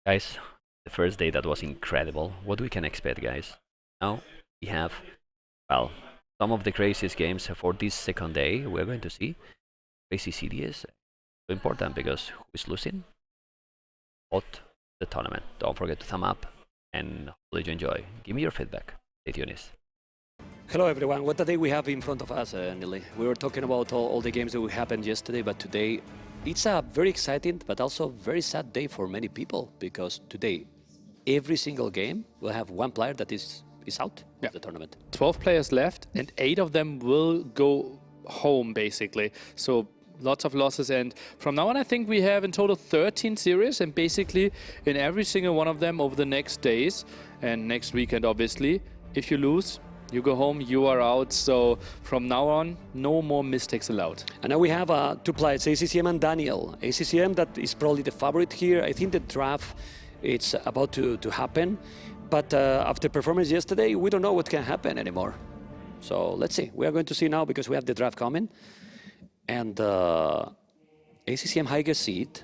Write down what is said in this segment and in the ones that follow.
Guys, the first day that was incredible. What we can expect, guys? Now we have, well, some of the craziest games for this second day. We're going to see crazy series. So important because who is losing? What the tournament. Don't forget to thumb up and hopefully you enjoy. Give me your feedback. Stay tuned. Hello everyone, what a day we have in front of us, Nili. We were talking about all the games that happened yesterday, but today it's a very exciting but also very sad day for many people, because today every single game will have one player that is out of the tournament. 12 players left and 8 of them will go home basically. So lots of losses, and from now on I think we have in total 13 series, and basically in every single one of them over the next days and next weekend obviously, if you lose, you go home, you are out. So from now on, no more mistakes allowed. And now we have two players, ACCM and Daniel. ACCM, that is probably the favorite here. I think the draft it's about to happen. But after performance yesterday, we don't know what can happen anymore. So let's see. We are going to see now because we have the draft coming. And ACCM highest seed,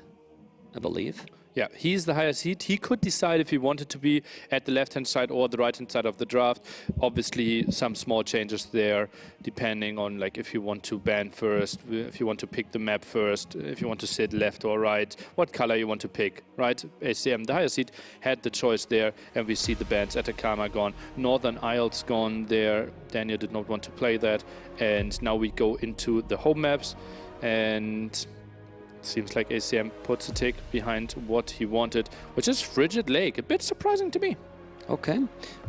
I believe. Yeah, he's the higher seed. He could decide if he wanted to be at the left-hand side or the right-hand side of the draft. Obviously, some small changes there, depending on like if you want to ban first, if you want to pick the map first, if you want to sit left or right, what color you want to pick, right? ACM, the higher seed, had the choice there, and we see the bans. Atacama gone, Northern Isles gone there. Daniel did not want to play that, and now we go into the home maps, and seems like ACM puts a tick behind what he wanted, which is Frigid Lake. A bit surprising to me. Okay.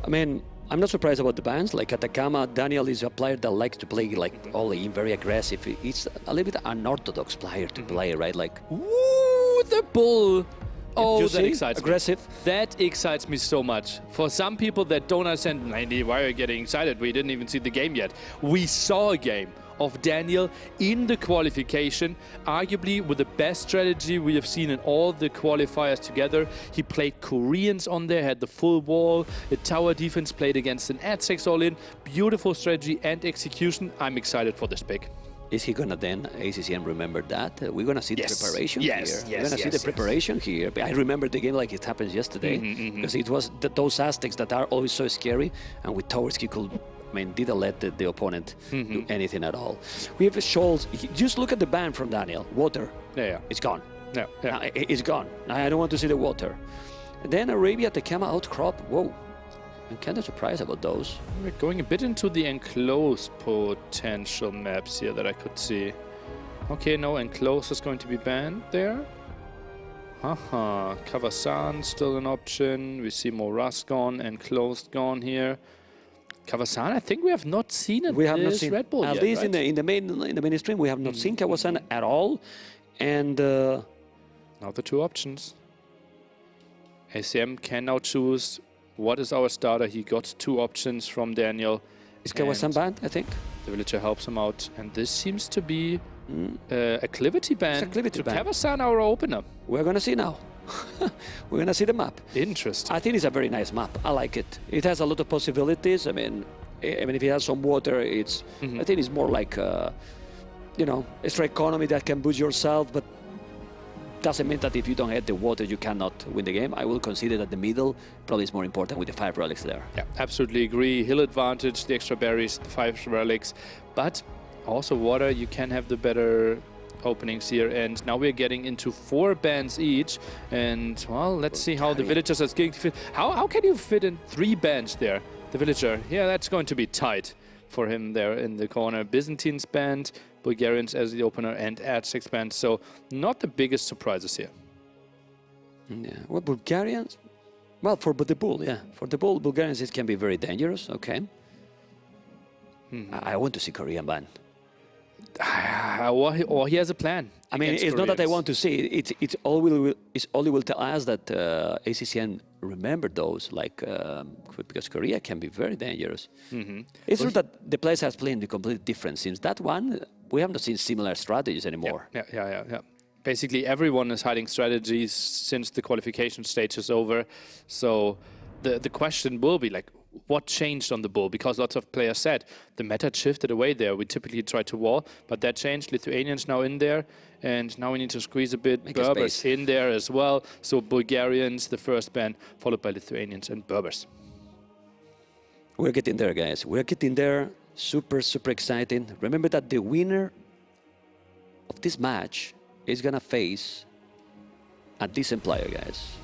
I mean, I'm not surprised about the bans. Like Atacama, Daniel is a player that likes to play like all in, very aggressive. He's a little bit unorthodox player to play, right? Like, Ooh, the bull. Oh, that excites aggressive. me. That excites me so much. For some people that don't understand, why are you getting excited? We didn't even see the game yet. We saw a game of Daniel in the qualification, arguably with the best strategy we have seen in all the qualifiers together. He played Koreans on there, had the full wall, the tower defense, played against an ad6 all-in. Beautiful strategy and execution. I'm excited for this pick. Is he gonna then, ACCM, remember that? We're gonna see the preparation here. We're gonna see the preparation here. But I remember the game like it happened yesterday, because it was those Aztecs that are always so scary, and with towers he could, I mean, didn't let the opponent do anything at all. We have Scholz. Just look at the ban from Daniel. Water. Yeah. It's gone. Yeah. It's gone. I don't want to see the water. Then Arabia, Atacama, outcrop. Whoa. I'm kind of surprised about those. We're going a bit into the enclosed potential maps here that I could see. Okay, no, enclosed is going to be banned there. Haha, Kavasan still an option. We see Moras gone, enclosed gone here. Kawasan, I think we have not seen it. We have not seen Red Bull at yet, least right? in the main stream. We have not seen Kawasan at all, and now the two options. ACM can now choose what is our starter. He got two options from Daniel. Is Kawasan banned? I think the villager helps him out, and this seems to be a Clivity ban. It's a Clivity ban. Kawasan, our opener. We're gonna see now. We're gonna see the map. Interesting. I think it's a very nice map. I like it. It has a lot of possibilities. I mean, if it has some water, it's. I think it's more like, you know, extra economy that can boost yourself, but doesn't mean that if you don't have the water, you cannot win the game. I will consider that the middle probably is more important with the 5 relics there. Yeah, absolutely agree. Hill advantage, the extra berries, the 5 relics, but also water. You can have the better openings here, and now we're getting into 4 bans each, and well, let's see how the villagers are going to fit. How can you fit in 3 bans there? The villager, yeah, that's going to be tight for him there in the corner. Byzantines banned, Bulgarians as the opener, and ad6 banned, so not the biggest surprises here. Yeah, well, Bulgarians, well, for the bull, yeah, for the bull, Bulgarians, it can be very dangerous. Okay, I want to see Korean ban. Or he has a plan. I mean, it's not that I want to see it. It's only will tell us that ACCN remember those, like because Korea can be very dangerous. It's true that the players has played completely different. Since that one, we have not seen similar strategies anymore. Yeah. Basically, everyone is hiding strategies since the qualification stage is over. So the question will be like, what changed on the bull? Because lots of players said the meta shifted away there. We typically try to wall, but that changed. Lithuanians now in there, and now we need to squeeze a bit. Make Berbers space. in there as well. So Bulgarians, the first ban, followed by Lithuanians and Berbers. We're getting there, guys. We're getting there. Super, super exciting. Remember that the winner of this match is going to face a decent player, guys.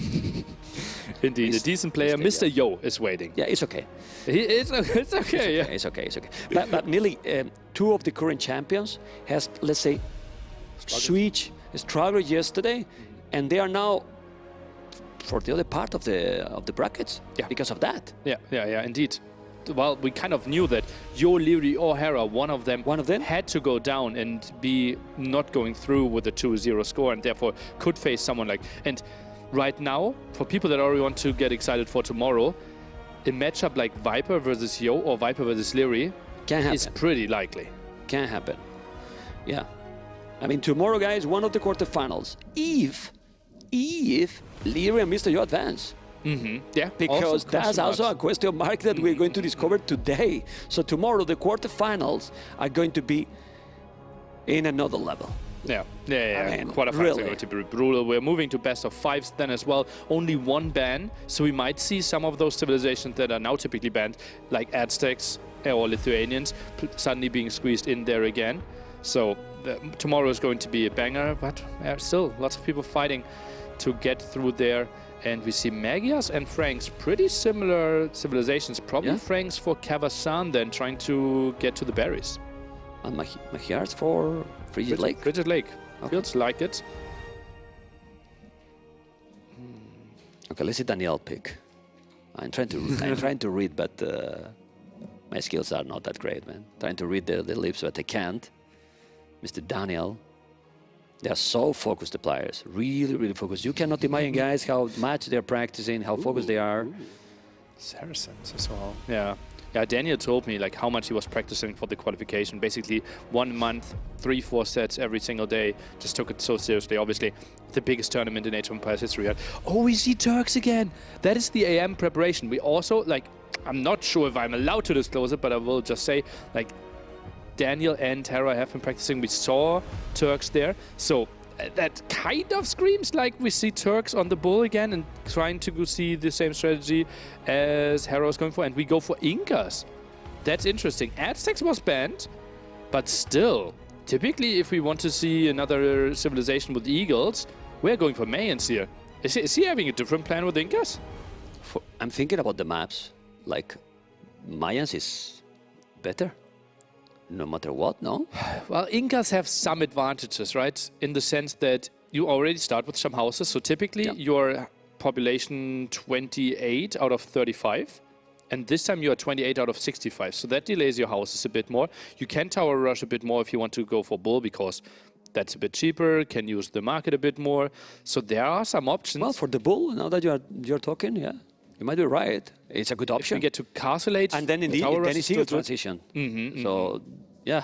Indeed, a decent player. Mr. Yo is waiting. Yeah, it's okay. It's okay, yeah. It's okay, it's okay. But nearly two of the current champions has, let's say, struggled yesterday, and they are now for the other part of the brackets because of that. Yeah, indeed. Well, we kind of knew that Yo, Leary or Hera, one of them had to go down and be not going through with a 2-0 score, and therefore could face someone like... And right now, for people that already want to get excited for tomorrow, a matchup like Viper versus Yo or Viper versus Leary is pretty likely. Can happen. Yeah. I mean, tomorrow, guys, one of the quarterfinals. If Leary and Mr. Yo advance. Yeah, because that's also a question mark that we're going to discover today. So tomorrow, the quarterfinals are going to be in another level. Yeah. I mean, Quarterfinals really. are going to be brutal. We're moving to best of fives then as well. Only one ban, so we might see some of those civilizations that are now typically banned, like Aztecs or Lithuanians, suddenly being squeezed in there again. So tomorrow is going to be a banger, but still lots of people fighting to get through there. And we see Magyars and Franks, pretty similar civilizations. Probably Franks for Kazakhstan then, trying to get to the berries. And Magyars for Frigid Lake. Frigid Lake. Okay. Feels like it. Okay, let's see Daniel pick. I'm trying to read, but my skills are not that great, man. Trying to read the lips, but I can't. Mr. Daniel. They are so focused, the players. Really, really focused. You cannot imagine, guys, how much they're practicing, how focused they are. Saracens as well. Yeah, Daniel told me like how much he was practicing for the qualification. Basically 1 month, 3-4 sets every single day. Just took it so seriously. Obviously, the biggest tournament in Age of Empires history. Oh, we see Turks again. That is the AM preparation. We also, like, I'm not sure if I'm allowed to disclose it, but I will just say, like, Daniel and Tara have been practicing. We saw Turks there. So that kind of screams like we see Turks on the bull again and trying to go see the same strategy as Hera is going for. And we go for Incas. That's interesting. Aztecs was banned, but still, typically if we want to see another civilization with eagles, we're going for Mayans here. Is he having a different plan with Incas? I'm thinking about the maps. Like, Mayans is better. No matter what, no? Well, Incas have some advantages, right? In the sense that you already start with some houses. So typically your population 28 out of 35. And this time you are 28 out of 65. So that delays your houses a bit more. You can tower rush a bit more if you want to go for bull, because that's a bit cheaper, can use the market a bit more. So there are some options. Well, for the bull, now that you're talking, yeah, you might be right. It's a good option. If we get to Castle Age, and then indeed, then it's eagle transition. So, yeah.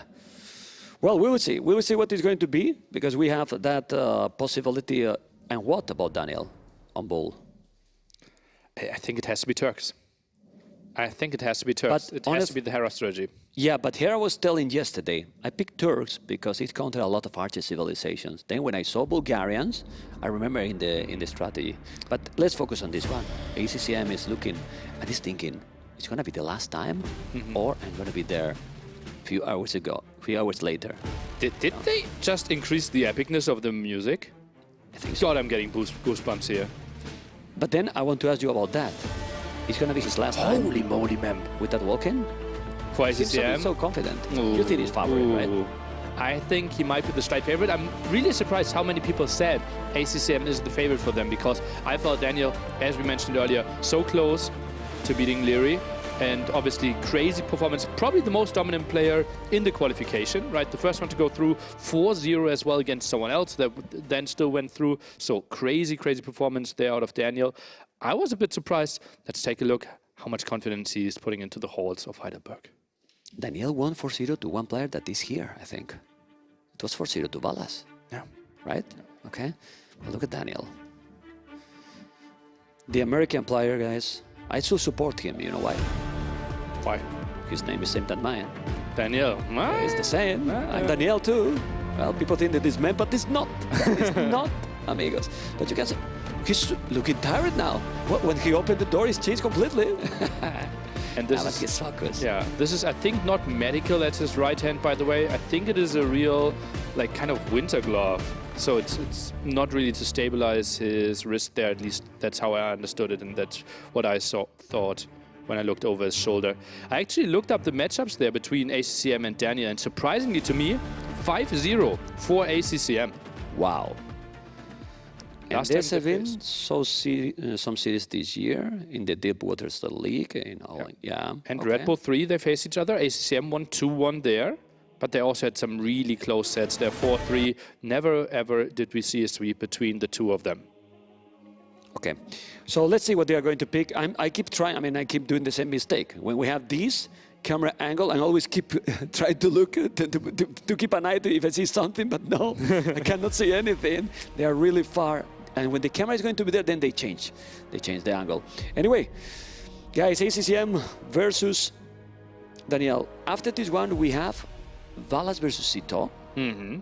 Well, we will see. We will see what it's going to be, because we have that possibility. And what about Daniel on bull? I think it has to be Turks. I think it has to be Turks. It has to be the Hera strategy. Yeah, but Hera was telling yesterday, I picked Turks because it countered a lot of archer civilizations. Then when I saw Bulgarians, I remember in the strategy. But let's focus on this one. ACCM is looking and is thinking, it's going to be the last time, or I'm going to be there a few hours later. Did they just increase the epicness of the music? I think so. God, I'm getting goosebumps here. But then I want to ask you about that. It's going to be his last time. Holy moly, man. With that walk-in? For He seems ACCM? so confident. You think he's favorite, right? I think he might be the slight favorite. I'm really surprised how many people said ACCM is the favorite for them, because I felt Daniel, as we mentioned earlier, so close to beating Leary. And obviously crazy performance, probably the most dominant player in the qualification, right? The first one to go through 4-0 as well against someone else that then still went through. So crazy performance there out of Daniel. I was a bit surprised. Let's take a look how much confidence he is putting into the halls of Heidelberg. Daniel won 4-0 to one player that is here, I think. It was 4-0 to Ballas. Yeah. Right? Okay. Well, look at Daniel. The American player, guys. I still support him, you know why? Why? His name is same than mine. Daniel. It's the same. I'm Daniel too. Well, people think that it's man, but it's not. It's not, amigos. But you can see, he's looking tired now. When he opened the door, he's changed completely. And this but he's focused. Yeah, this is, I think, not medical. That's his right hand, by the way. I think it is a real, like, kind of winter glove. So it's not really to stabilize his wrist there. At least that's how I understood it, and that's what I thought when I looked over his shoulder. I actually looked up the matchups there between ACCM and Daniel, and surprisingly to me, 5-0 for ACCM. Wow. And Last there's time they been some series this year in the Deep Waters League. You know, yeah. And okay. Red Bull 3, they face each other. ACCM won 2-1 there. But they also had some really close sets. They're 4-3. Never, ever did we see a sweep between the two of them. Okay, so let's see what they are going to pick. I keep trying, I keep doing the same mistake. When we have this camera angle, I always keep trying to look, to keep an eye to if I see something, but no, I cannot see anything. They are really far. And when the camera is going to be there, then they change. They change the angle. Anyway, guys, ACCM versus Daniel. After this one, we have Valas versus Sito. Mm-hmm.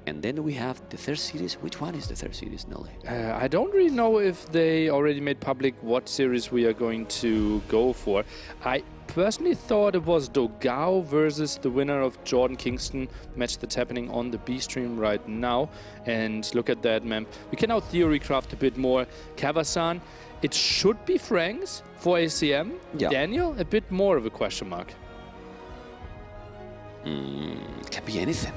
And then we have the third series. Which one is the third series, Nelly? I don't really know if they already made public what series we are going to go for. I personally thought it was Dogao versus the winner of Jordan Kingston, match that's happening on the B stream right now. And look at that, man. We can now theory craft a bit more. Kavasan, it should be Franks for ACM. Yeah. Daniel, a bit more of a question mark. Can be anything.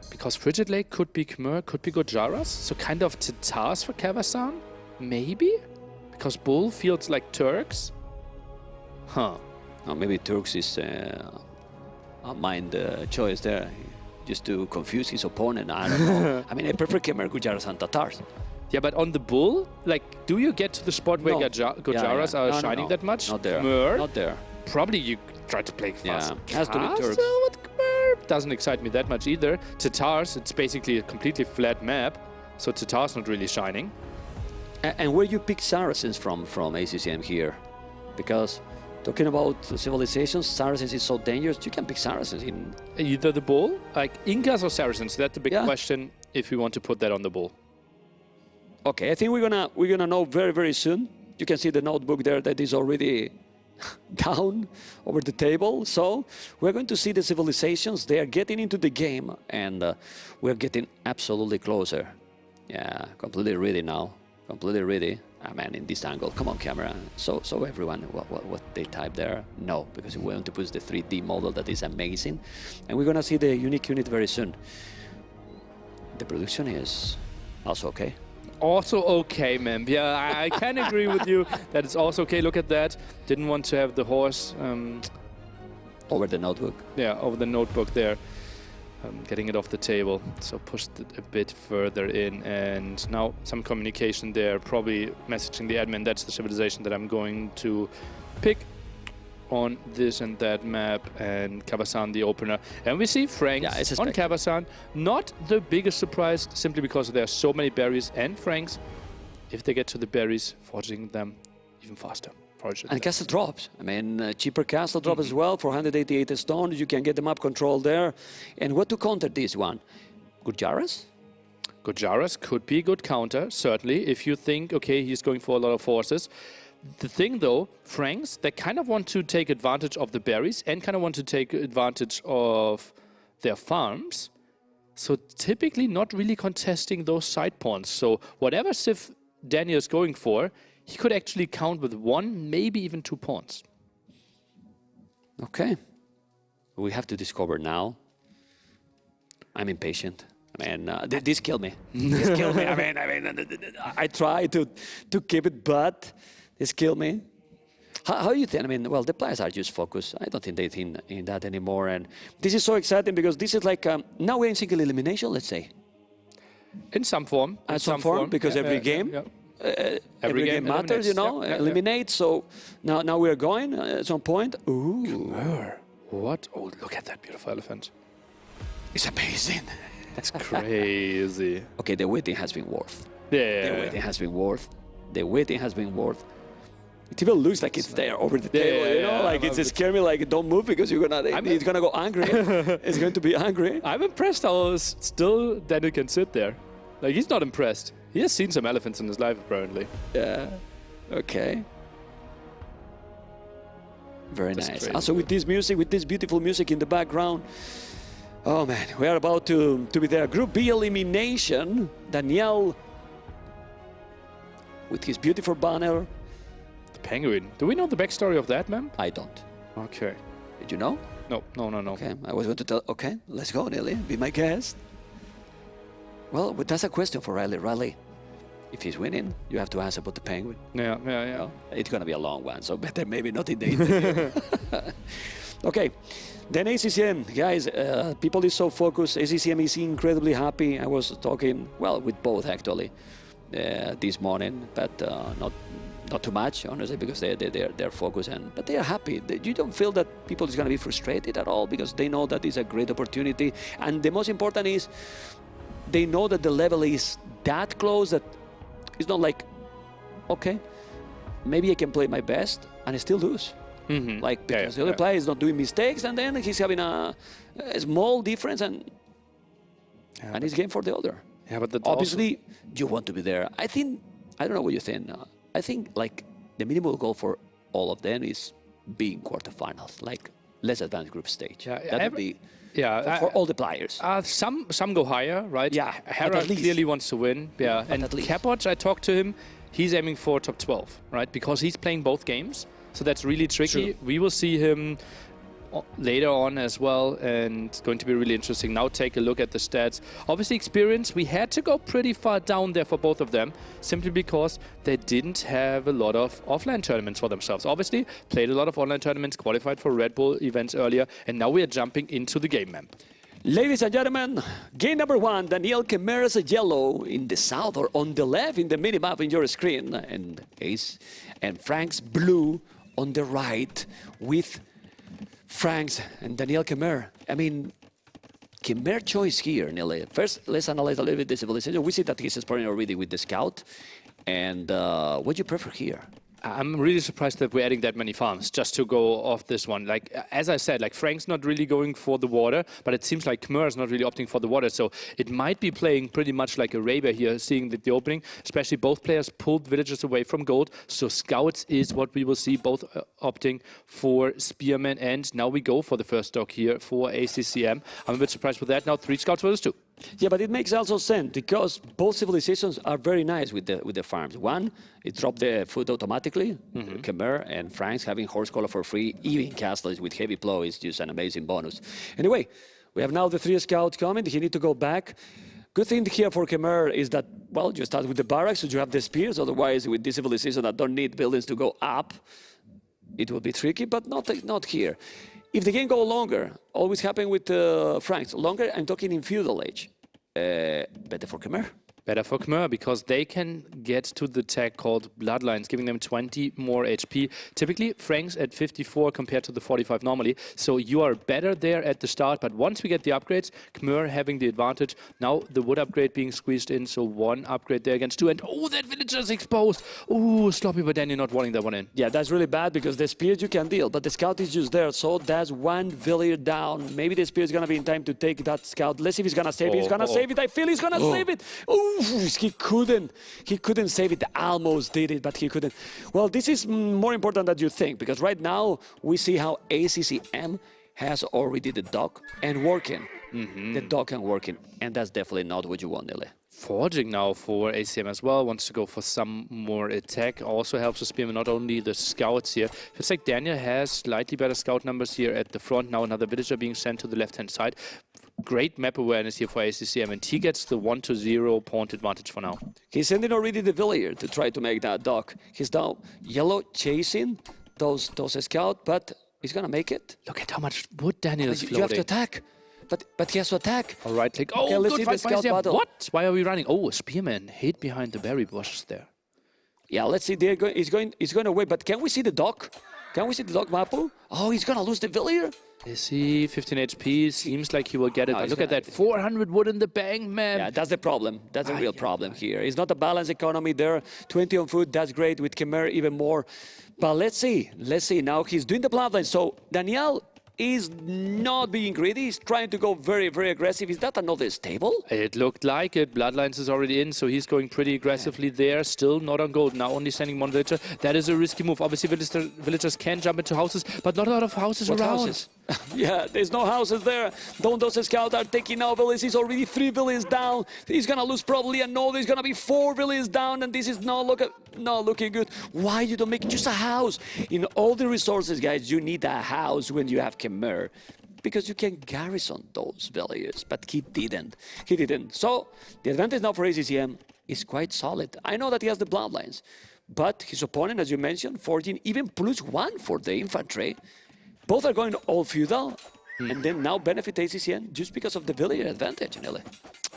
Because Frigid Lake could be Khmer, could be Gojaras, so kind of Tatars for Kavasan, maybe? Because Bull feels like Turks? Huh. Or maybe Turks is a mind choice there, just to confuse his opponent. I don't know. I prefer Khmer, Gujaras, and Tatars. Yeah, but on the Bull, like, do you get to the spot where Gojaras are shining that much? Not there. Khmer, Not there. Probably you try to play fast. Yeah, has to be Turks. With Khmer doesn't excite me that much either. Tatars, it's basically a completely flat map, so Tatars not really shining. And where you pick Saracens from ACCM here? Because talking about civilizations, Saracens is so dangerous, you can pick Saracens in... Either the Bull, like Incas or Saracens, that's the big question if we want to put that on the Bull. Okay, I think we're gonna know very, very soon. You can see the notebook there that is already down over the table. So we're going to see the civilizations. They are getting into the game, and we're getting absolutely closer. Yeah, completely ready now. Completely ready. In this angle. Come on, camera. So everyone, what they type there? No, because we want to push the 3D model that is amazing, and we're gonna see the unique unit very soon. The production is also okay. Also okay, man. Yeah, I can agree with you that it's also okay. Look at that. Didn't want to have the horse over the notebook. Yeah, over the notebook there. Getting it off the table. So pushed it a bit further in, and now some communication there. Probably messaging the admin. That's the civilization that I'm going to pick on this and that map, and Kavasan the opener. And we see Franks on Kavasan. Not the biggest surprise, simply because there are so many berries, and Franks, if they get to the berries, foraging them even faster. And castle drops. Cheaper castle drop as well, 488 stone. You can get the map control there. And what to counter this one? Gujaras? Gujaras could be a good counter, certainly, if you think, okay, he's going for a lot of forces. The thing, though, Franks, they kind of want to take advantage of the berries and kind of want to take advantage of their farms. So typically not really contesting those side pawns. So whatever Civ Daniel is going for, he could actually count with 1, maybe even 2 pawns. Okay. We have to discover now. I'm impatient. This killed me. This killed me. I try to keep it, but this killed me. How do you think? Well, the players are just focused. I don't think they think in that anymore. And this is so exciting because this is like, now we're in single elimination, let's say. In some form. In some form, because every game. Every game matters, eliminate. So now we're going at some point. Ooh. Khmer. What? Oh, look at that beautiful elephant. It's amazing. That's crazy. Okay, the waiting has been worth. Yeah. The waiting has been worth. The waiting has been worth. It even looks like it's there over the table, you know, like it's scary, like don't move because it's gonna go angry. It's going to be angry. I'm impressed how still Daniel can sit there. Like, he's not impressed. He has seen some elephants in his life, apparently. Yeah. Okay. Very That's nice. crazy. Also with this music, with this beautiful music in the background. Oh man, we are about to be there. Group B elimination. Daniel with his beautiful banner. The penguin. Do we know the backstory of that, ma'am? I don't. Okay. Did you know? No. Okay, I was going to tell. Okay, let's go, Nelly. Be my guest. Well, but that's a question for Riley. Riley, if he's winning, you have to answer about the penguin. Yeah. Well, it's going to be a long one, so better maybe not in the interview. Okay, then ACCM, guys, people is so focused. ACCM is incredibly happy. I was talking, well, with both actually this morning, but not too much, honestly, because they're focused, but they are happy. You don't feel that people is going to be frustrated at all because they know that it's a great opportunity. And the most important is they know that the level is that close that it's not like, okay, maybe I can play my best and I still lose. Mm-hmm. Like, because the other player is not doing mistakes and then he's having a small difference and it's game for the other. Yeah, but that's obviously you want to be there. I don't know what you think. I think like the minimal goal for all of them is being quarterfinals, like less advanced group stage. Yeah, that would be for all the players. Some go higher, right? Yeah, Hera clearly wants to win. Yeah, and Capoch, I talked to him. He's aiming for top 12, right? Because he's playing both games, so that's really tricky. True. We will see him later on as well, and it's going to be really interesting. Now take a look at the stats. Obviously experience, we had to go pretty far down there for both of them, simply because they didn't have a lot of offline tournaments for themselves. Obviously played a lot of online tournaments, qualified for Red Bull events earlier, and now we are jumping into the game map. Ladies and gentlemen, game number 1, Daniel Chimera's yellow in the south or on the left in the minimap in your screen, and Ace and Frank's blue on the right with Franks and Daniel Chimera. I mean, Chimera choice here, Nile. First, let's analyze a little bit the civilization. We see that he's exploring already with the scout. And what do you prefer here? I'm really surprised that we're adding that many farms just to go off this one. Like, as I said, like Frank's not really going for the water, but it seems like Chimera is not really opting for the water. So it might be playing pretty much like Arabia here, seeing the opening. Especially both players pulled villagers away from gold. So scouts is what we will see, both opting for spearmen. And now we go for the first stock here for ACCM. I'm a bit surprised with that. Now 3 scouts versus 2. Yeah, but it makes also sense because both civilizations are very nice with the farms. One, it dropped the food automatically. Chimera and Frank's having horse collar for free, even castles with heavy plow is just an amazing bonus. Anyway, we have now the 3 scouts coming. He need to go back. Good thing here for Chimera is that, well, you start with the barracks, so you have the spears. Otherwise, with this civilization that don't need buildings to go up, it will be tricky, but not here. If the game go longer, always happen with Franks. Longer, I'm talking in feudal age. Better for Chimera. Better for Chimera because they can get to the tag called Bloodlines, giving them 20 more HP. Typically, Frank's at 54 compared to the 45 normally. So you are better there at the start. But once we get the upgrades, Chimera having the advantage. Now the wood upgrade being squeezed in. So 1 upgrade there against 2. And oh, that villager is exposed. Oh, sloppy, but then you're not wanting that one in. Yeah, that's really bad because the spears you can deal. But the scout is just there. So that's 1 villager down. Maybe the spear is going to be in time to take that scout. Let's see if he's going to save it. He's going to save it. I feel he's going to save it. Oh. He couldn't save it. Almost did it, but he couldn't. Well, this is more important than you think because right now we see how ACCM has already the dock and working. The dock and working, and that's definitely not what you want, Nile. Forging now for ACM as well, wants to go for some more attack. Also helps the spearman, not only the scouts here. It's like Daniel has slightly better scout numbers here at the front. Now another villager being sent to the left-hand side. Great map awareness here for ACCM, and he gets the 1-0 point advantage for now. He's sending already the villager to try to make that dock. He's now yellow chasing those scouts, but he's gonna make it. Look at how much wood Daniel is floating. You have to attack. But he has to attack. All right, click. Oh, okay, let's see the scout battle. What? Why are we running? Oh, a spearman hid behind the berry bushes there. Yeah, let's see. He's going away. But can we see the dock? Can we see the dock, Mapu? Oh, he's gonna lose the villager. Is he 15 HP? Seems like he will get it. But look at that, 400 wood in the bank, man. Yeah, that's the problem. That's a real problem here. It's not a balanced economy there. 20 on food, that's great. With Chimera, even more. But let's see. Now he's doing the bloodline. So Daniel is not being greedy. He's trying to go very, very aggressive. Is that another stable? It looked like it. Bloodlines is already in, so he's going pretty aggressively there. Still not on gold. Now only sending one villager. That is a risky move. Obviously, villagers can jump into houses, but not a lot of houses What around. houses? Yeah, there's no houses there. Those scouts are taking out villages. He's already 3 villages down. He's gonna lose probably another. There's gonna be 4 villages down, and this is not looking good. Why you don't make just a house? In all the resources, guys, you need a house when you have Khmer, because you can garrison those villages. But he didn't. So the advantage now for ACCM is quite solid. I know that he has the bloodlines, but his opponent, as you mentioned, 14, even +1 for the infantry. Both are going all feudal, and then now benefit ACCN just because of the villager advantage, Nele.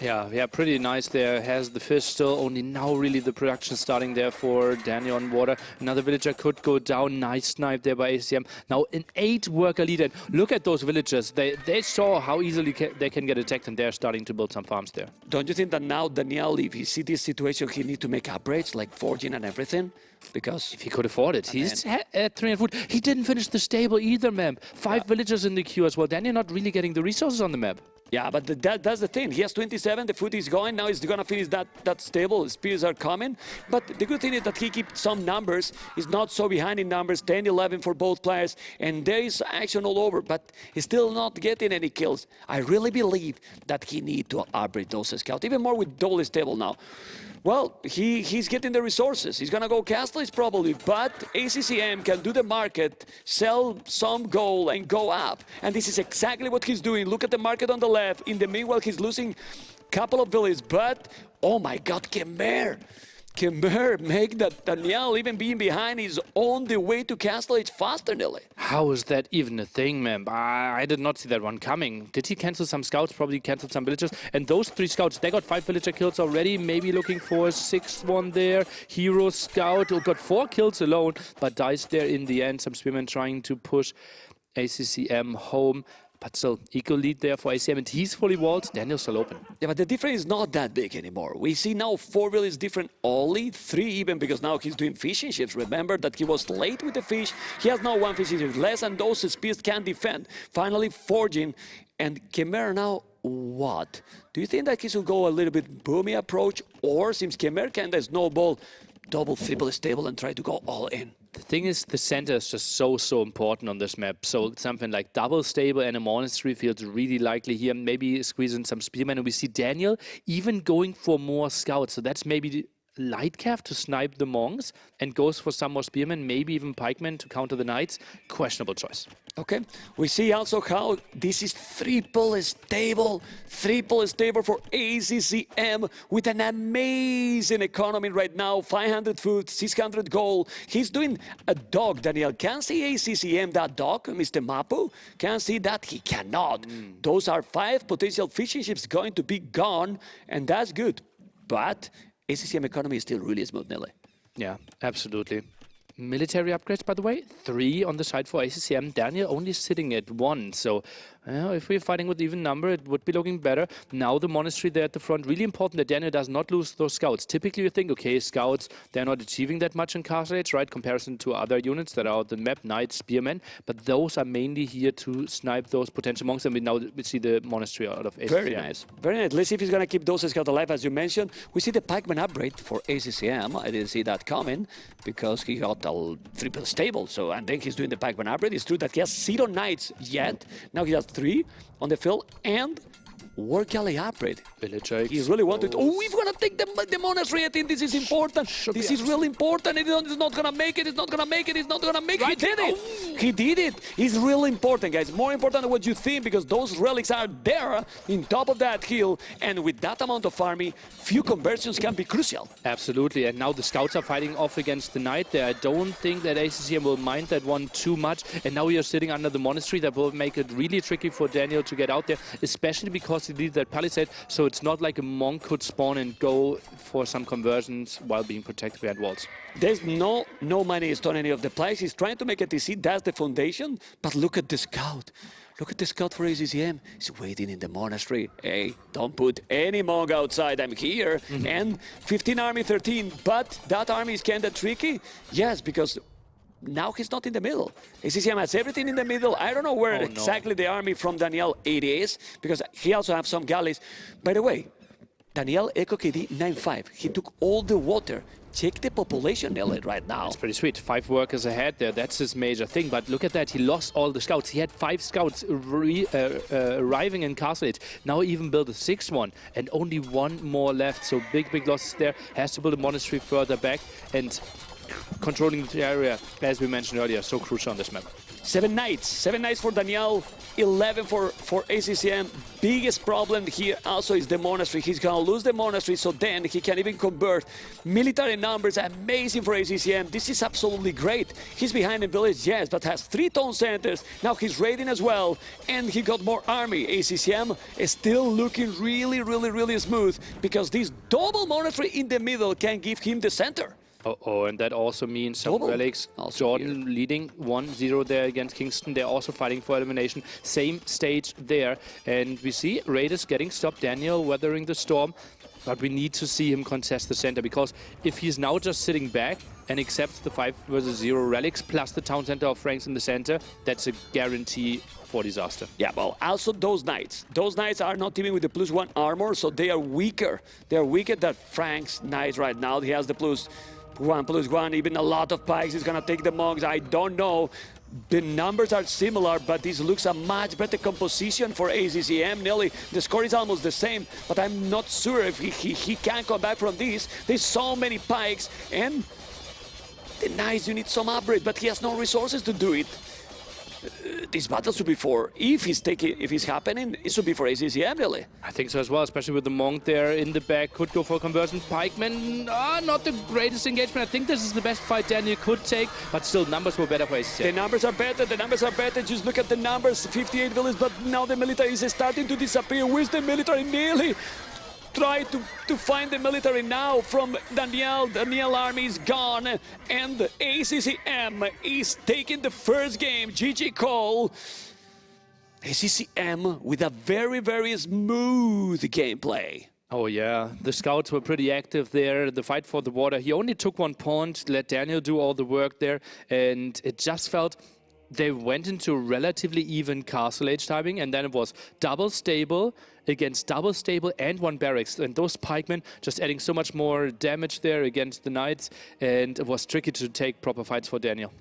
Yeah, pretty nice there. Has the fish still, only now really the production starting there for Daniel on water. Another villager could go down. Nice snipe there by ACM. Now an 8 worker lead, and look at those villagers. They saw how easily they can get attacked, and they're starting to build some farms there. Don't you think that now Daniel, if he see this situation, he need to make upgrades like forging and everything? Because if he could afford it, he's at 300 food. He didn't finish the stable either, man. 5 villagers in the queue as well. Daniel not really getting the resources on the map. yeah, but that's the thing. He has 27, the food is going. Now he's going to finish that stable. Spears are coming. But the good thing is that he keeps some numbers. He's not so behind in numbers, 10, 11 for both players. And there is action all over, but he's still not getting any kills. I really believe that he need to upgrade those scouts, even more with double stable now. Well, he's getting the resources. He's going to go castless probably, but ACCM can do the market, sell some gold and go up. And this is exactly what he's doing. Look at the market on the left. In the meanwhile, he's losing a couple of villages, but oh my God, Khmer make that Daniel even being behind is on the way to castle. It's faster, Nelly. How is that even a thing, man? I did not see that one coming. Did he cancel some scouts? Probably canceled some villagers. And those 3 scouts, they got 5 villager kills already. Maybe looking for a 6th one there. Hero scout who got 4 kills alone, but dies there in the end. Some spearmen trying to push ACCM home. But still, equal lead there for ACM, and he's fully walled. Daniel's still open. Yeah, but the difference is not that big anymore. We see now 4 villages different only, 3 even, because now he's doing fishing ships. Remember that he was late with the fish. He has now 1 fishing ship less, and those spears can defend. Finally, forging. And Khmer now, what? Do you think that he should go a little bit boomy approach, or since Khmer can snowball, double, triple stable and try to go all in? The thing is, the center is just so important on this map. So something like double stable and a monastery feels really likely here. Maybe squeeze in some spearmen. And we see Daniel even going for more scouts. So that's maybe the light calf to snipe the monks and goes for some more spearmen, maybe even pikemen to counter the knights. Questionable choice. Okay, we see also how this is triple stable for ACCM with an amazing economy right now, 500 food, 600 gold. He's doing a dog, Daniel. Can see ACCM that dog, Mr. Mapu? Can see that? He cannot. Those are 5 potential fishing ships going to be gone, and that's good. But ACCM economy is still really smooth, Nelly. Yeah, absolutely. Military upgrades, by the way, 3 on the side for ACCM. Daniel only sitting at 1. So if we're fighting with even number, it would be looking better. Now the monastery there at the front. Really important that Daniel does not lose those scouts. Typically you think, okay, scouts, they're not achieving that much in Castle Age, right? Comparison to other units that are out the map, knights, spearmen. But those are mainly here to snipe those potential monks. And we see the monastery out of ACCM. Very nice. Very nice. Let's see if he's going to keep those scouts alive, as you mentioned. We see the pikeman upgrade for ACCM. I didn't see that coming because he got a triple stable. So, and then he's doing the pikeman upgrade. It's true that he has 0 knights yet. Now he has 3 on the field and War Galley upgrade. Villager. He really wanted. Oh, we're gonna take the monastery. I think this is important. This is really important. It's not gonna make it. It's not gonna make it. It's not gonna make it. He did it. He did it. It's really important, guys. More important than what you think, because those relics are there in top of that hill, and with that amount of army, few conversions can be crucial. Absolutely. And now the scouts are fighting off against the knight there. I don't think that ACCM will mind that one too much. And now we are sitting under the monastery. That will make it really tricky for Daniel to get out there, especially because he needs that palisade. So it's not like a monk could spawn and go for some conversions while being protected behind walls. There's no money stone any of the players. He's trying to make a TC. That's the foundation. But look at the scout. Look at the scout for ACCM. He's waiting in the monastery. Hey, don't put any monk outside. I'm here. And 15 army, 13. But that army is kind of tricky. Yes, because now he's not in the middle. ACCM has everything in the middle. I don't know where exactly the army from Daniel it is, because he also has some galleys. By the way, Daniel Eco KD 9-5. He took all the water. Check the population, Nelly, right now. It's pretty sweet. 5 workers ahead there. That's his major thing. But look at that. He lost all the scouts. He had 5 scouts arriving in Castle Age. Now even built a 6th one. And only 1 more left. So big losses there. Has to build a monastery further back. And controlling the area, as we mentioned earlier, so crucial on this map. 7 knights for Daniel, 11 for ACCM. Biggest problem here also is the monastery. He's gonna lose the monastery, so then he can even convert. Military numbers, amazing for ACCM. This is absolutely great. He's behind the village, yes, but has 3 town centers. Now he's raiding as well, and he got more army. ACCM is still looking really smooth, because this double monastery in the middle can give him the center. And that also means some relics. Jordan leading 1-0 there against Kingston. They're also fighting for elimination. Same stage there. And we see Raiders getting stopped. Daniel weathering the storm. But we need to see him contest the center, because if he's now just sitting back and accepts the 5 versus 0 relics plus the town center of Franks in the center, that's a guarantee for disaster. Yeah, well, also those knights. Those knights are not even with the +1 armor, so they are weaker. They are weaker than Frank's knights right now. He has the +1, even a lot of pikes. He's gonna take the monks. I don't know. The numbers are similar, but this looks a much better composition for ACCM. Nelly, the score is almost the same, but I'm not sure if he can come back from this. There's so many pikes, and the knights, you need some upgrade, but he has no resources to do it. This battle should be for, if it's happening, it should be for ACCM, really. I think so as well, especially with the monk there in the back. Could go for conversion. Pikemen, not the greatest engagement. I think this is the best fight Daniel could take, but still, numbers were better for ACCM. The numbers are better. Just look at the numbers, 58 villages, but now the military is starting to disappear. Where's the military? Nearly try to find the military now from Daniel. Daniel army is gone, and ACCM is taking the first game. GG call. ACCM with a very smooth gameplay. Oh yeah, the scouts were pretty active there. The fight for the water. He only took 1 point, let Daniel do all the work there, and it just felt they went into relatively even Castle Age timing, and then it was double stable against double stable and 1 barracks, and those pikemen just adding so much more damage there against the knights, and it was tricky to take proper fights for Daniel.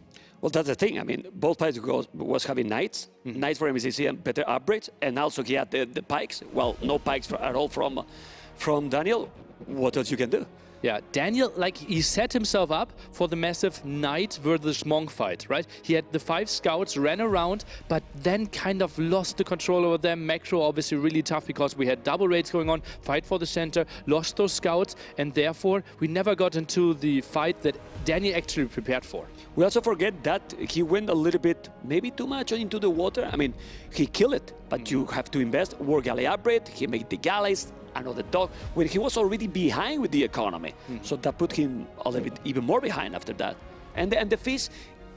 Well, that's the thing. I mean, both sides was having knights. Knights for MCC, better upgrades, and also he had the pikes. Well, no pikes at all from Daniel. What else you can do? Yeah, Daniel, like, he set himself up for the massive knight versus monk fight, right? He had the 5 scouts, ran around, but then kind of lost the control over them. Macro obviously really tough, because we had double raids going on, fight for the center, lost those scouts, and therefore we never got into the fight that Daniel actually prepared for. We also forget that he went a little bit, maybe too much into the water. I mean, he killed it, but you have to invest. War galley upgrade, he made the galleys, another dog, when he was already behind with the economy. So that put him a little bit even more behind after that. And the fish,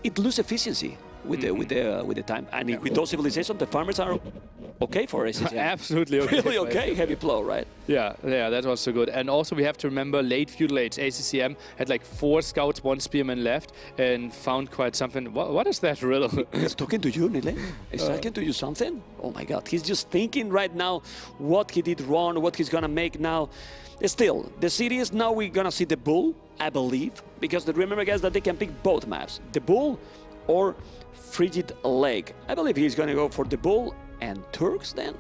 it loses efficiency with the time. And with those civilizations, the farmers are okay for ACCM. Absolutely okay. Really okay, heavy plow, right? Yeah, that was so good. And also we have to remember late feudal age, ACCM had like 4 scouts, 1 spearman left, and found quite something. What is that riddle? He's talking to you, Nile. He's talking to you something? Oh my God, he's just thinking right now what he did wrong, what he's gonna make now. Still, the series now we're gonna see the Bull, I believe, because remember guys that they can pick both maps, the Bull or Frigid Lake. I believe he's gonna go for the Bull and Turks then.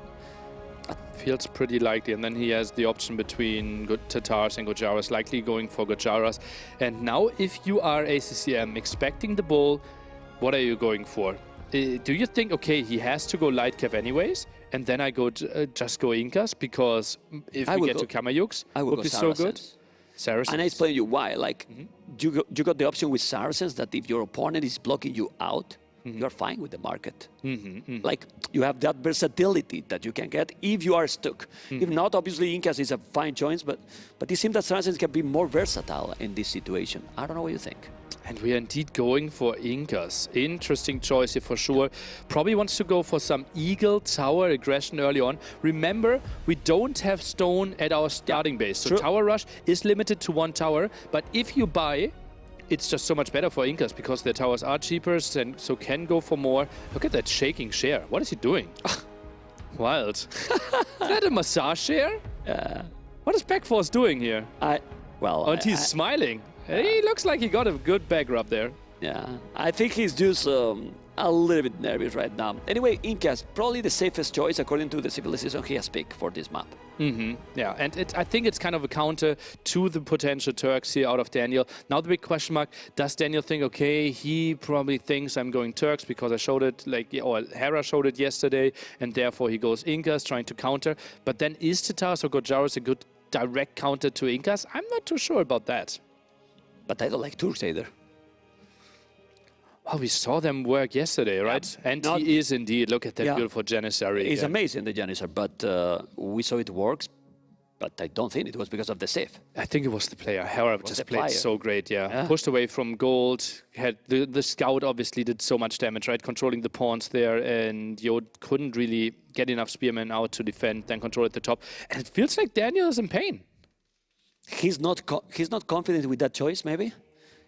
Feels pretty likely, and then he has the option between Tatars and Gujaras, likely going for Gujaras. And now if you are ACCM expecting the Bull, what are you going for? Do you think, okay, he has to go light cav anyways, and then I go just go Incas, because if we get to Kamayuks, it would be so good? Saracens. And I explain you why. Like, you got the option with Saracens that if your opponent is blocking you out, you're fine with the market. Like, you have that versatility that you can get if you are stuck. If not, obviously, Incas is a fine choice, but it seems that Saracens can be more versatile in this situation. I don't know what you think. And we are indeed going for Incas. Interesting choice here for sure. Probably wants to go for some Eagle Tower aggression early on. Remember, we don't have stone at our starting base. So True. Tower Rush is limited to 1 tower. But if you buy it's just so much better for Incas because their towers are cheaper and so can go for more. Look at that shaking share. What is he doing? Wild. Is that a massage share? What is Backforce doing here? And he's smiling. He looks like he got a good back rub there. Yeah, I think he's just a little bit nervous right now. Anyway, Incas, probably the safest choice according to the civilization he has picked for this map. Yeah, and I think it's kind of a counter to the potential Turks here out of Daniel. Now the big question mark, does Daniel think, okay, he probably thinks I'm going Turks because I showed it, or Hera showed it yesterday, and therefore he goes Incas trying to counter. But then is Tatas or Gojaros a good direct counter to Incas? I'm not too sure about that. But I don't like Turks either. Well, we saw them work yesterday, right? And he is indeed. Look at that beautiful Janissary. It's amazing, the Janissary, but we saw it works. But I don't think it was because of the save. I think it was the player. Hera just played so great, Pushed away from gold. Had the scout obviously did so much damage, right? Controlling the pawns there, and Yod couldn't really get enough spearmen out to defend, then control at the top. And it feels like Daniel is in pain. He's not confident with that choice, maybe?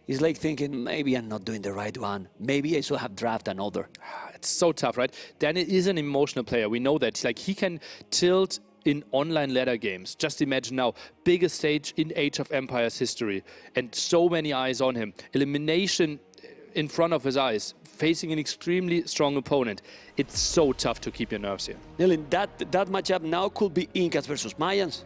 He's like thinking, maybe I'm not doing the right one. Maybe I should have drafted another. It's so tough, right? Daniel is an emotional player. We know that. Like, he can tilt in online ladder games. Just imagine now, biggest stage in Age of Empires history, and so many eyes on him. Elimination in front of his eyes, facing an extremely strong opponent. It's so tough to keep your nerves here. Dylan, that matchup now could be Incas versus Mayans.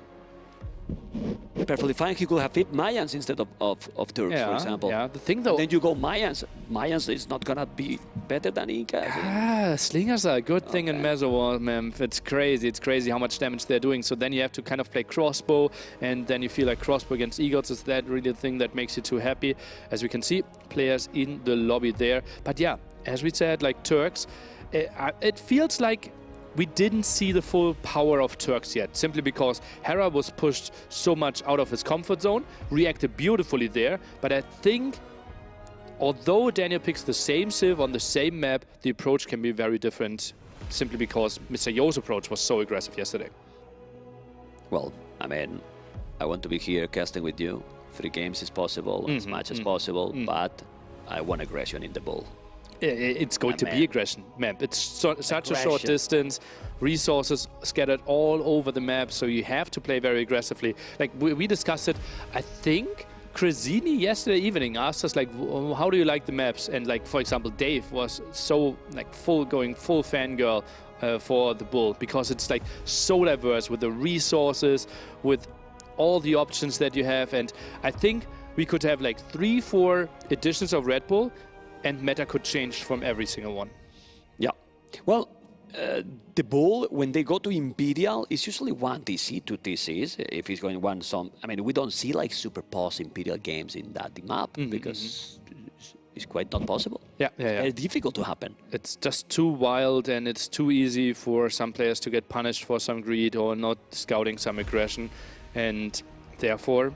Perfectly fine. He could have hit Mayans instead of Turks, for example. Yeah, the thing though... And then you go Mayans. Mayans is not going to be better than Incas. Slingers are a good thing in Meso War, man. It's crazy. It's crazy how much damage they're doing. So then you have to kind of play crossbow, and then you feel like crossbow against eagles is that really the thing that makes you too happy. As we can see, players in the lobby there. But yeah, as we said, like Turks, it feels like we didn't see the full power of Turks yet, simply because Hera was pushed so much out of his comfort zone, reacted beautifully there, but I think although Daniel picks the same Civ on the same map, the approach can be very different, simply because Mr. Yo's approach was so aggressive yesterday. Well, I mean, I want to be here casting with you. 3 games is possible, as much as possible, but I want aggression in the bull. It's going to be aggression, map. It's such a short distance, resources scattered all over the map, so you have to play very aggressively. Like we discussed it, I think Cresini yesterday evening asked us like, how do you like the maps? And like, for example, Dave was so like going full fangirl for the bull, because it's like so diverse with the resources, with all the options that you have. And I think we could have like 3-4 editions of Red Bull, and meta could change from every single one. Yeah. Well, the bull, when they go to Imperial, is usually 1 TC, 2 TCs. If he's going I mean, we don't see like super pause Imperial games in that map because it's quite not possible. Yeah. It's difficult to happen. It's just too wild, and it's too easy for some players to get punished for some greed or not scouting some aggression, and therefore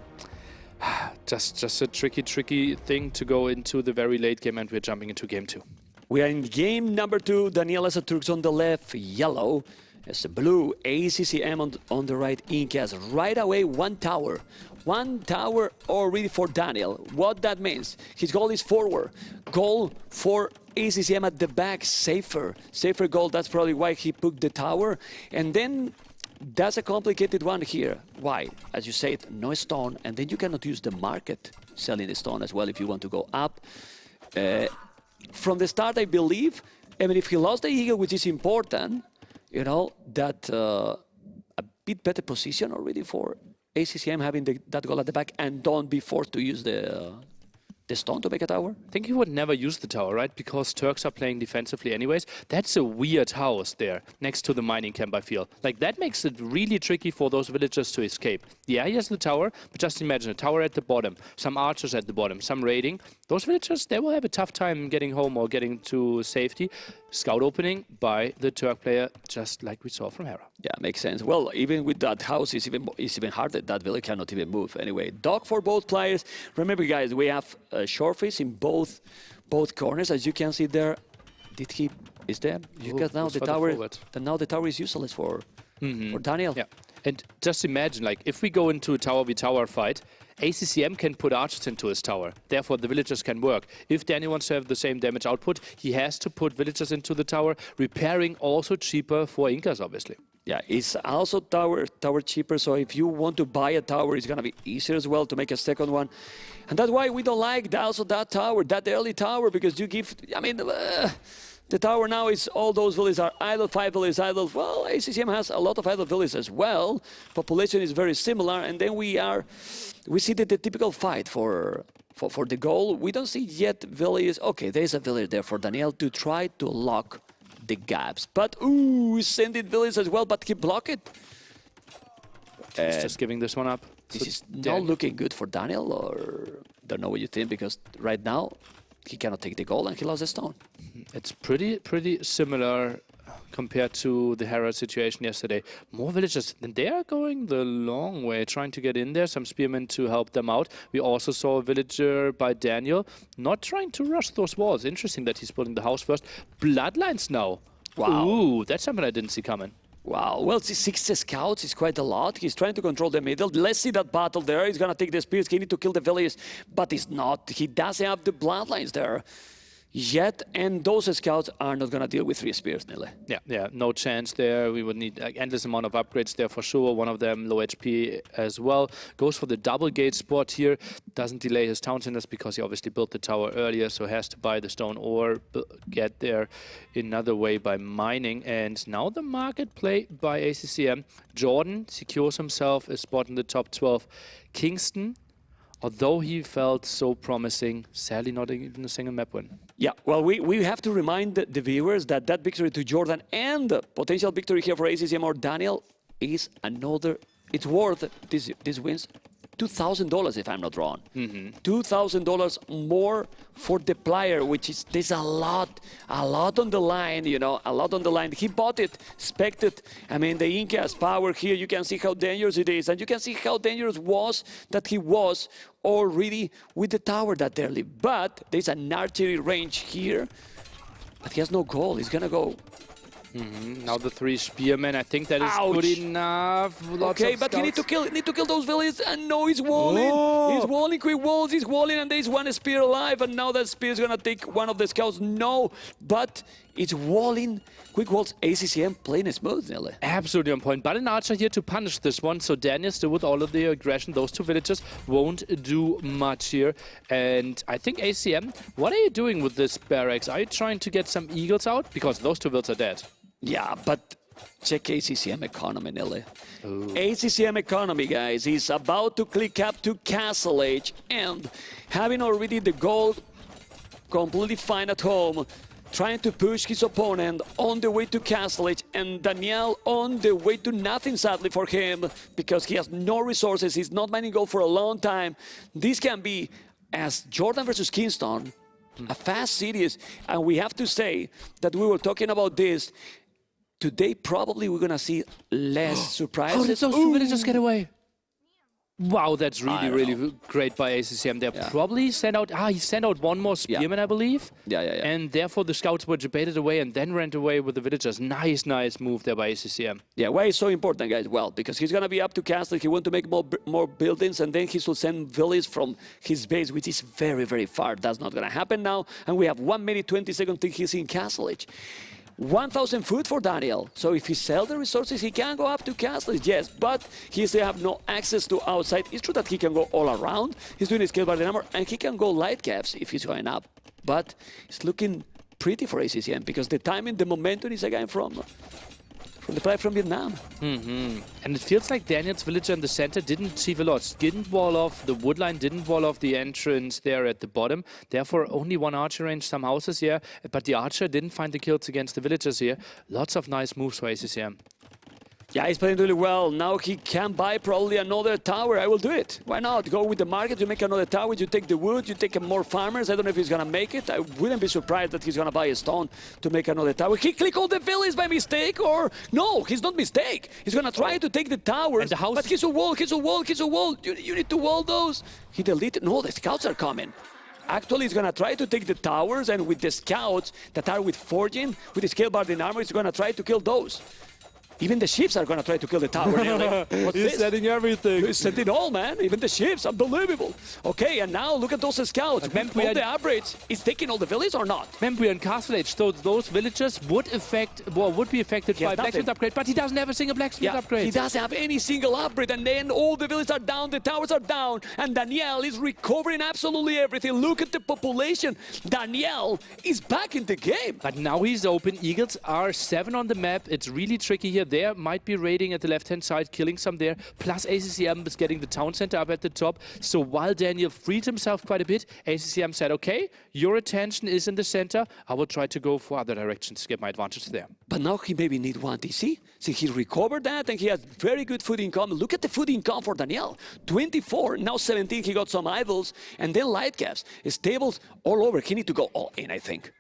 just a tricky thing to go into the very late game, and we're jumping into game 2. We are in game number 2. Daniel as a Turks on the left, yellow as a blue, ACCM on the right, Incas. Right away, 1 tower. 1 tower already for Daniel. What that means? His goal is forward. Goal for ACCM at the back, safer goal. That's probably why he put the tower. And then that's a complicated one here. Why? As you said, no stone, and then you cannot use the market selling the stone as well if you want to go up. From the start, I believe, I mean, if he lost the eagle, which is important, you know, that a bit better position already for ACCM having that goal at the back and don't be forced to use the stone to make a tower? I think he would never use the tower, right? Because Turks are playing defensively anyways. That's a weird house there, next to the mining camp, I feel. Like, that makes it really tricky for those villagers to escape. Yeah, he has the tower, but just imagine a tower at the bottom, some archers at the bottom, some raiding. Those villagers, they will have a tough time getting home or getting to safety. Scout opening by the Turk player, just like we saw from Hera. Yeah, makes sense. Well, even with that house, it's even harder. That village cannot even move. Anyway, dog for both players. Remember, guys, we have Shorefish in both corners, as you can see there. Is there? Because now the tower is useless for Daniel. Yeah. And just imagine, like, if we go into a tower v tower fight, ACCM can put archers into his tower. Therefore, the villagers can work. If Daniel wants to have the same damage output, he has to put villagers into the tower, repairing also cheaper for Incas, obviously. Yeah, it's also tower cheaper, so if you want to buy a tower, it's going to be easier as well to make a second one. And that's why we don't like that tower, that early tower, because you give, I mean, the tower now is all those villages are idle, 5 villages idle. Well, ACCM has a lot of idle villages as well. Population is very similar, and then we see the typical fight for the goal. We don't see yet villages. Okay, there's a village there for Daniel to try to lock the gaps. But, ooh, we send it villages as well, but he block it. He's just giving this one up. This is not looking good for Daniel, or don't know what you think, because right now he cannot take the goal and he lost the stone. It's pretty similar compared to the Herald situation yesterday. More villagers, and they are going the long way, trying to get in there. Some spearmen to help them out. We also saw a villager by Daniel not trying to rush those walls. Interesting that he's building the house first. Bloodlines now. Wow. Ooh, that's something I didn't see coming. Wow, well, 60 scouts is quite a lot. He's trying to control the middle. Let's see that battle there. He's going to take the spears. He needs to kill the villages, but he's not. He doesn't have the bloodlines there yet, and those scouts are not going to deal with 3 spears, Nile. Yeah, no chance there. We would need an endless amount of upgrades there for sure. One of them low HP as well. Goes for the double gate spot here. Doesn't delay his town centers because he obviously built the tower earlier, so has to buy the stone or get there another way by mining. And now the market play by ACCM. Jordan secures himself a spot in the top 12. Kingston, although he felt so promising, sadly not even a single map win. Yeah, well, we have to remind the viewers that victory to Jordan and the potential victory here for ACCM or Daniel is another, it's worth, these wins, $2,000 if I'm not wrong. $2,000 more for the player, which is, there's a lot on the line, you know, a lot on the line. He bought it, expected. I mean, the Inca's power here, you can see how dangerous it is, and you can see how dangerous was that he was already with the tower that early. But there's an archery range here, but he has no goal. He's gonna go. Now the 3 spearmen, I think that is good enough. Lots okay, of but he need scouts. to kill those villages, and no, he's walling. Oh. He's walling, quick walls, he's walling, and there's 1 spear alive, and now that spear is gonna take one of the scouts. No, but it's walling, quick walls. ACCM playing it smooth, Nile. Absolutely on point. But an archer here to punish this one. So Daniel still with all of the aggression. Those 2 villagers won't do much here. And I think ACM, what are you doing with this barracks? Are you trying to get some eagles out? Because those 2 vills are dead. Yeah, but check ACCM economy, Nile. ACCM economy, guys, he's about to click up to Castle Age, and having already the gold completely fine at home, trying to push his opponent on the way to Castle Age, and Daniel on the way to nothing, sadly for him, because he has no resources. He's not mining gold for a long time. This can be, as Jordan versus Kingston, a fast series, and we have to say that we were talking about this. Today, probably we're gonna see less surprises. How did those 2 villagers get away? Wow, that's really great by ACCM. They probably sent out, he sent out 1 more spearman, I believe. Yeah. And therefore the scouts were debated away and then ran away with the villagers. Nice move there by ACCM. Yeah, why it's so important, guys? Well, because he's gonna be up to Castle, he want to make more buildings, and then he will send villages from his base, which is very, very far. That's not gonna happen now, and we have 1 minute 20 seconds till he's in Castle Age. 1,000 food for Daniel. So if he sells the resources, he can go up to Castle, yes, but he still have no access to outside. It's true that he can go all around. He's doing his skill by the number, and he can go light caps if he's going up. But it's looking pretty for ACCM, because the timing, the momentum is again from the player from Vietnam. And it feels like Daniel's villager in the center didn't see Veloz, didn't wall off the wood line, didn't wall off the entrance there at the bottom. Therefore, only 1 archer range, some houses here. But the archer didn't find the kills against the villagers here. Lots of nice moves for ACCM. Yeah, he's playing really well. Now he can buy probably another tower. I will do it. Why not? Go with the market, you make another tower, you take the wood, you take more farmers. I don't know if he's gonna make it. I wouldn't be surprised that he's gonna buy a stone to make another tower. He clicked all the villages by mistake, or no, he's not mistake. He's gonna try to take the towers, and the house, but he's a wall. You need to wall those. He deleted, no, the scouts are coming. Actually, he's gonna try to take the towers, and with the scouts that are with forging, with the scale barding armor, he's gonna try to kill those. Even the ships are going to try to kill the tower. What's He's this? setting everything. He's setting all, man. Even the ships. Unbelievable. Okay, and now look at those scouts. With all the upgrades. Is taking all the villages or not? Remember, we're in Castle Age, so those villagers would be affected by blacksmith upgrade, but he doesn't have a single blacksmith upgrade. He doesn't have any single upgrade, and then all the villages are down, the towers are down, and Daniel is recovering absolutely everything. Look at the population. Daniel is back in the game. But now he's open. Eagles are 7 on the map. It's really tricky here. There might be raiding at the left-hand side, killing some there. Plus ACCM is getting the town center up at the top. So while Daniel freed himself quite a bit, ACCM said, okay, your attention is in the center. I will try to go for other directions to get my advantage there. But now he maybe need one TC. See, he recovered that, and he has very good food income. Look at the food income for Daniel. 24, now 17, he got some idols, and then light caps. Stables all over. He need to go all in, I think.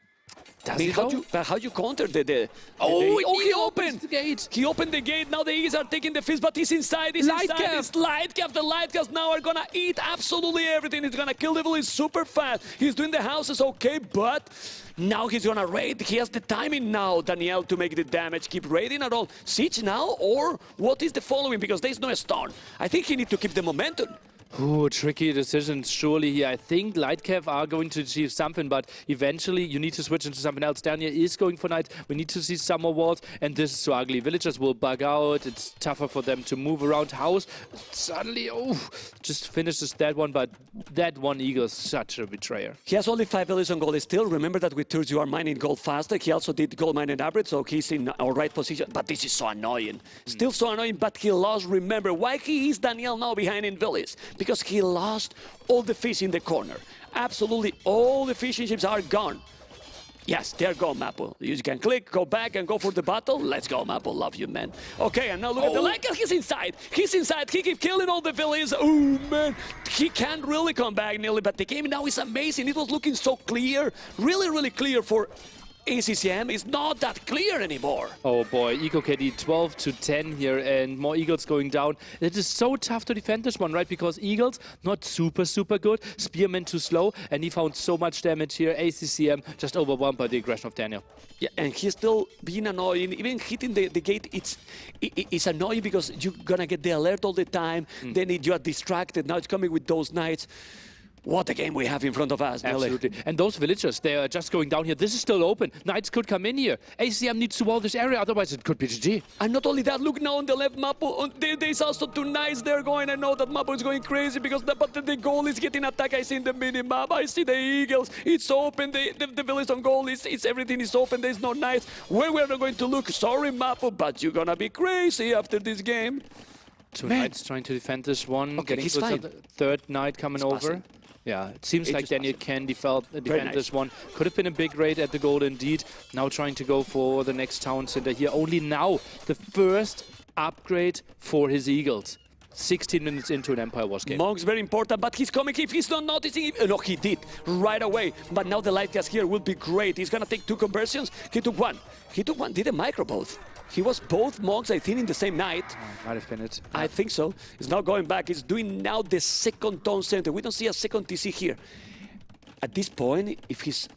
Does he though? How you counter the he he opens the gate. He opened the gate. Now the Eagles are taking the fist, but he's inside. He's Light inside. cap. It's light cap. The light caps now are gonna eat absolutely everything. He's gonna kill the village super fast. He's doing the houses okay, but now he's gonna raid. He has the timing now, Daniel, to make the damage. Keep raiding at all. Siege now, or what is the following? Because there's no stun. I think he need to keep the momentum. Ooh, tricky decisions surely here. I think Lightcav are going to achieve something, but eventually you need to switch into something else. Daniel is going for Knight. We need to see some more walls, and this is so ugly. Villagers will bug out. It's tougher for them to move around. House suddenly, just finishes that one, but that one Eagle is such a betrayer. He has only 5 villages on gold still. Remember that with Tours you are mining gold faster. He also did gold mining upgrade, so he's in our right position. But this is so annoying. Still so annoying, but he lost. Remember, why he is Daniel now behind in village? Because he lost all the fish in the corner. Absolutely all the fishing ships are gone. Yes, they're gone, Maple. You can click, go back, and go for the battle. Let's go, Maple. Love you, man. Okay, and now look at the Lanka. He's inside. He's inside. He keeps killing all the villages. Oh, man. He can't really come back, nearly, but the game now is amazing. It was looking so clear. Really, really clear for ACCM. Is not that clear anymore. Oh boy, Eco KD 12 to 10 here, and more Eagles going down. It is so tough to defend this one, right? Because Eagles not super good, Spearman too slow, and he found so much damage here. ACCM just overwhelmed by the aggression of Daniel. Yeah, and he's still being annoying. Even hitting the gate, it's annoying because you're gonna get the alert all the time. Then you are distracted. Now it's coming with those knights. What a game we have in front of us, Absolutely. And those villagers, they are just going down here. This is still open. Knights could come in here. ACM needs to wall this area, otherwise it could be GG. And not only that, look now on the left map. There's also 2 knights there going. I know that map is going crazy because the goal is getting attacked. I see in the mini-map. I see the Eagles. It's open. The village on goal. Everything is open. There's no knights. Where we're not going to look? Sorry, Mapo, but you're gonna be crazy after this game. 2 knights trying to defend this one. Okay, Getting he's close to fine. the 3rd knight coming over. Passing. Yeah, it seems like Daniel can defend nice. this one. Could have been a big raid at the goal indeed. Now trying to go for the next town center here. Only now the first upgrade for his Eagles. 16 minutes into an Empire Wars game. Monk's very important, but he's coming. If he's not noticing it, no, he did right away. But now the light gas here will be great. He's gonna take 2 conversions. He took one. Did a micro both. He was both monks, I think, in the same night. Might have been it. I think so. He's now going back. He's doing now the 2nd town center. We don't see a 2nd TC here. At this point, if he's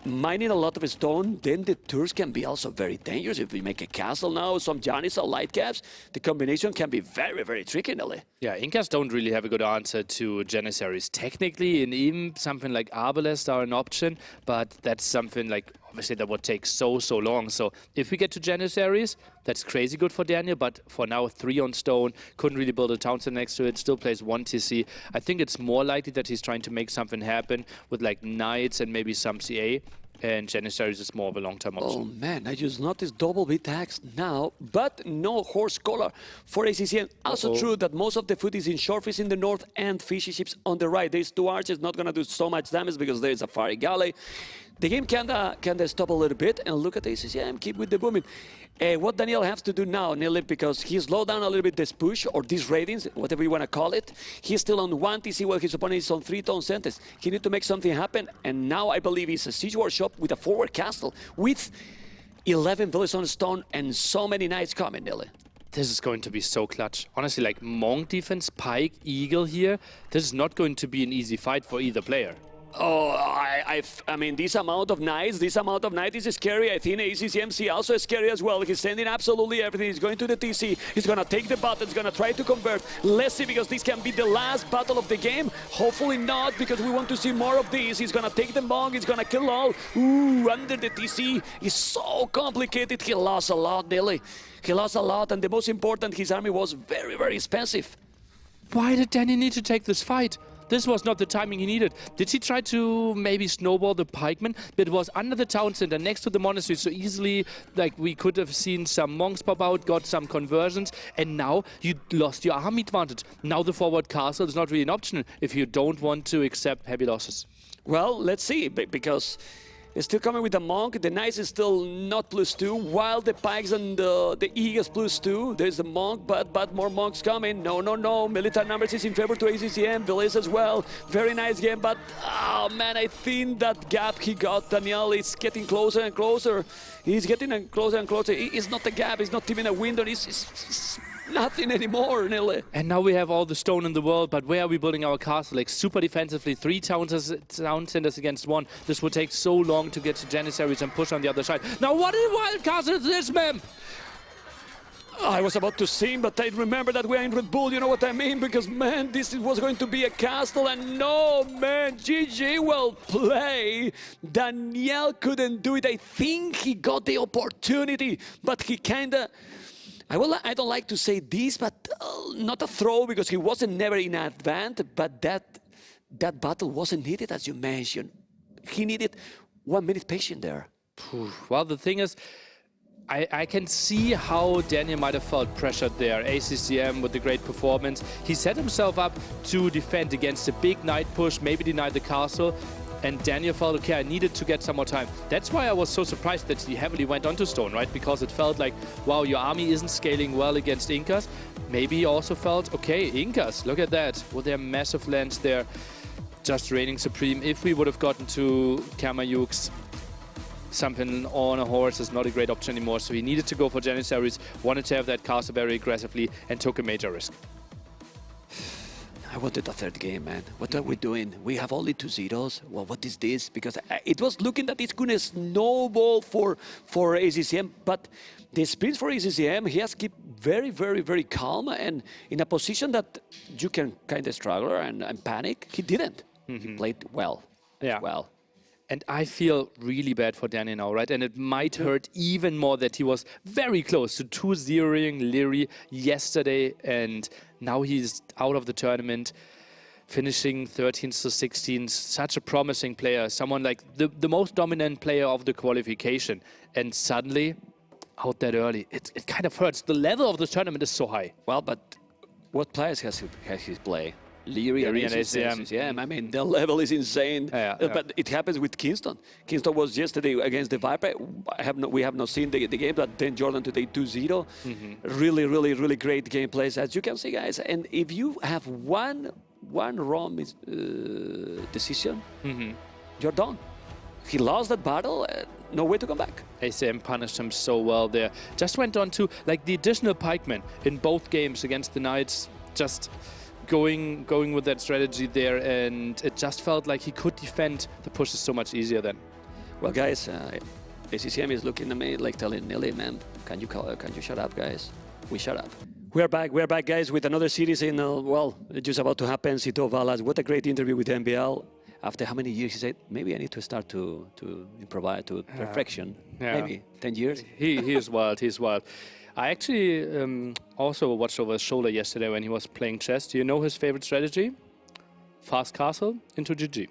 mining a lot of stone, then the tours can be also very dangerous. If we make a castle now, some Janissa light caps, the combination can be very, very tricky, Nelly. Yeah, Incas don't really have a good answer to Janissaries technically, and even something like Arbalest are an option, but that's something like, obviously that would take so long. So if we get to Janissaries, that's crazy good for Daniel, but for now 3 on stone, couldn't really build a town center next to it, still plays 1 TC. I think it's more likely that he's trying to make something happen with like Knights and maybe some CA. And Janissaries is more of a long-term option. Oh man, I just noticed double B tax now, but no horse collar for ACCM. Also true that most of the food is in shorefish in the north and fishy ships on the right. There's 2 archers, not gonna do so much damage because there's a fiery galley. The game kinda stop a little bit, and look at ACCM, keep with the booming. What Daniel has to do now, Nearly, because he slowed down a little bit this push, or these ratings, whatever you want to call it. He's still on 1 TC while his opponent is on 3 town centers. He needs to make something happen, and now I believe it's a siege workshop with a forward castle, with 11 villages on stone and so many knights coming, Nearly. This is going to be so clutch. Honestly, like Monk defense, Pike, Eagle here, this is not going to be an easy fight for either player. Oh, I mean, this amount of nights is scary. I think ACCMC also is scary as well. He's sending absolutely everything. He's going to the TC. He's going to take the bot. He's going to try to convert. Let's see, because this can be the last battle of the game. Hopefully not, because we want to see more of this. He's going to take the Monk. He's going to kill all. Ooh, under the TC is so complicated. He lost a lot, Nelly. He lost a lot, and the most important, his army was very, very expensive. Why did Danny need to take this fight? This was not the timing he needed. Did he try to maybe snowball the pikeman? But it was under the town center, next to the monastery, so easily, like, we could have seen some monks pop out, got some conversions, and now you lost your army advantage. Now the forward castle is not really an option if you don't want to accept heavy losses. Well, let's see, because it's still coming with the Monk. The Knights is still not +2, while the Pikes and the Eagles +2. There's the Monk, but more Monks coming. No. Military numbers is in favor to ACCM. Veliz as well. Very nice game, but oh man, I think that gap he got, Daniel, is getting closer and closer. He's getting closer and closer. It's not a gap, it's not even a window, it's nothing anymore, Nille. And now we have all the stone in the world, but where are we building our castle? Like, super defensively, 3 town centers against 1. This would take so long to get to Janissaries and push on the other side. Now, what a wild castle is this, man? I was about to sing, but I remember that we're in Red Bull, you know what I mean? Because, man, this was going to be a castle, and no, man, GG, well played. Daniel couldn't do it. I think he got the opportunity, but he kinda... I don't like to say this, but not a throw, because he wasn't never in advance, but that battle wasn't needed, as you mentioned. He needed 1 minute patience there. Well, the thing is, I can see how Daniel might have felt pressured there. ACCM with the great performance. He set himself up to defend against a big knight push, maybe deny the castle. And Daniel felt, okay, I needed to get some more time. That's why I was so surprised that he heavily went onto stone, right? Because it felt like, wow, your army isn't scaling well against Incas. Maybe he also felt, okay, Incas, look at that. With their massive lands there, just reigning supreme. If we would have gotten to Kamayuks, something on a horse is not a great option anymore. So he needed to go for Janissaries, wanted to have that castle very aggressively, and took a major risk. I wanted a third game, man. What are we doing? We have only 2 zeros. Well, what is this? Because it was looking that it's going to snowball for ACCM, but the sprints for ACCM, he has kept very, very, very calm and in a position that you can kind of struggle and panic. He didn't. He played well. Yeah. Well. And I feel really bad for Danny now, right? And it might hurt even more that he was very close to 2-0ing Leary yesterday, and now he's out of the tournament, finishing 13th to 16th. Such a promising player, someone like the most dominant player of the qualification, and suddenly out that early. It kind of hurts. The level of the tournament is so high. Well, but what players has his play? Leary and ACCM. Yeah, I mean, the level is insane. But it happens with Kingston. Kingston was yesterday against the Viper. We have not seen the game, but then Jordan today 2-0. Really, really, really great gameplays, as you can see, guys. And if you have one wrong decision, you're done. He lost that battle. No way to come back. ACM punished him so well there. Just went on to, like, the additional pikemen in both games against the Knights. Just going with that strategy there, and it just felt like he could defend the pushes so much easier then. Well, guys, ACCM is looking at me like telling Nelly, man, can you shut up, guys? We shut up. We're back, guys, with another series in, well, just about to happen, Cito Valas. What a great interview with MBL. After how many years? He said, maybe I need to start to improvise, to perfection. Maybe 10 years? He is wild, he's wild. I actually also watched over his shoulder yesterday when he was playing chess. Do you know his favorite strategy? Fast castle into GG.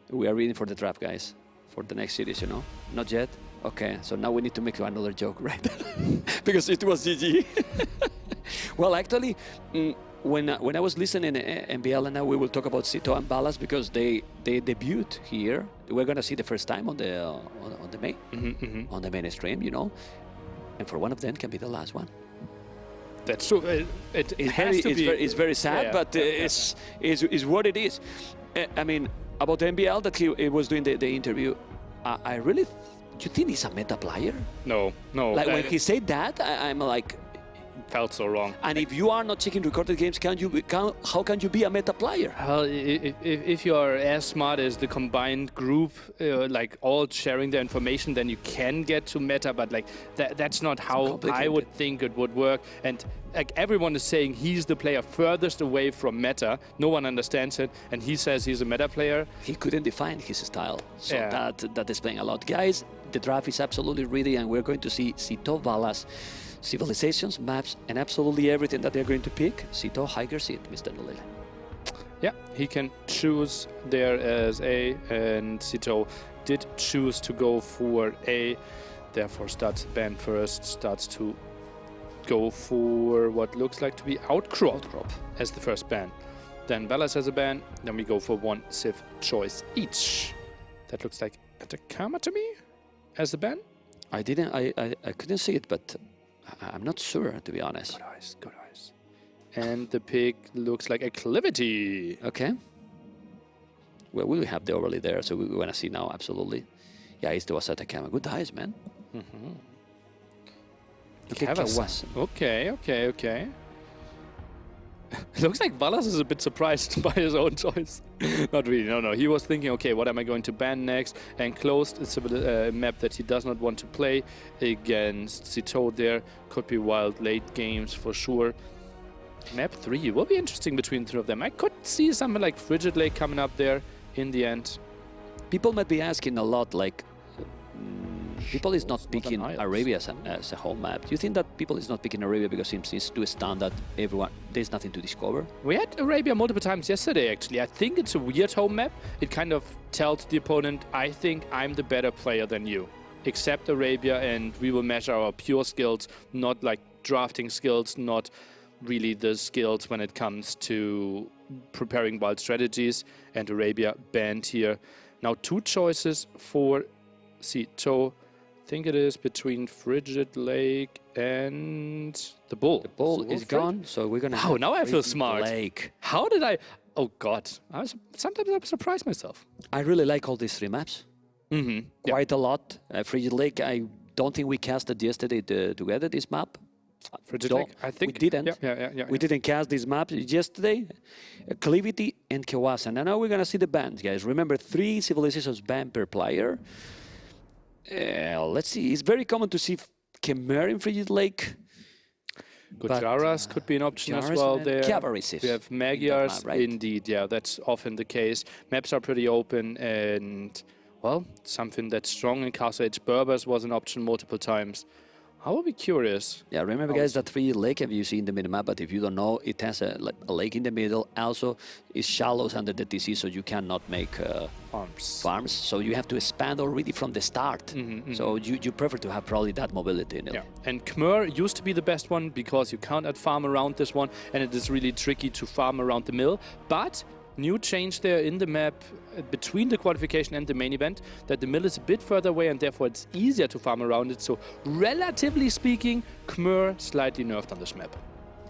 We are reading for the draft, guys, for the next series, you know? Not yet? Okay, so now we need to make another joke, right? Because it was GG. Well, actually, when I was listening to MBL, and now we will talk about Cito and Balas, because they debuted here. We're going to see the first time on the main stream, you know? And for one of them can be the last one. That's true. It's very sad, but it's what it is. I mean, about MBL that he was doing the interview, I really, do you think he's a meta player? No. Like when he said that, I'm like, felt so wrong. And if you are not checking recorded games, how can you be a meta player? Well, if you are as smart as the combined group, like all sharing their information, then you can get to meta, but like that's not how I would think it would work. And like everyone is saying he's the player furthest away from meta. No one understands it, and he says he's a meta player. He couldn't define his style, so Yeah. that is playing a lot. Guys, the draft is absolutely ready, and we're going to see Sito, Valas, civilizations, maps, and absolutely everything that they're going to pick. Sito, higher seat, Mr. Nulile. Yeah, he can choose there as A, and Sito did choose to go for A, therefore starts ban first, starts to go for what looks like to be Outcrop as the first ban. Then Valas has a ban, then we go for one Civ choice each. That looks like Atacama to me as the ban. I couldn't see it, but I'm not sure, to be honest. Good eyes, good eyes. And the pick looks like Acclivity. Okay. Well, we have the overlay there, so we want to see now, absolutely. Yeah, it's the Wasata Kama. Good eyes, man. Mm-hmm. Okay, Kawasan. Okay. Looks like Valas is a bit surprised by his own choice. Not really, no. He was thinking, okay, what am I going to ban next? And closed a map that he does not want to play against Sito there. Could be wild late games for sure. Map 3 will be interesting between the two of them. I could see something like Frigid Lake coming up there in the end. People might be asking a lot, like, people is not picking Isles. Arabia as a home map. Do you think that people is not picking Arabia because it seems to stand that there's nothing to discover? We had Arabia multiple times yesterday, actually. I think it's a weird home map. It kind of tells the opponent, I think I'm the better player than you. Accept Arabia and we will measure our pure skills, not like drafting skills, not really the skills when it comes to preparing wild strategies. And Arabia banned here. Now 2 choices for Sito. I think it is between Frigid Lake and the Bull. The Bull is gone, so we're gonna. Wow, now I feel Frigid smart. Lake. How did I? Oh God! Sometimes I surprise myself. I really like all these 3 maps. Mm-hmm. Quite a lot. Frigid Lake. I don't think we casted yesterday together this map. Frigid Don't- Lake, I think we didn't. Yeah. We didn't cast these maps yesterday. Acclivity and Kawasan. And now we're gonna see the bans, guys. Remember, 3 civilizations banned per player. Let's see. It's very common to see Khmer in Frigid Lake. Gujaras could be an option as Jaras well and there. cavalry civs We have in that Magyars, map, right? indeed. Yeah, that's often the case. Maps are pretty open, and well, something that's strong in Castle Age Berbers was an option multiple times. I will be curious. Yeah, remember, guys, that Frigid Lake, have you seen the minimap? But if you don't know, it has a lake in the middle. Also, it's shallows under the TC, so you cannot make farms. So you have to expand already from the start. So you prefer to have probably that mobility in it. Yeah, and Khmer used to be the best one because you can't add farm around this one, and it is really tricky to farm around the mill. But new change there in the map between the qualification and the main event, that the mill is a bit further away and therefore it's easier to farm around it. So relatively speaking, Khmer slightly nerfed on this map.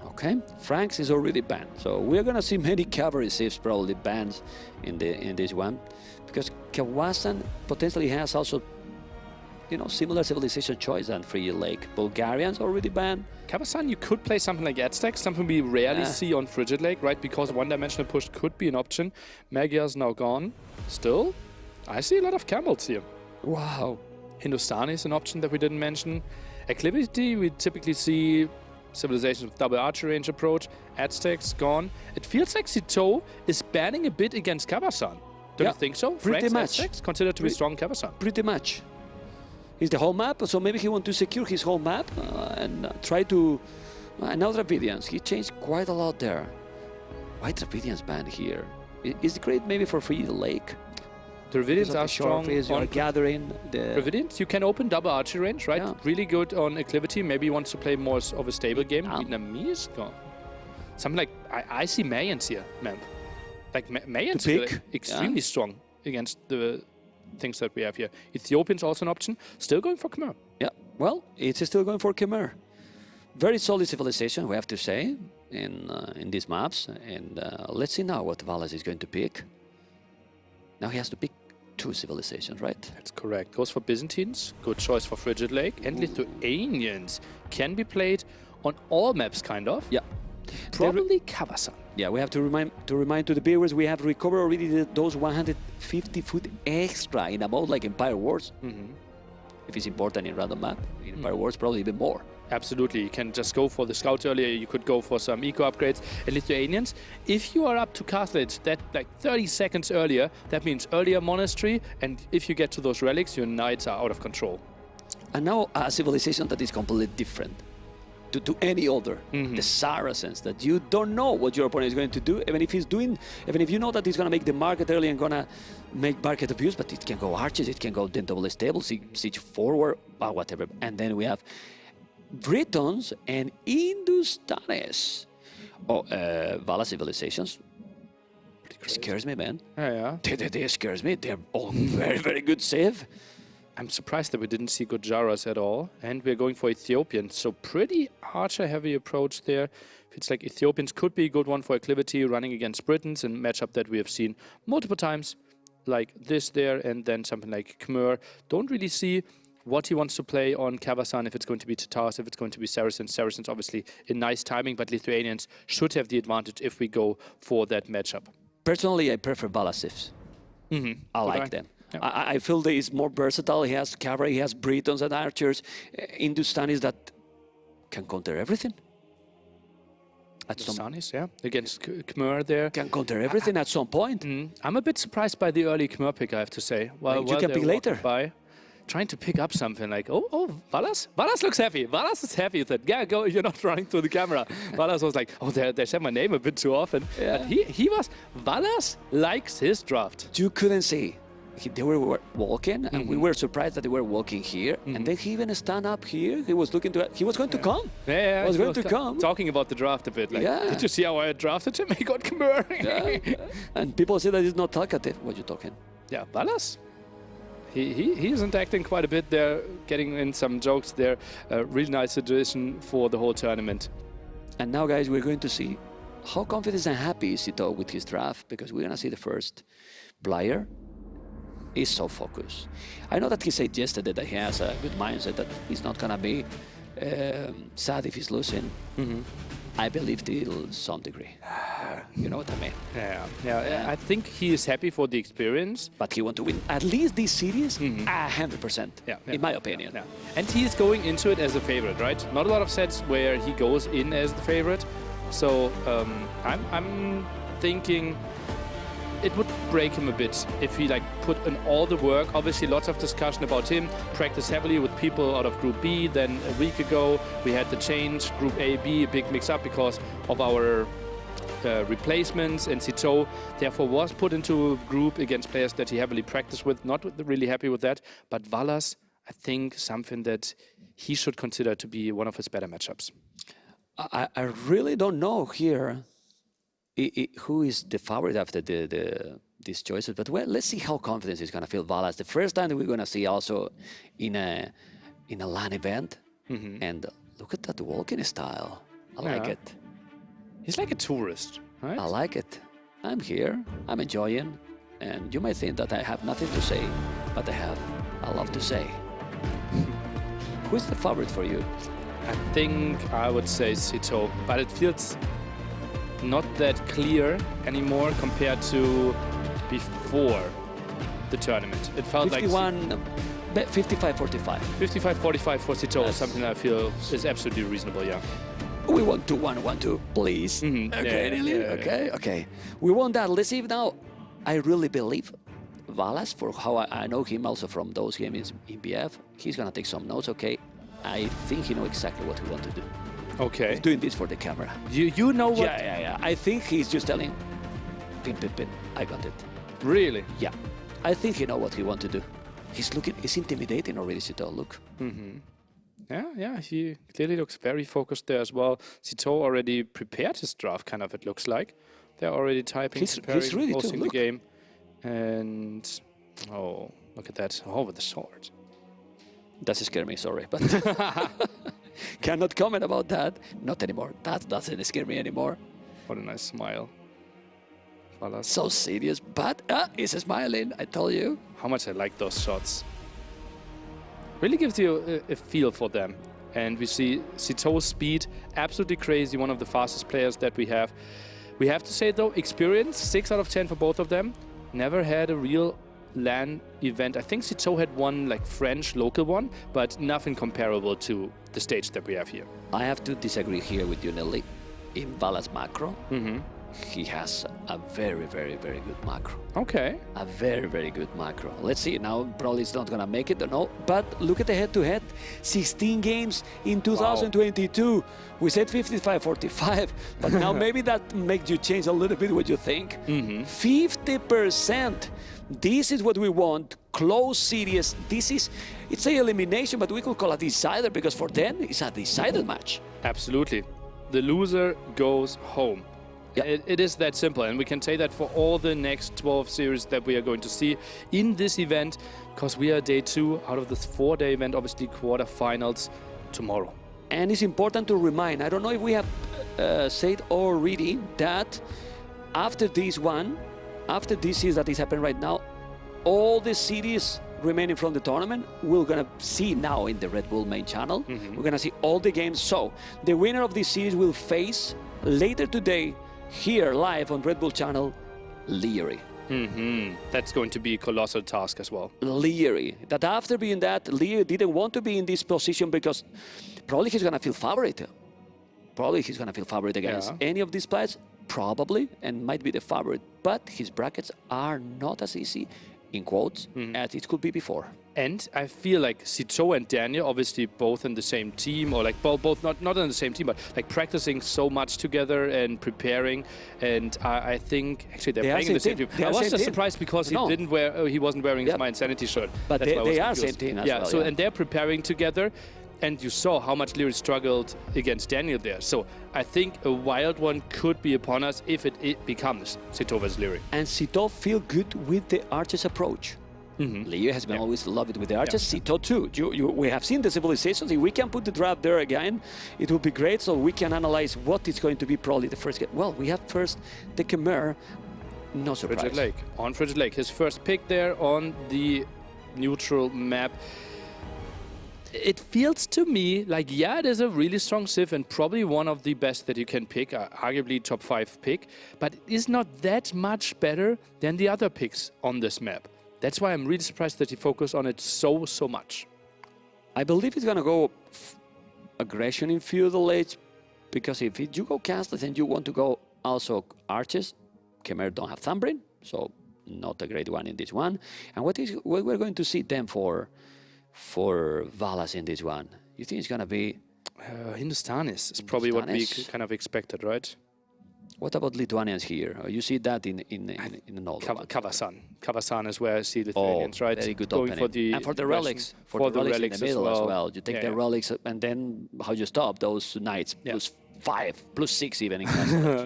Okay, Franks is already banned. So we're gonna see many cavalry civs probably banned in this one, because Kawasan potentially has also, similar civilization choice than Frigid Lake. Bulgarians already banned. Kabasan, you could play something like Aztecs, something we rarely see on Frigid Lake, right? Because one-dimensional push could be an option. Magyar's now gone. Still, I see a lot of camels here. Wow. Hindustani is an option that we didn't mention. Acclivity, we typically see civilizations with double archer range approach. Aztecs gone. It feels like Sito is banning a bit against Kabasan. Don't you think so? Pretty Franks, much. Aztecs considered to be strong Kabasan. Pretty much. It's the whole map, so maybe he wants to secure his whole map and try to... now Dravidians, he changed quite a lot there. Why Dravidians banned here? Is it great maybe for Frigid Lake? Dravidians are strong You are on gathering the... Dravidians. You can open double archery range, right? Yeah. Really good on Acclivity. Maybe he wants to play more of a stable game. Yeah. Vietnamese gone. Something like... I see Mayans here, man. Like Mayans To pick, feel extremely strong against the things that we have here. Ethiopians also an option. Still going for Khmer. Yeah, well, it's still going for Khmer. Very solid civilization, we have to say, in these maps. And let's see now what Valas is going to pick. Now he has to pick 2 civilizations, right? That's correct. Goes for Byzantines. Good choice for Frigid Lake. And Lithuanians can be played on all maps, kind of. Yeah. Probably Kawasan. Yeah, we have to remind to the viewers, we have recovered already those 150 foot extra in a mode like Empire Wars. If it's important in random map, in Empire Wars probably even more. Absolutely, you can just go for the scouts earlier, you could go for some eco upgrades. And Lithuanians, if you are up to Castle Age that like 30 seconds earlier, that means earlier monastery, and if you get to those relics, your knights are out of control. And now a civilization that is completely different to any other, the Saracens, that you don't know what your opponent is going to do, even if you know that he's going to make the market early and going to make market abuse, but it can go arches, it can go then double stable, siege forward, whatever. And then we have Britons and Hindustanis. Vala civilizations. Scares me, man. Yeah. They scares me. They're all very, very good save. I'm surprised that we didn't see Gujaras at all. And we're going for Ethiopians. So pretty archer-heavy approach there. It's like Ethiopians could be a good one for Acclivity running against Britons, and matchup that we have seen multiple times. Like this there, and then something like Khmer. Don't really see what he wants to play on Kawasan, if it's going to be Tatars, if it's going to be Saracens. Saracens obviously in nice timing, but Lithuanians should have the advantage if we go for that matchup. Personally, I prefer Vala civs. I like them. Yeah. I feel that he's more versatile. He has cavalry, he has Britons and archers. Hindustanis that can counter everything. Hindustanis, yeah, against Khmer there. Can counter everything at some point. I'm a bit surprised by the early Khmer pick, I have to say. Well, you can pick later. Trying to pick up something like, Valas? Valas looks happy. Valas is happy. He said, yeah, go, you're not running through the camera. Valas was like, they said my name a bit too often. Yeah. But Valas likes his draft. You couldn't see. They were walking, and we were surprised that they were walking here. And then he even stand up here. He was going to come. Yeah, he was going to come. Talking about the draft a bit. Like, did you see how I drafted him? He got Khmer. And people say that he's not talkative. What you talking? Yeah, Valas. He isn't acting quite a bit there, getting in some jokes there. Really nice addition for the whole tournament. And now, guys, we're going to see how confident and happy is Ito with his draft, because we're going to see the first Blyer. He's so focused. I know that he said yesterday that he has a good mindset, that he's not going to be sad if he's losing. I believe till some degree. You know what I mean? Yeah. I think he is happy for the experience. But he wants to win at least this series 100%, in my opinion. Yeah. And he is going into it as a favorite, right? Not a lot of sets where he goes in as the favorite. So I'm thinking it would break him a bit if he put in all the work. Obviously, lots of discussion about him. Practice heavily with people out of Group B. Then a week ago, we had the change, Group A, B, a big mix-up because of our replacements. And Sito, therefore, was put into a group against players that he heavily practiced with. Not really happy with that. But Valas, I think, something that he should consider to be one of his better matchups. I really don't know here who is the favorite after these choices, but well, let's see how confident he's going to feel. Valas, the first time that we're going to see also in a LAN event, and look at that walking style. I like it. He's like a tourist, right? I like it. I'm here. I'm enjoying, and you might think that I have nothing to say, but I have a lot to say. Who is the favorite for you? I think I would say Sito, but it feels not that clear anymore compared to before the tournament. It felt 55-45. 55-45 for Sito is something I feel is absolutely reasonable, yeah. We want 2-1-1-2, please. Okay. We want that. Let's see if now I really believe Valas, for how I know him also from those games in BF. He's going to take some notes, okay. I think he knows exactly what he wants to do. Okay. He's doing this for the camera. You know what? Yeah. I think he's just telling, pin, I got it. Really? Yeah. I think he knows what he wants to do. He's intimidating already, Sito, look. Yeah, he clearly looks very focused there as well. Sito already prepared his draft, kind of, it looks like. They're already typing, he's ready hosting to the game. And, oh, look at that. Oh, with the sword. That scares me, sorry, but cannot comment about that. Not anymore. That doesn't scare me anymore. What a nice smile. Valas. So serious, but he's smiling, I tell you. How much I like those shots. Really gives you a feel for them. And we see Sito's speed, absolutely crazy, one of the fastest players that we have. We have to say though, experience, 6 out of 10 for both of them. Never had a real LAN event. I think Sito had one like French local one, but nothing comparable to the stage that we have here. I have to disagree here with you, Nelly. In Vala's macro, he has a very, very, very good macro. Okay. A very, very good macro. Let's see. Now, probably it's not going to make it, no. But look at the head-to-head. 16 games in 2022. Wow. We said 55-45, but now maybe that makes you change a little bit what you think. 50%. This is what we want. Close series. It's an elimination, but we could call it a decider because for them, it's a decided match. Absolutely. The loser goes home. Yeah. It is that simple, and we can say that for all the next 12 series that we are going to see in this event, because we are day 2 out of this 4-day event, obviously quarterfinals tomorrow. And it's important to remind, I don't know if we have said already, that after this series that is happening right now, all the series remaining from the tournament, we're going to see now in the Red Bull main channel. We're going to see all the games. So the winner of this series will face later today, here live on Red Bull channel, Leary. That's going to be a colossal task as well. Leary. That after being that, Leary didn't want to be in this position because probably he's going to feel favorite. Probably he's going to feel favorite against any of these players, probably, and might be the favorite. But his brackets are not as easy, in quotes, as it could be before. And I feel like Sito and Daniel, obviously both in the same team, or like both not in the same team, but like practicing so much together and preparing. And I think actually they're playing in the same team. I was just surprised because he wasn't wearing his My Insanity shirt. But they are same team as well. So and they're preparing together. And you saw how much Leary struggled against Daniel there. So I think a wild one could be upon us if it becomes Sito versus Leary. And Sito feel good with the Arches approach. Leary has been always loved with the Arches. Sito too. We have seen the civilizations. If we can put the draft there again, it would be great. So we can analyze what is going to be probably the first game. Well, we have first the Khmer. No surprise. Frigid Lake. On Frigid Lake. His first pick there on the neutral map. It feels to me like, yeah, it is a really strong Civ and probably one of the best that you can pick, arguably top 5 pick, but it is not that much better than the other picks on this map. That's why I'm really surprised that he focused on it so much. I believe he's going to go aggression in feudal age, because if you go castles and you want to go also arches, Khmer don't have Thumbrin, so not a great one in this one. And what we're going to see then for Valas in this one? You think it's going to be... Hindustanis is probably what we kind of expected, right? What about Lithuanians here? You see that in the north. Kavasan is where I see Lithuanians, right? Very good going opening. And for the relics. For the relics in the middle as well. You take the relics and then how you stop those knights. +5, +6 even in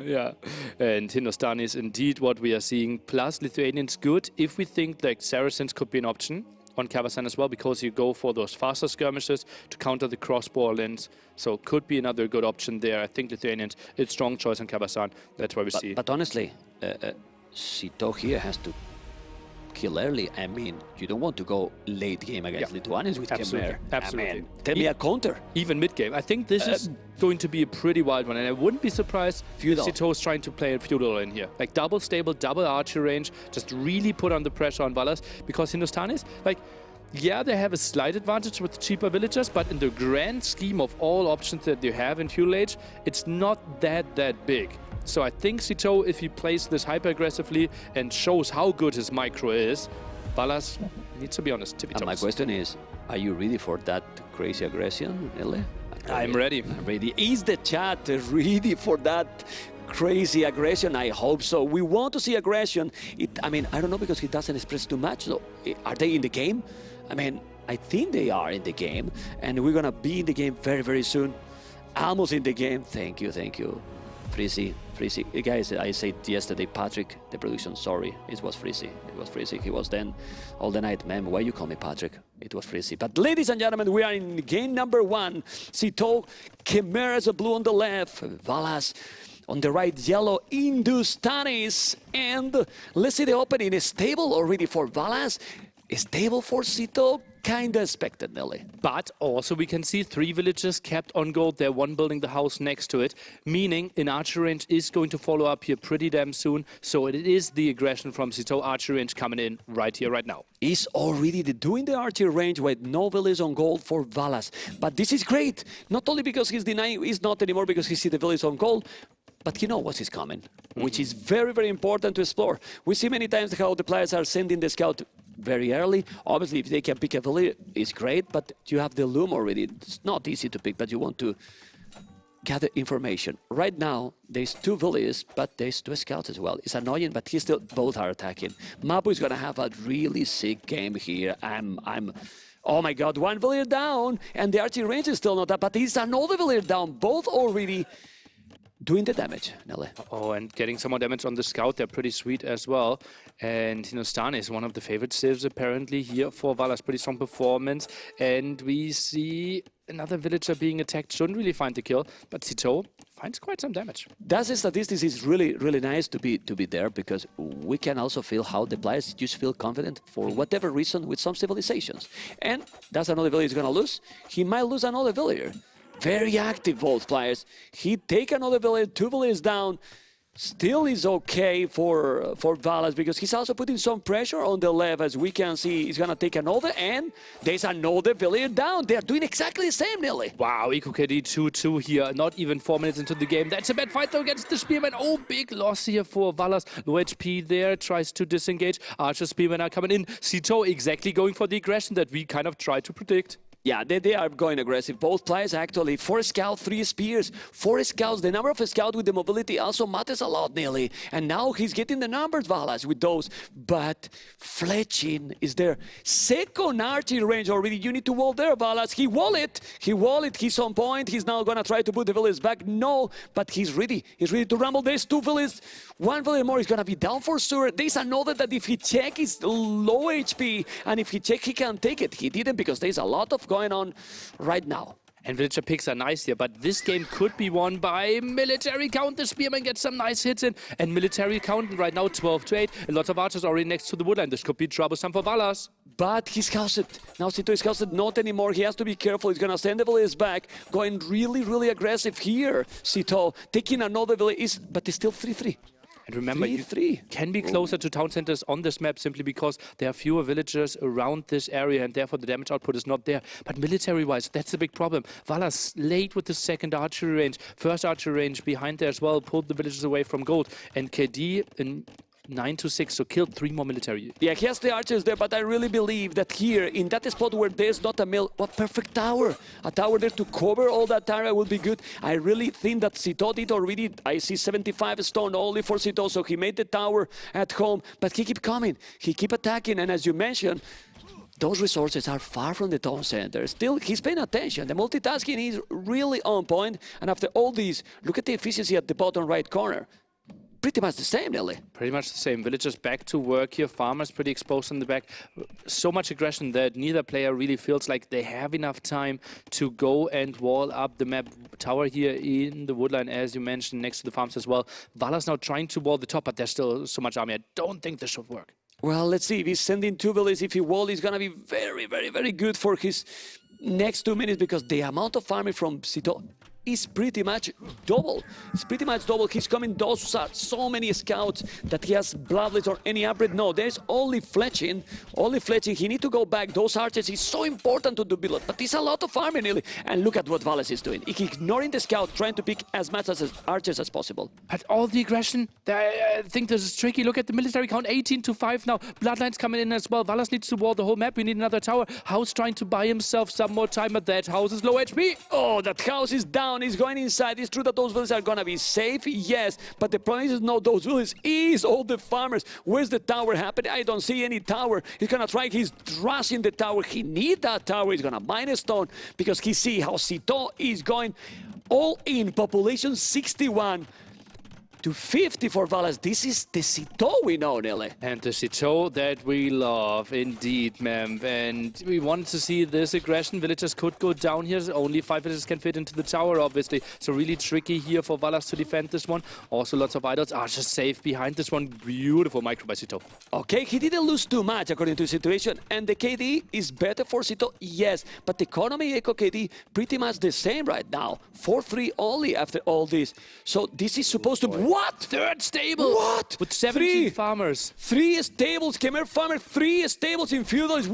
yeah, and Hindustan is indeed what we are seeing. Plus Lithuanians good if we think like Saracens could be an option on Kavasan as well, because you go for those faster skirmishes to counter the crossbow lens. So could be another good option there. I think Lithuanians, it's strong choice on Kavasan. That's why we see. But honestly, Sito here has to kill early. I mean, you don't want to go late game against Lithuanians with Khmer. Absolutely. I mean, tell me a counter. Even mid game. I think this is going to be a pretty wild one, and I wouldn't be surprised if Sito is trying to play a feudal in here. Like double stable, double archer range, just really put on the pressure on Valas, because Hindustanis, like, yeah, they have a slight advantage with cheaper villagers, but in the grand scheme of all options that they have in feudal age, it's not that big. So I think Sito, if he plays this hyper-aggressively and shows how good his micro is, Valas needs to be on his tippy toes. And my question is, are you ready for that crazy aggression, Ele? I'm ready. I'm ready. Is the chat ready for that crazy aggression? I hope so. We want to see aggression. I mean, I don't know, because he doesn't express too much. So are they in the game? I mean, I think they are in the game, and we're going to be in the game very, very soon. Almost in the game. Thank you. Freezy. Guys, I said yesterday, Patrick, the production, sorry, it was Freezy. He was then all the night, man, why you call me Patrick? It was Freezy. But ladies and gentlemen, we are in game number 1. Sito, Khmer as a blue on the left, Valas on the right, yellow, Hindustanis. And let's see the opening. Is stable already for Valas? Stable for Sito. kind of expected, Nelly. But also we can see 3 villagers kept on gold. They're one building the house next to it, meaning an archer range is going to follow up here pretty damn soon. So it is the aggression from Sito archer range coming in right here, right now. Is already doing the archer range with no village on gold for Valas. But this is great, not only because he's denying, he's not anymore because he sees the village on gold, but he knows what is coming, which is very, very important to explore. We see many times how the players are sending the scout very early. Obviously, if they can pick a village, it's great, but you have the loom already. It's not easy to pick, but you want to gather information. Right now, there's 2 villages, but there's 2 scouts as well. It's annoying, but he still both are attacking. Mabu is gonna have a really sick game here. Oh my God, 1 villager down, and the archer range is still not up, but he's another villager down. Both already doing the damage, Nelly. Oh, and getting some more damage on the scout. They're pretty sweet as well. And, you know, Stan is one of the favorite civs apparently here for Valas. Pretty strong performance. And we see another villager being attacked. Shouldn't really find the kill, but Sito finds quite some damage. That's the statistics is really, really nice to be there, because we can also feel how the players just feel confident for whatever reason with some civilizations. And that's another villager he's gonna lose. He might lose another villager. Very active, both players. He take another village, 2 villages down. Still is okay for Valas, because he's also putting some pressure on the left. As we can see, he's gonna take another, and there's another villager down. They're doing exactly the same, Nelly. Wow, EcoKD 2-2 here, not even 4 minutes into the game. That's a bad fight though against the Spearman. Oh, big loss here for Valas. Low HP there, tries to disengage. Archer Spearman are coming in. Sito exactly going for the aggression that we kind of tried to predict. Yeah, they are going aggressive. Both players actually, 4 scouts, 3 spears. 4 scouts, the number of scouts with the mobility also matters a lot, nearly. And now he's getting the numbers, Valas, with those. But Fletching is there. Second archer range already. You need to wall there, Valas. He wall it. He's on point. He's now going to try to put the village back. No, but he's ready. He's ready to rumble. There's 2 villages. 1 village more is going to be down for sure. There's another that if he check is low HP. And if he check, he can take it. He didn't, because there's a lot of going on right now. And villager picks are nice here, but this game could be won by military count. The Spearman gets some nice hits in, and military count right now 12-8. A lot of archers already next to the woodline. This could be troublesome for Valas. But he's housed. Now Sito is housed, not anymore. He has to be careful. He's gonna send the village back, going really, really aggressive here. Sito taking another village, but it's still 3-3. And remember, you can be closer to town centers on this map simply because there are fewer villagers around this area, and therefore the damage output is not there. But military-wise, that's the big problem. Valas late with the second archery range. First archery range behind there as well, pulled the villagers away from gold. And KD in 9-6, so killed 3 more military. Yeah, he has the archers there, but I really believe that here, in that spot where there's not a mill, what perfect tower. A tower there to cover all that area will be good. I really think that Sito did already, I see 75 stone only for Sito, so he made the tower at home, but he keep coming, he keep attacking, and as you mentioned, those resources are far from the town center. Still, he's paying attention. The multitasking is really on point, and after all these, look at the efficiency at the bottom right corner. Pretty much the same, Nelly. Pretty much the same. Villagers back to work here. Farmers pretty exposed in the back. So much aggression that neither player really feels like they have enough time to go and wall up the map. Tower here in the woodline, as you mentioned, next to the farms as well. Vala's now trying to wall the top, but there's still so much army. I don't think this should work. Well, let's see. If he's sending 2 villages, if he wall, he's going to be very, very, very good for his next 2 minutes, because the amount of farming from Sito is pretty much double. It's pretty much double. He's coming, those are so many scouts that he has Bloodless or any upgrade. No, there's only Fletching. Only Fletching. He need to go back. Those archers is so important to do build, but it's a lot of farming, really. And look at what Valas is doing. He's ignoring the scout, trying to pick as much as archers as possible. But all the aggression, I think this is tricky. Look at the military count, 18-5 now. Bloodlines coming in as well. Valas needs to wall the whole map. We need another tower. House trying to buy himself some more time, but that house is low HP. Oh, that house is down. He's going inside. It's true that those villages are gonna be safe, yes, but the problem is no, those villages is all the farmers. Where's the tower happening? I don't see any tower. He's gonna try, he's rushing the tower. He need that tower. He's gonna mine a stone because he see how Sito is going all in. Population 61. to 50 for Valas. This is the Citeaux we know, Nelly. And the Citeaux that we love, indeed, ma'am. And we wanted to see this aggression. Villagers could go down here. Only 5 villagers can fit into the tower, obviously. So really tricky here for Valas to defend this one. Also lots of idols. Archers safe behind this one. Beautiful micro by Citeaux. Okay, he didn't lose too much according to the situation. And the KD is better for Citeaux, yes. But the economy Echo KD pretty much the same right now. 4-3 only after all this. So this is supposed to be... What? Third stable! What? With 17 farmers. 3 stables, Khmer farmer, 3 stables in feudals.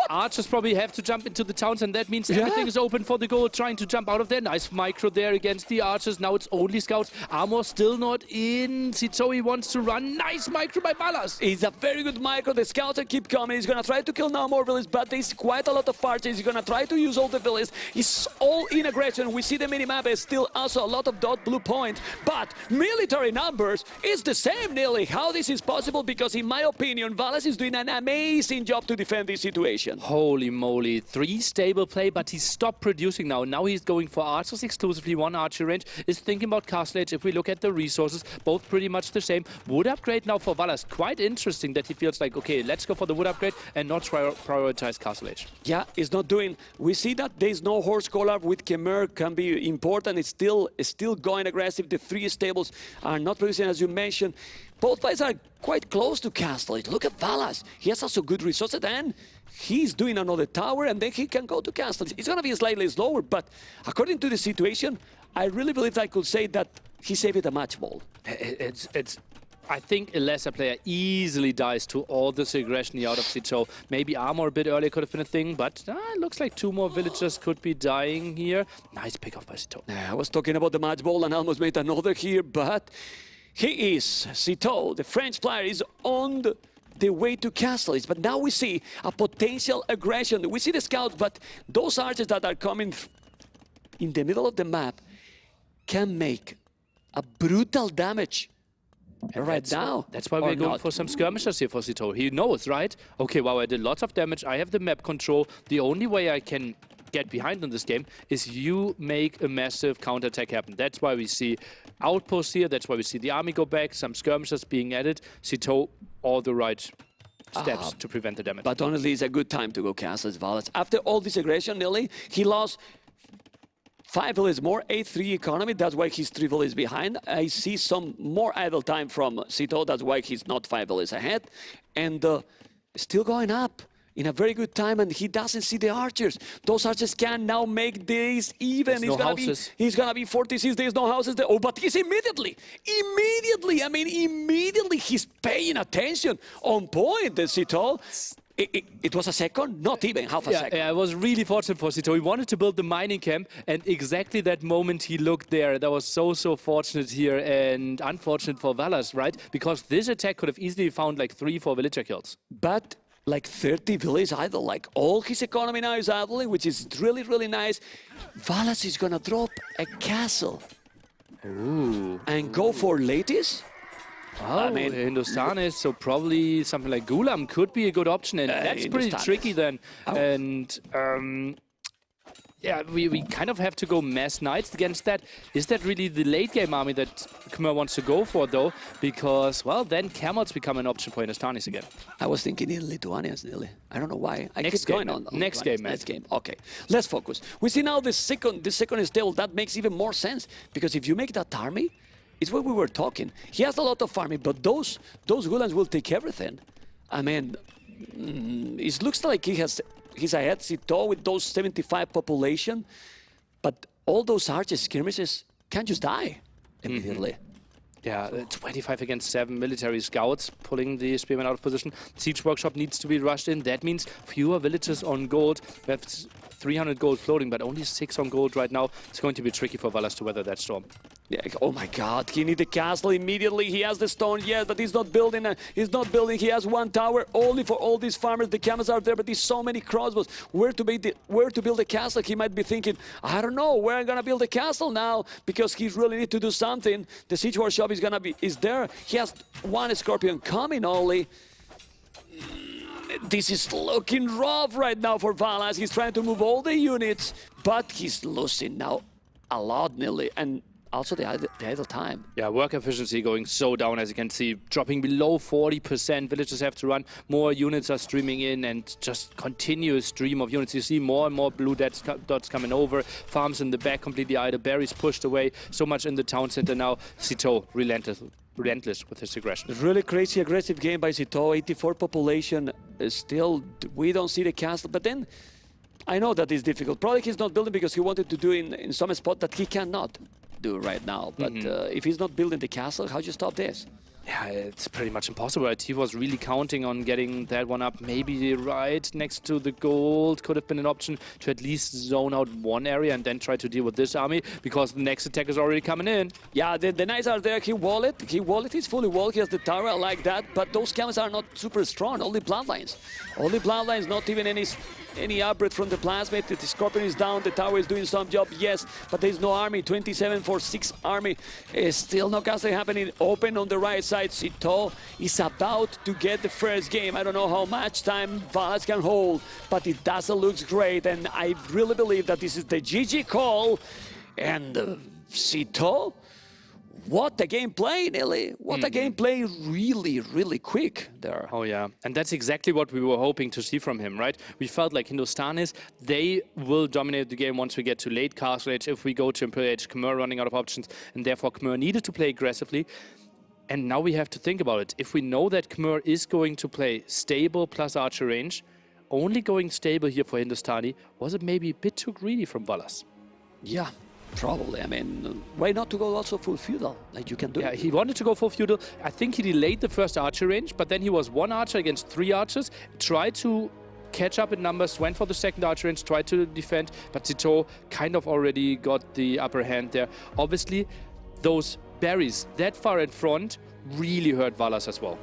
Archers probably have to jump into the towns, and that means everything is open for the goal, trying to jump out of there. Nice micro there against the archers. Now it's only scouts. Armor still not in. Citeaux wants to run. Nice micro by Valas. It's a very good micro. The scouts keep coming. He's going to try to kill now more villages, but there's quite a lot of archers. He's going to try to use all the villages. It's all in aggression. We see the minimap is still also a lot of dot blue points, but military numbers is the same, nearly. How this is possible? Because in my opinion, Valas is doing an amazing job to defend this situation. Holy moly. 3 stable play, but he stopped producing now. Now he's going for archers exclusively. 1 archer range is thinking about Castle Age. If we look at the resources, both pretty much the same. Wood upgrade now for Valas. Quite interesting that he feels like, okay, let's go for the wood upgrade and not prioritize Castle Age. Yeah, it's not doing. We see that there's no horse collab with Khmer can be important. It's still going aggressive. The 3 stables are not producing, as you mentioned. Both players are quite close to Castle Age. Look at Valas. He has also good resources, and he's doing another tower, and then he can go to Castle Age. It's going to be slightly slower, but according to the situation, I really believe I could say that he saved a match ball. I think a lesser player easily dies to all this aggression out of Citeaux. Maybe armor a bit earlier could have been a thing, but it looks like 2 more villagers could be dying here. Nice pick off by Citeaux. I was talking about the match ball and almost made another here, but he is, Citeaux, the French player, is on the way to Castle Age. But now we see a potential aggression. We see the scouts, but those archers that are coming in the middle of the map can make a brutal damage. And right now. That's why we're going for some skirmishers here for Citeaux. He knows, right? Okay, wow, I did lots of damage. I have the map control. The only way I can get behind in this game is you make a massive counterattack happen. That's why we see outposts here. That's why we see the army go back, some skirmishers being added. Citeaux, all the right steps to prevent the damage. But honestly, it's a good time to go Castle Valas. After all this aggression, Nelly, he lost 5 villages more, 8-3 economy. That's why he's 3 villages behind. I see some more idle time from Citeaux. That's why he's not 5 villages ahead. And still going up in a very good time, and he doesn't see the archers. Those archers can now make days even. There's no houses. He's gonna be 46 days, no houses there. Oh, but he's immediately, he's paying attention. On point, the Citeaux. It was a second, not even half a second. Yeah, it was really fortunate for Citeaux. He wanted to build the mining camp, and exactly that moment he looked there. That was so fortunate here, and unfortunate for Valas, right? Because this attack could have easily found like 3-4 villager kills. But like 30 villages idle, like all his economy now is idling, which is really, really nice. Valas is gonna drop a castle. Ooh. And go for Latius. Oh, I mean, Hindustanis, so probably something like Gulam could be a good option, and that's pretty tricky then. Oh. And yeah, we kind of have to go mass knights against that. Is that really the late game army that Khmer wants to go for, though? Because, well, then camels become an option for Hindustanis again. I was thinking in Lithuanians, nearly. I don't know why. Next game, man. Next game, man. Next game. Okay, let's focus. We see now the second stable. That makes even more sense, because if you make that army, it's what we were talking. He has a lot of farming, but those Gulans will take everything. I mean, it looks like he's ahead Citeaux with those 75 population, but all those archers, skirmishes can just die immediately. Yeah, 25 against 7 military scouts pulling the spearmen out of position. Siege workshop needs to be rushed in. That means fewer villagers on gold. We have 300 gold floating, but only 6 on gold right now. It's going to be tricky for Valas to weather that storm. Yeah, oh my God, he needs the castle immediately. He has the stone, yes, but he's not building. He has 1 tower only for all these farmers. The camels are there, but there's so many crossbows. Where to build the castle? He might be thinking, I don't know, where I'm gonna build the castle now, because he really need to do something. The siege workshop is there. He has 1 scorpion coming only. This is looking rough right now for Valas. He's trying to move all the units, but he's losing now a lot, nearly. And also the idle time. Yeah, work efficiency going so down, as you can see, dropping below 40%. Villagers have to run, more units are streaming in, and just continuous stream of units. You see more and more blue dots coming over, farms in the back completely idle, berries pushed away, so much in the town center now. Citeaux relentless with his aggression. Really crazy aggressive game by Citeaux. 84 population. Still, we don't see the castle, but then I know that is difficult. Probably he's not building because he wanted to do in some spot that he cannot do right now. But if he's not building the castle, how do you stop this? Yeah, it's pretty much impossible. Right? He was really counting on getting that one up. Maybe right next to the gold could have been an option to at least zone out one area and then try to deal with this army, because the next attack is already coming in. Yeah, the knights are there. He wallet. He's fully walled. He has the tower. I like that. But those camels are not super strong. Only bloodlines. Only bloodlines. Not even any upgrade from the plasmid. The Scorpion is down. The tower is doing some job. Yes, but there is no army. 27 for 6 army. Still no castle happening. Open on the right side. Citeaux is about to get the first game. I don't know how much time Valas can hold, but it doesn't look great. And I really believe that this is the GG call. And Citeaux, what a gameplay, Nelly. What a gameplay, really, really quick there. Oh yeah, and that's exactly what we were hoping to see from him, right? We felt like Hindustanis, they will dominate the game once we get to late Castle Age. If we go to Imperial Age, Khmer running out of options, and therefore Khmer needed to play aggressively. And now we have to think about it. If we know that Khmer is going to play stable plus archer range, only going stable here for Hindustani, was it maybe a bit too greedy from Valas? Yeah, probably. I mean, why not to go also full feudal, like you can do? Yeah, he wanted to go full feudal. I think he delayed the first archer range, but then he was 1 archer against 3 archers, tried to catch up in numbers, went for the second archer range, tried to defend, but Citeaux kind of already got the upper hand there. Obviously, those berries that far in front really hurt Valas as well.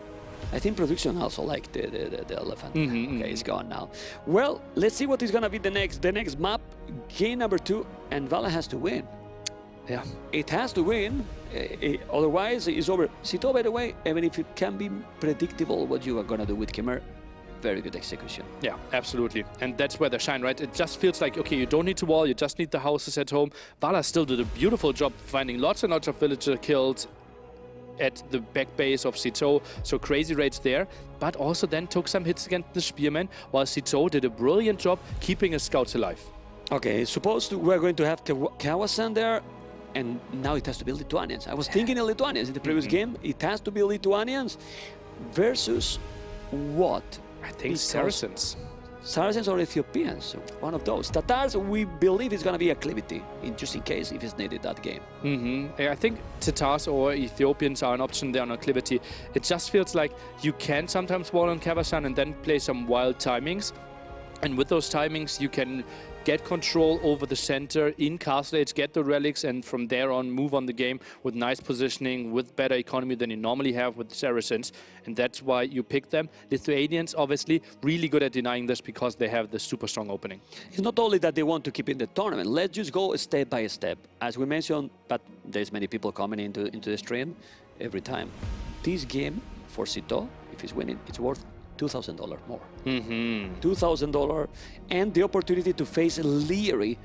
I think production also liked the elephant. Okay, it's gone now. Well, let's see what is gonna be the next map. Game number 2, and Valas has to win. Yeah. It has to win, otherwise it's over. Citeaux, by the way, even if it can be predictable what you are gonna do with Khmer, very good execution. Yeah, absolutely. And that's where they shine, right? It just feels like, okay, you don't need to wall, you just need the houses at home. Valas still did a beautiful job finding lots and lots of villager kills at the back base of Citeaux, so crazy raids there, but also then took some hits against the Spearmen, while Citeaux did a brilliant job keeping his scouts alive. Okay, supposed to, we're going to have Kawasan there, and now it has to be Lithuanians. I was thinking of Lithuanians in the previous game. It has to be Lithuanians versus what? I think Saracens. Saracens or Ethiopians, one of those. Tatars, we believe it's going to be acclivity, just in case if it's needed that game. I think Tatars or Ethiopians are an option there on acclivity. It just feels like you can sometimes wall on Kawasan and then play some wild timings. And with those timings, you can get control over the center in Castle Age, get the relics, and from there on move on the game with nice positioning, with better economy than you normally have with Saracens. And that's why you pick them. Lithuanians, obviously, really good at denying this because they have the super strong opening. It's not only that they want to keep in the tournament. Let's just go step by step. As we mentioned, but there's many people coming into the stream every time. This game for Citeaux, if he's winning, it's worth $2,000 more. $2,000, and the opportunity to face Leary,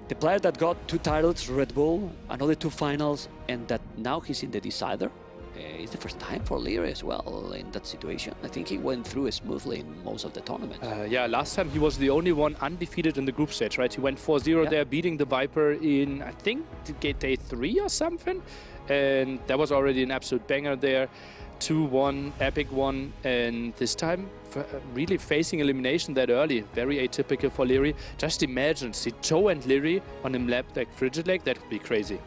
the player that got 2 titles, Red Bull, another 2 finals, and that now he's in the decider. It's the first time for Leary as well in that situation. I think he went through it smoothly in most of the tournaments. Yeah, last time he was the only one undefeated in the group stage, right? He went 4-0 there, beating the Viper in, I think, day 3 or something. And that was already an absolute banger there. 2-1, epic one, and this time really facing elimination that early. Very atypical for Leary. Just imagine Citeaux and Leary on a map like Frigid Lake, that would be crazy.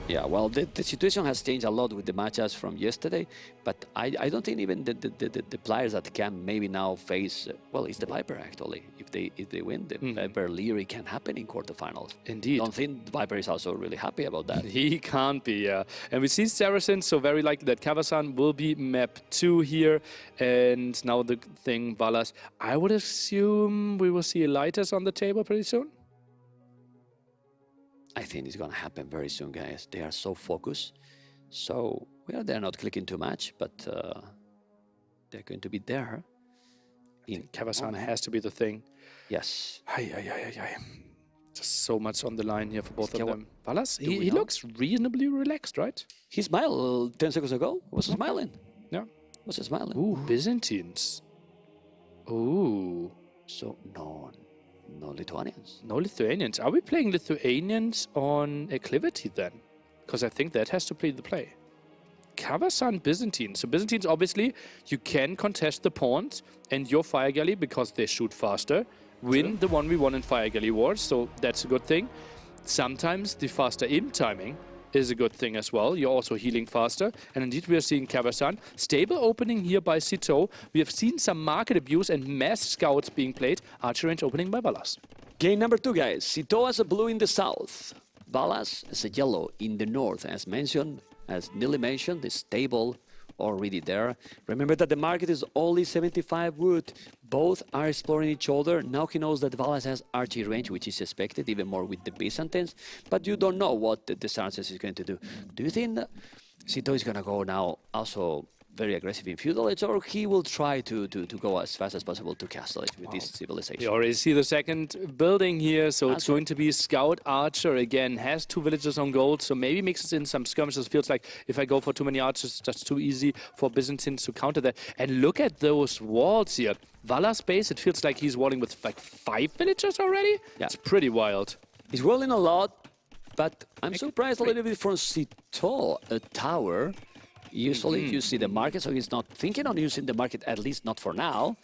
Yeah, well, the situation has changed a lot with the matches from yesterday, but I don't think even the players that can maybe now face, well, it's the Viper actually. If they win, the Viper Leary can happen in quarterfinals. Indeed. I don't think the Viper is also really happy about that. He can't be, yeah. And we see Saracens, so very likely that Kawasan will be map 2 here. And now the thing, Valas, I would assume we will see Elites on the table pretty soon. I think it's going to happen very soon, guys. They are so focused. So, well, they're not clicking too much, but they're going to be there. Kawasan has to be the thing. Yes. Just so much on the line here for both of Scout- them. Valas, Do we he know? looks reasonably relaxed, right? He smiled 10 seconds ago. Was he smiling? Yeah. Was he smiling? Ooh, Byzantines. Ooh. So no Lithuanians. No Lithuanians. Are we playing Lithuanians on Acclivity then? Because I think that has to play the play. Kazakhstan Byzantines. So Byzantines, obviously, you can contest the pawns and your Fire Galley because they shoot faster. Win the 1v1 in Fire Galley wars, so that's a good thing. Sometimes the faster aim timing is a good thing as well. You're also healing faster. And indeed, we are seeing Kazakhstan. Stable opening here by Sito. We have seen some market abuse and mass scouts being played. Archer range opening by Valas. Game number 2, guys. Sito as a blue in the south. Valas as a yellow in the north. As mentioned, as Nili mentioned, the stable already there. Remember that the market is only 75 wood. Both are exploring each other. Now he knows that Valas has archery range, which is expected, even more with the Byzantines. But you don't know what the Saracens is going to do. Do you think Sito is going to go now also very aggressive in Feudal Age, or he will try to go as fast as possible to Castle Age with this civilization? You already see the second building here, so it's going to be Scout Archer again. Has 2 villages on gold, so maybe mixes in some skirmishes. Feels like if I go for too many archers, that's too easy for Byzantines to counter that. And look at those walls here. Vala's base, it feels like he's walling with like 5 villagers already. Yeah. It's pretty wild. He's rolling a lot, but I'm surprised a little bit from Sito, a tower. Usually you see the market, so he's not thinking on using the market, at least not for now.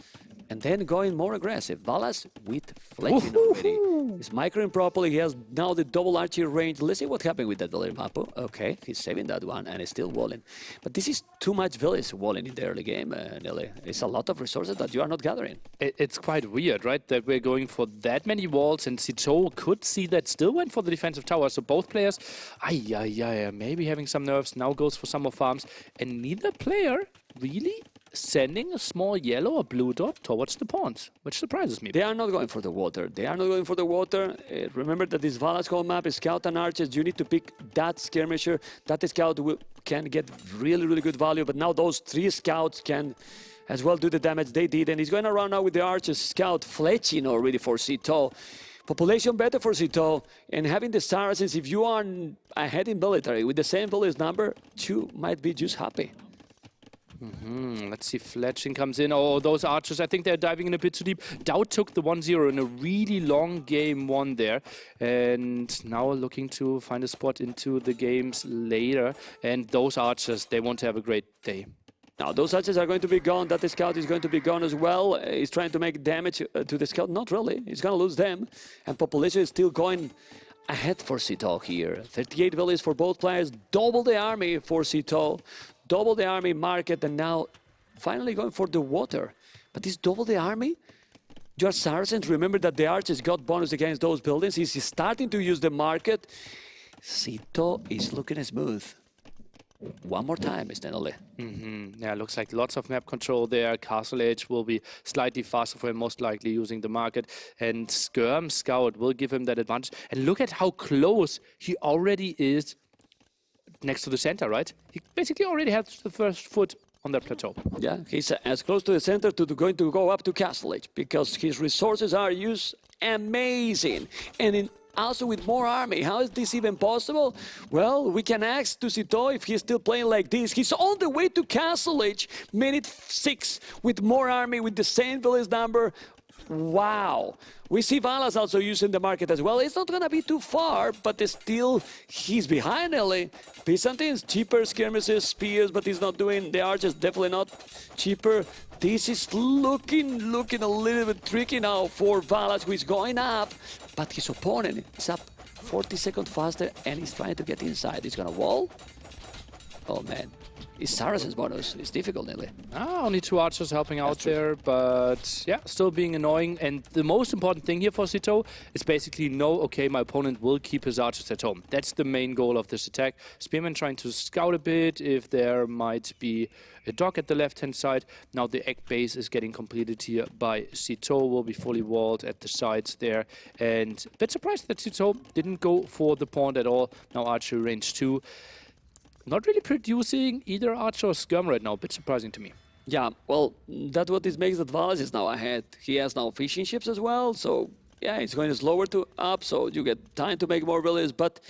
And then going more aggressive. Valas with fletching already. He's microing properly. He has now the double archery range. Let's see what happened with that village Mapo. Okay, he's saving that one and he's still walling. But this is too much village walling in the early game, Nelly. It's a lot of resources that you are not gathering. It's quite weird, right? That we're going for that many walls, and Sito could see that still went for the defensive tower. So both players, maybe having some nerves, now goes for some more farms. And neither player really sending a small yellow or blue dot towards the pawns, which surprises me. They are not going for the water. They are not going for the water. Remember that this Valas home map is scout and archers. You need to pick that skirmisher. That scout can get really, really good value. But now those 3 scouts can as well do the damage they did. And he's going around now with the archers scout fletching already for Sito. Population better for Sito. And having the Saracens, if you are ahead in military with the same village number, you might be just happy. Let's see, Fletching comes in. Oh, those archers, I think they're diving in a bit too deep. Dowd took the 1-0 in a really long game 1 there. And now looking to find a spot into the games later. And those archers, they want to have a great day. Now, those archers are going to be gone. That scout is going to be gone as well. He's trying to make damage to the scout. Not really. He's going to lose them. And population is still going ahead for Sito here. 38 villages for both players. Double the army for Sito. Double the army market, and now finally going for the water. But this double the army, your Saracens, remember that the archers got bonus against those buildings. He's starting to use the market. Sito is looking smooth. One more time, Stanley. Yeah, looks like lots of map control there. Castle Age will be slightly faster for him, most likely using the market. And Skirm Scout will give him that advantage. And look at how close he already is next to the center, right? He basically already has the first foot on that plateau. Yeah, he's as close to the center to going to go up to Castle Age because his resources are used amazing. And also with more army. How is this even possible? Well, we can ask to Sito if he's still playing like this. He's on the way to Castle Age, minute 6, with more army, with the same village number. Wow. We see Valas also using the market as well. It's not going to be too far, but still, he's behind LA. Byzantines, cheaper skirmishes, spears, but he's not doing the archers, definitely not cheaper. This is looking a little bit tricky now for Valas, who is going up, but his opponent is up 40 seconds faster, and he's trying to get inside. He's going to wall. Oh, man. It's Saracen's bonus. It's difficult, Nelly. Only 2 archers helping out there, but yeah, still being annoying. And the most important thing here for Sito is basically know, okay, my opponent will keep his archers at home. That's the main goal of this attack. Spearman trying to scout a bit if there might be a dock at the left-hand side. Now the egg base is getting completed here by Sito. Will be fully walled at the sides there. And a bit surprised that Sito didn't go for the pawn at all. Now archery range 2. Not really producing either archer or skirm right now. A bit surprising to me. Yeah, well, that's what this makes that Valas is now ahead. He has now fishing ships as well, so Yeah, it's going slower to up, so you get time to make more villages. But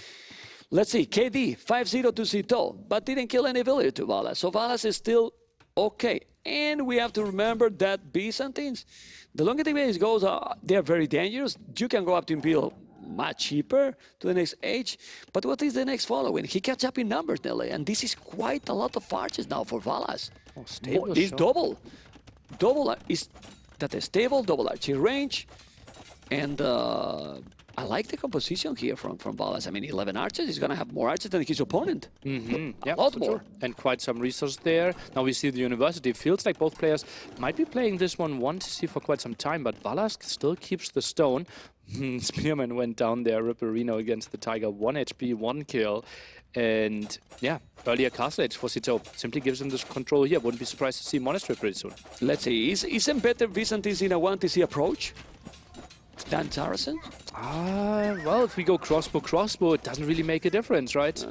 let's see, KD 5-0 to Cito, but didn't kill any villager to Valas. So Valas is still okay. And we have to remember that Byzantines, the longer the base goes, they're very dangerous. You can go up to Imperial much cheaper to the next age. But what is the next following? He catch up in numbers, Nelly, and this is quite a lot of archers now for Valas. Oh, stable It's shot. double. Double is that is stable, double archer range. And I like the composition here from Valas. I mean, 11 archers, he's going to have more archers than his opponent. Yeah, a lot for more. sure. And quite some resource there. Now we see the university. Feels like both players might be playing this one to see for quite some time, but Valas still keeps the stone. Spearman went down there, Ripperino against the Tiger, 1 HP, 1 kill. And yeah, earlier Castle Age for Cito simply gives him this control here. Wouldn't be surprised to see Monastery pretty soon. Let's see, isn't better Byzantines in a 1TC approach than Saracen? Well, if we go crossbow, it doesn't really make a difference, right?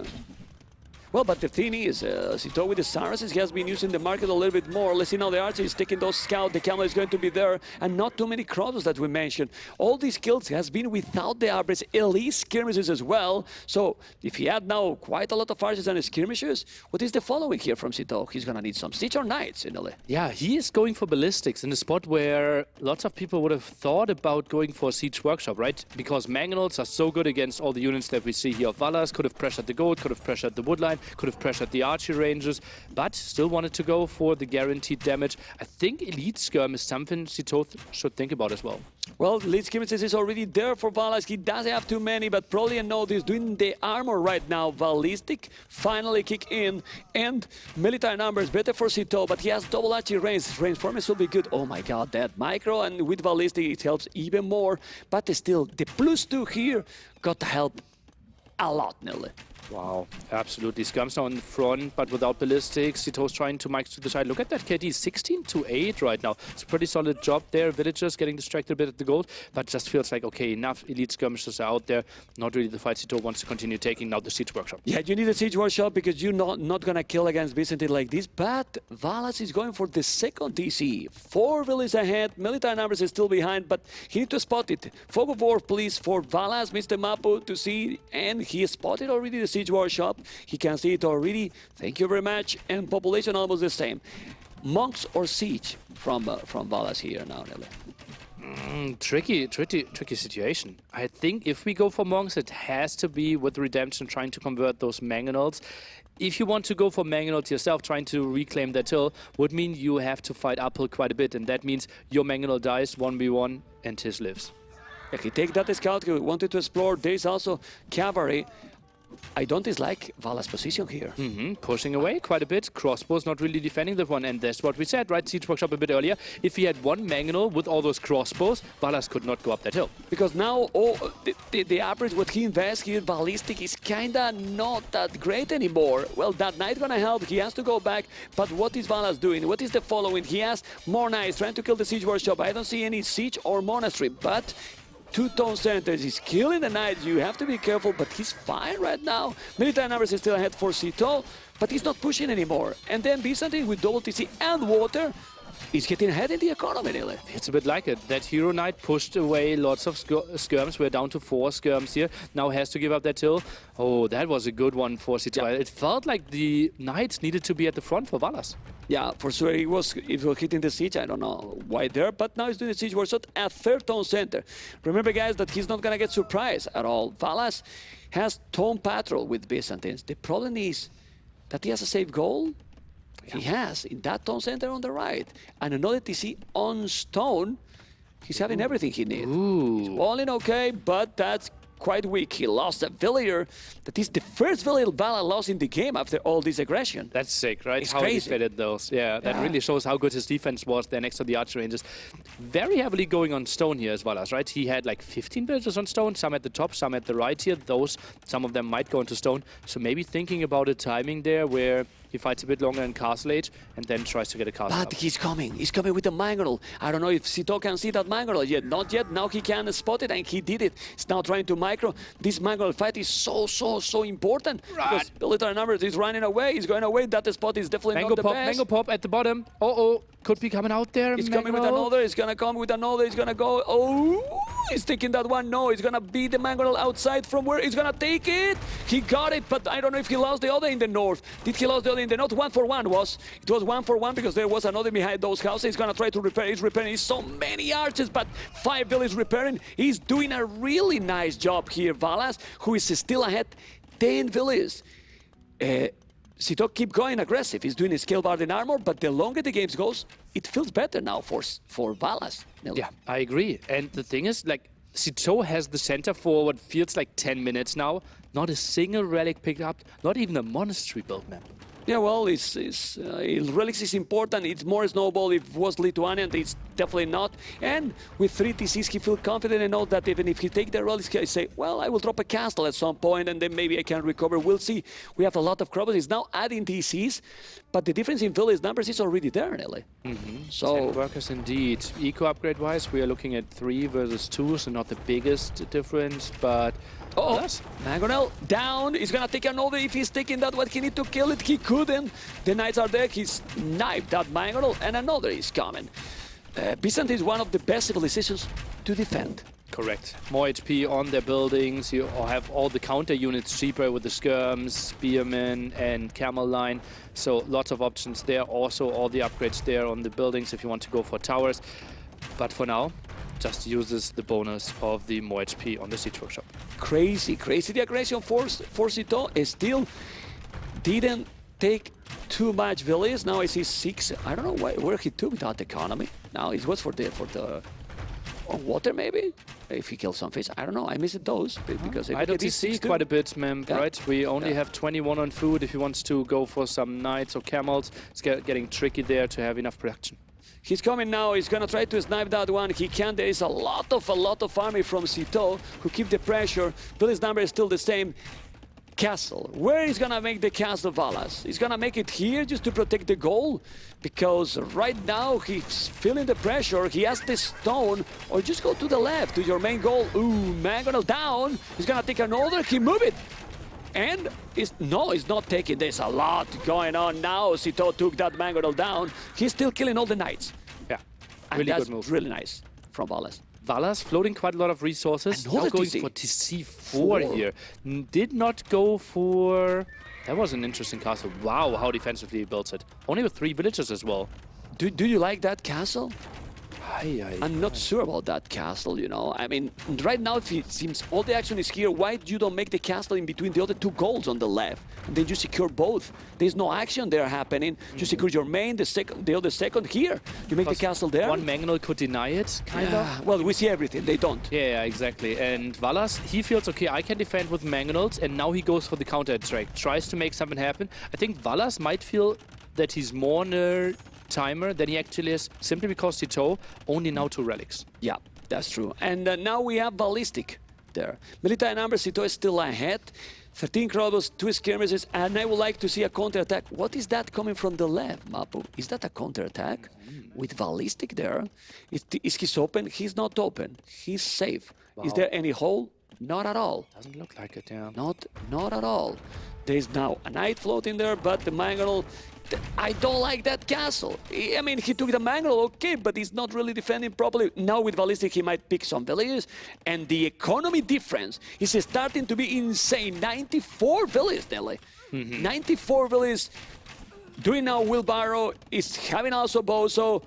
Well, but the thing is, Cito with the Saracens, he has been using the market a little bit more. Let's see now the archer is taking those scouts, the camel is going to be there, and not too many crossbows that we mentioned. All these kills has been without the average elite skirmishes as well. So if he had now quite a lot of archers and skirmishes, what is the following here from Cito? He's going to need some siege or knights in LA. Yeah, he is going for ballistics in a spot where lots of people would have thought about going for Siege Workshop, right? Because Mangonels are so good against all the units that we see here. Valas could have pressured the goat, could have pressured the woodline, could have pressured the archer ranges, but still wanted to go for the guaranteed damage. I think Elite Skirm is something Cito should think about as well. Well, Elite Skirmishes is already there for Valas. He doesn't have too many, but probably a note is doing the armor right now. Ballistic finally kick in, and military numbers better for Cito, but he has double archer range. Reinforcements will be good. Oh my god, that micro, and with ballistic it helps even more. But still, the +2 here got to help a lot, Nelly. Wow, absolutely. Skirms now in front, but without ballistics. Cito's trying to mic to the side. Look at that KD, 16-8 right now. It's a pretty solid job there. Villagers getting distracted a bit at the gold, but just feels like, okay, enough elite skirmishes are out there. Not really the fight Cito wants to continue taking. Now the Siege Workshop. Yeah, you need a Siege Workshop because you're not going to kill against Byzantine like this, but Valas is going for the second TC. 4 villages ahead, military numbers is still behind, but he needs to spot it. Fog of War, please, for Valas, Mr. Mapu to see, and he spotted already the Siege Workshop. He can see it already. Thank you very much. And population almost the same. Monks or Siege from Valas here now, Nelly. Tricky situation. I think if we go for monks, it has to be with redemption, trying to convert those mangonels. If you want to go for mangonels yourself, trying to reclaim that hill, would mean you have to fight uphill quite a bit, and that means your mangonel dies 1v1 and his lives. Yeah, he take that scout, he wanted to explore. There's also cavalry. I don't dislike Vala's position here. Pushing away quite a bit. Crossbows not really defending that one, and that's what we said, right? Siege Workshop a bit earlier. If he had one mangonel with all those crossbows, Valas could not go up that hill. Because now the average what he invests here, ballistic, is kinda not that great anymore. Well, that knight gonna help. He has to go back. But what is Valas doing? What is the following? He has more knights trying to kill the Siege Workshop. I don't see any siege or monastery, but two-tone centers. He's killing the knights. You have to be careful, but he's fine right now. Military numbers is still ahead for Cito, but he's not pushing anymore. And then Byzantine with double TC and water is getting ahead in the economy, nearly. It's a bit like it. That Hero Knight pushed away lots of skirms. We're down to 4 skirms here. Now has to give up that hill. Oh, that was a good one for Cito. Yeah. It felt like the knights needed to be at the front for Valas. Yeah, for sure. It was hitting the siege. I don't know why there, but now he's doing the siege workshop at third tone center. Remember, guys, that he's not going to get surprised at all. Valas has tone patrol with Byzantines. The problem is that he has a safe goal. Yeah. He has in that tone center on the right. And another TC on stone. He's having everything he needs. He's balling okay, but that's quite weak. He lost a villager. That is the first villager Vala lost in the game after all this aggression. That's sick, right? It's how crazy. He fitted those. Yeah, that really shows how good his defense was there next to the archer ranges. Very heavily going on stone here as well, right? He had like 15 villagers on stone, some at the top, some at the right here. Some of them might go into stone. So maybe thinking about a timing there where he fights a bit longer in Castle Age and then tries to get a castle But up. he's coming with the mangonel. I don't know if Cito can see that mangonel yet. Not yet. Now he can spot it, and he did it. He's now trying to micro. This mangonel fight is so important. Right. Because military numbers is running away. He's going away. That spot is definitely not the best. Mango pop at the bottom. Could be coming out there. He's coming with another. He's going to come with another. He's going to go. Oh! he's taking that one. No, he's gonna beat the Mangonel outside from where he's gonna take it. He got it, but I don't know if he lost the other in the north. Did he lose the other in the north? 1-for-1 was. It was 1-for-1 because there was another behind those houses. He's gonna try to repair. He's repairing. He's so many arches, but 5 villages repairing. He's doing a really nice job here, Valas, who is still ahead 10 villages. Sito keep going aggressive. He's doing his scale bar in armor, but the longer the game goes, it feels better now for Valas. Yeah, I agree. And the thing is, like, Sito has the center for what feels like 10 minutes now. Not a single relic picked up, not even a monastery built, man. Yeah, well, relics is important. It's more snowball. If it was Lithuanian, it's definitely not. And with 3 TCs, he feels confident and know that even if he take the relics, he say, well, I will drop a castle at some point, and then maybe I can recover. We'll see. We have a lot of crops. He's now adding TCs, but the difference in village numbers is already there, Nelly. So workers indeed. Eco upgrade-wise, we are looking at 3 versus 2, so not the biggest difference, but... Mangonel down. He's gonna take another. If he's taking that one, he need to kill it. He couldn't. The knights are there. He's knifed that Mangonel, and another is coming. Byzantine is one of the best civilizations to defend. Correct. More HP on their buildings. You have all the counter units cheaper with the skirms, spearmen, and camel line. So lots of options there. Also, all the upgrades there on the buildings if you want to go for towers. But for now, just uses the bonus of the more HP on the siege workshop. Crazy. The aggression force for Sito still didn't take too much villages. Now I see 6. I don't know where he took that economy. Now it was for the water maybe. If he kills some fish, I don't know. I missed those because I don't see quite a bit, mem. Yeah. Right? We only have 21 on food. If he wants to go for some knights or camels, it's getting tricky there to have enough production. He's coming now. He's gonna try to snipe that one. He can. There is a lot of army from Sito who keep the pressure. Village number is still the same. Castle. Where is gonna make the castle, Valas? He's gonna make it here just to protect the goal, because right now he's feeling the pressure. He has the stone, or just go to the left to your main goal. Ooh, Mangonel down. He's gonna take another. He move it. And he's not taking. There's a lot going on now. Sito took that Mangonel down. He's still killing all the knights. Yeah, really good move. Really nice from Valas. Valas floating quite a lot of resources. Now going for TC4 here. Did not go for... That was an interesting castle. Wow, how defensively he built it. Only with 3 villages as well. Do you like that castle? I'm not sure about that castle, you know. I mean, right now it seems all the action is here. Why you don't make the castle in between the other 2 goals on the left? And then you secure both. There's no action there happening. You secure your main, the other second here. You make the castle there. One Mangonel could deny it, kind of. Well, we see everything. They don't. Yeah, exactly. And Valas, he feels, okay, I can defend with Mangonels, and now he goes for the counter-attack. Tries to make something happen. I think Valas might feel that he's more near timer than he actually is, simply because Sito only now 2 relics. Yeah, that's true. And now we have ballistic there. Military number, Sito is still ahead. 13 crossbows, 2 skirmishes, and I would like to see a counter-attack. What is that coming from the left, Mapu? Is that a counter-attack with ballistic there? Is he open? He's not open. He's safe. Wow. Is there any hole? Not at all. Doesn't look like it, yeah. Not at all. There's now a knight floating there, but the Mangonel, I don't like that castle. I mean, he took the Mangonel, okay, but he's not really defending properly. Now with ballistic, he might pick some villages, and the economy difference is starting to be insane. 94 villages, Nelly. 94 villages. Doing now Wheelbarrow is having also Bozo.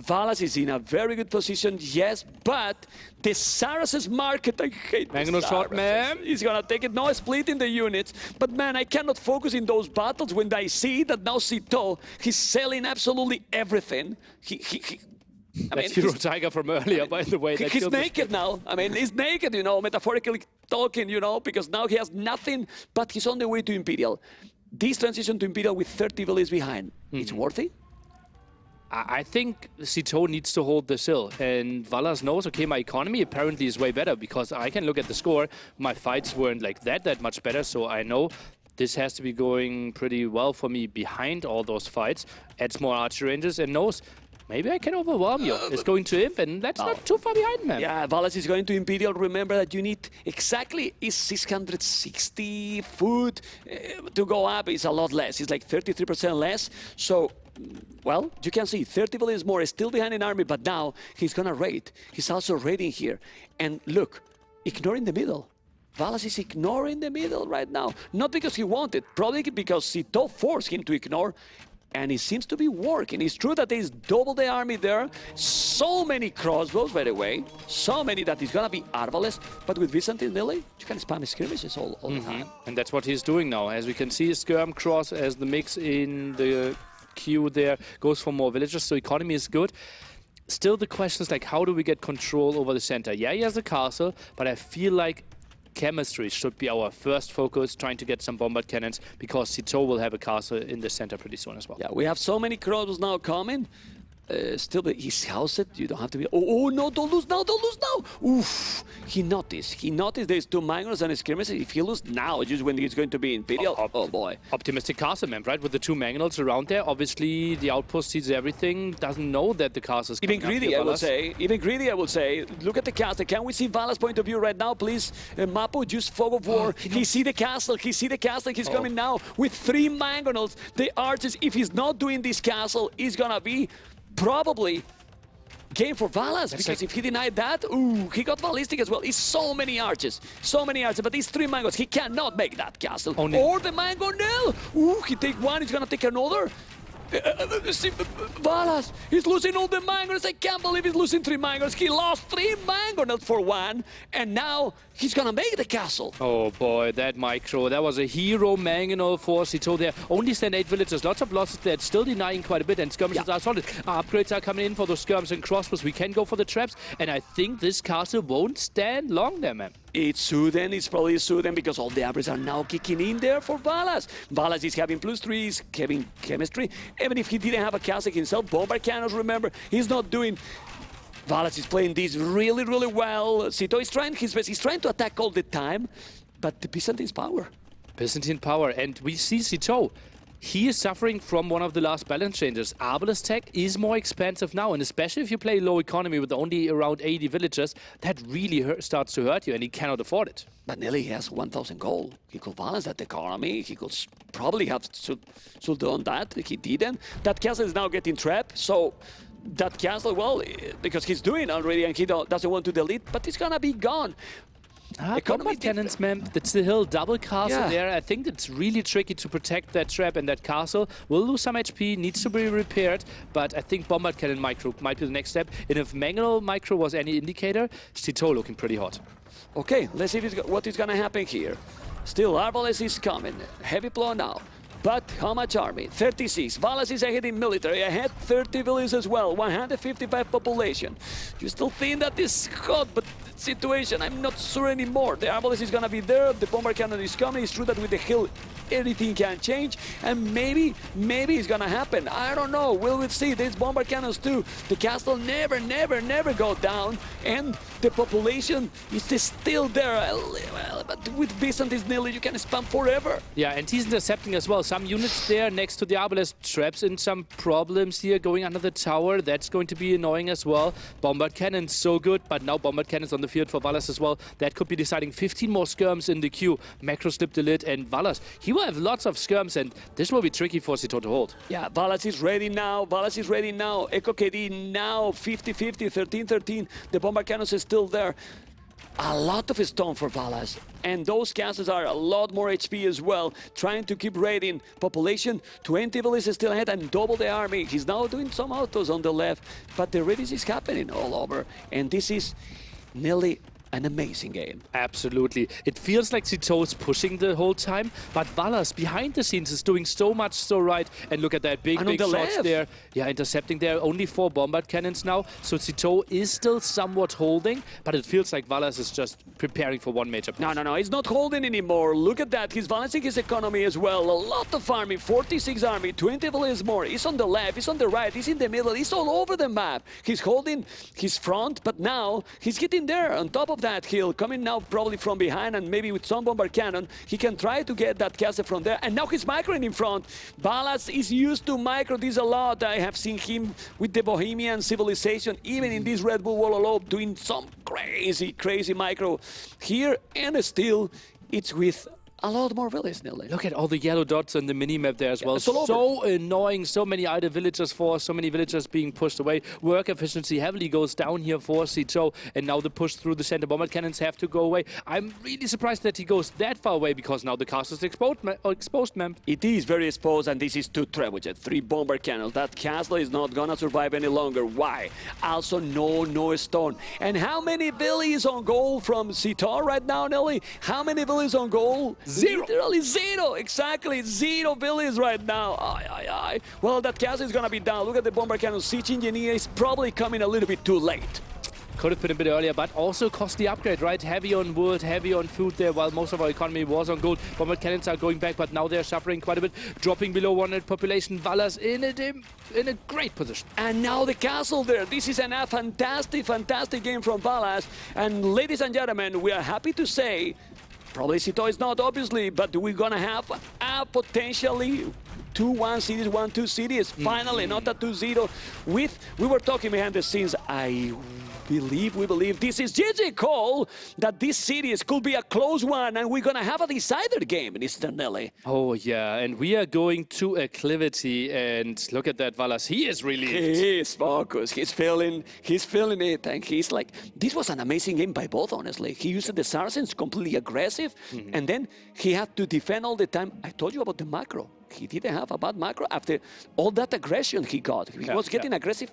Valas is in a very good position, yes, but the Saracens market, I hate Mangonel shot, man. He's gonna take it, no splitting the units, but man, I cannot focus in those battles when I see that now Sito, he's selling absolutely everything. I mean, Hero Tiger from earlier, by the way. He's naked now. I mean, he's naked, you know, metaphorically talking, you know, because now he has nothing, but he's on the way to Imperial. This transition to Imperial with 30 villages behind, it's worthy? I think Sito needs to hold the hill, and Valas knows, okay, my economy apparently is way better, because I can look at the score. My fights weren't like that much better, so I know this has to be going pretty well for me behind all those fights. Adds more archer ranges, and knows maybe I can overwhelm you. It's going to Imp, and that's not too far behind, man. Yeah, Valas is going to Imperial. Remember that you need exactly is 660 food to go up. It's a lot less. It's like 33% less. So well, you can see 30 villages more is still behind an army, but now he's gonna raid. He's also raiding here. And look, ignoring the middle. Valas is ignoring the middle right now. Not because he wanted, probably because Sito forced him to ignore. And it seems to be working. It's true that there's double the army there. So many crossbows, by the way. So many that it's gonna be Arbalest. But with Byzantine Lily, you can spam skirmishes all the time. And that's what he's doing now. As we can see, Skirm Cross as the mix in the queue there goes for more villagers, so economy is good. Still the question is like, how do we get control over the center? Yeah, he has a castle, but I feel like chemistry should be our first focus, trying to get some bombard cannons, because Sito will have a castle in the center pretty soon as well. Yeah, we have so many crossbows now coming. Still, but he's housed. You don't have to be. Oh no! Don't lose now! Don't lose now! Oof! He noticed. He noticed there's two minors and a skirmish. If he loses now, just when he's going to be Imperial. Oh boy! Optimistic castle, man, right? With the two mangonels around there. Obviously, the outpost sees everything. Doesn't know that the castle is even greedy. I will say. Even greedy. I will say. Look at the castle. Can we see Vala's point of view right now, please? Mapo, just fog of war. He see the castle. He see the castle. He's coming now with 3 mangonels. The archers. If he's not doing this castle, is gonna be probably game for Valas, because if he denied that, ooh, he got ballistic as well. It's so many archers, but these 3 mangoes, he cannot make that castle. Or the mango nail. Ooh, he take one, he's gonna take another. Valas, he's losing all the mangonels. I can't believe he's losing 3 mangonels. He lost 3 mangonels for 1, and now he's gonna make the castle. Oh boy, that micro. That was a hero mangonel for Sito there. Only stand 8 villagers, lots of losses there. Still denying quite a bit, and skirmishes are solid. Upgrades are coming in for those skirms and crossbows. We can go for the traps, and I think this castle won't stand long there, man. It's Suden, it's probably Suden, because all the upgrades are now kicking in there for Valas. Valas is having +3, he's having chemistry. Even if he didn't have a castle himself, bombard cannons, remember, he's not doing... Valas is playing this really, really well. Sito is trying his best, he's trying to attack all the time, but the Byzantine's power. Byzantine power, and we see Sito. He is suffering from one of the last balance changes. Arbalest tech is more expensive now, and especially if you play low economy with only around 80 villagers, that really starts to hurt you, and he cannot afford it. But Nelly has 1,000 gold. He could balance that economy. He could probably have should done that. He didn't. That castle is now getting trapped, so that castle, well, because he's doing already and he doesn't want to delete, but it's gonna be gone. Combat cannons, man. That's the hill double castle there. I think it's really tricky to protect that trap, and that castle will lose some HP, needs to be repaired, but I think bombard cannon micro might be the next step. And if mangonel micro was any indicator, Sito looking pretty hot. Okay, let's see what is gonna happen here. Still, Arbalest is coming. Heavy blow now. But how much army? 36. Valas is ahead in military. Ahead 30 villages as well. 155 population. You still think that is hot, but situation, I'm not sure anymore. The Arbalest is gonna be there. The bombard cannon is coming. It's true that with the hill, anything can change. And maybe it's gonna happen. I don't know. We'll see. There's bombard cannons too. The castle never go down. And the population is still there. Well, but with Byzantine Nilly, you can spam forever. Yeah, and he's intercepting as well. Some units there next to the Arbalest, traps in some problems here going under the tower. That's going to be annoying as well. Bombard cannons, so good, but now bombard cannons on the field for Valas as well. That could be deciding 15 more skirms in the queue. Macro slipped the lid, and Valas, he will have lots of skirms, and this will be tricky for Sito to hold. Yeah, Valas is ready now. Valas is ready now. Echo KD now 50-50, 13-13. The bombard cannons is still there. A lot of stone for Valas, and those castles are a lot more HP as well, trying to keep raiding. Population, 20 villages still ahead and double the army. He's now doing some autos on the left, but the raiding is happening all over, and this is nearly an amazing game. Absolutely. It feels like Sito is pushing the whole time, but Valas behind the scenes is doing so much so right. And look at that big shots there. Yeah, intercepting there. Only 4 bombard cannons now. So Sito is still somewhat holding, but it feels like Valas is just preparing for one major push. No. He's not holding anymore. Look at that. He's balancing his economy as well. A lot of army. 46 army. 20 villages more. He's on the left. He's on the right. He's in the middle. He's all over the map. He's holding his front, but now he's getting there. On top of that hill, coming now probably from behind, and maybe with some bombard cannon, he can try to get that castle from there. And now he's microing in front. Valas is used to micro this a lot. I have seen him with the Bohemian civilization, even in this Redbull Wololo, doing some crazy micro here, and still it's with a lot more villas, Nili. Look at all the yellow dots on the mini-map there as well. it's all over. So annoying. So many idle villagers for, so many villagers being pushed away. Work efficiency heavily goes down here for Cito. And now the push through the center. Bombard cannons have to go away. I'm really surprised that he goes that far away because now the castle is exposed, ma'am. It is very exposed, and this is 2 trebuchet, 3 bomber cannons. That castle is not gonna survive any longer. Why? Also, no stone. And how many villas on goal from Cito right now, Nelly? How many villas on goal? 0. Literally 0. Exactly 0 villas right now. Aye. Well, that castle is gonna be down. Look at the bomber cannon. Siege engineer is probably coming a little bit too late. Could have been a bit earlier, but also costly upgrade, right? Heavy on wood, heavy on food there, while most of our economy was on gold. Bombard cannons are going back, but now they're suffering quite a bit, dropping below 100 population. Valas in a great position. And now the castle there. This is a fantastic game from Valas. And ladies and gentlemen, we are happy to say, probably Cito is not, obviously, but we're gonna have a potentially 2-1 cities, 1-2 cities. Finally, not a 2-0. We were talking behind the scenes. We believe this is GG call that this series could be a close one, and we're gonna have a decider game, Mr. Nelly. Oh yeah, and we are going to Acclivity, and look at that, Valas. He is relieved. He is focused. He's feeling it, and he's like, this was an amazing game by both, honestly. He used the Saracens completely aggressive, and then he had to defend all the time. I told you about the macro. He didn't have a bad macro after all that aggression he got. He was getting aggressive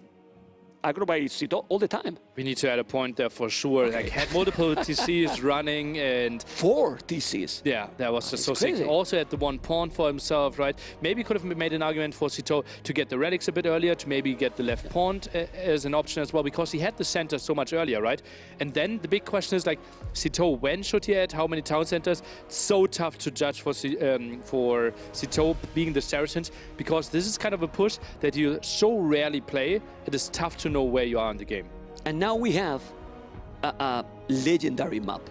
aggro by Cito all the time. We need to add a point there for sure. Okay. Like, had multiple TCs running, and 4 TCs. yeah, that was just so crazy. sick. Also had the 1 pawn for himself, right? Maybe could have made an argument for Cito to get the relics a bit earlier, to maybe get the left pawn as an option as well, because he had the center so much earlier, right? And then the big question is, like, Cito, when should he add how many town centers? So tough to judge for Cito being the Saracens, because this is kind of a push that you so rarely play. It is tough to know where you are in the game. And now we have a legendary map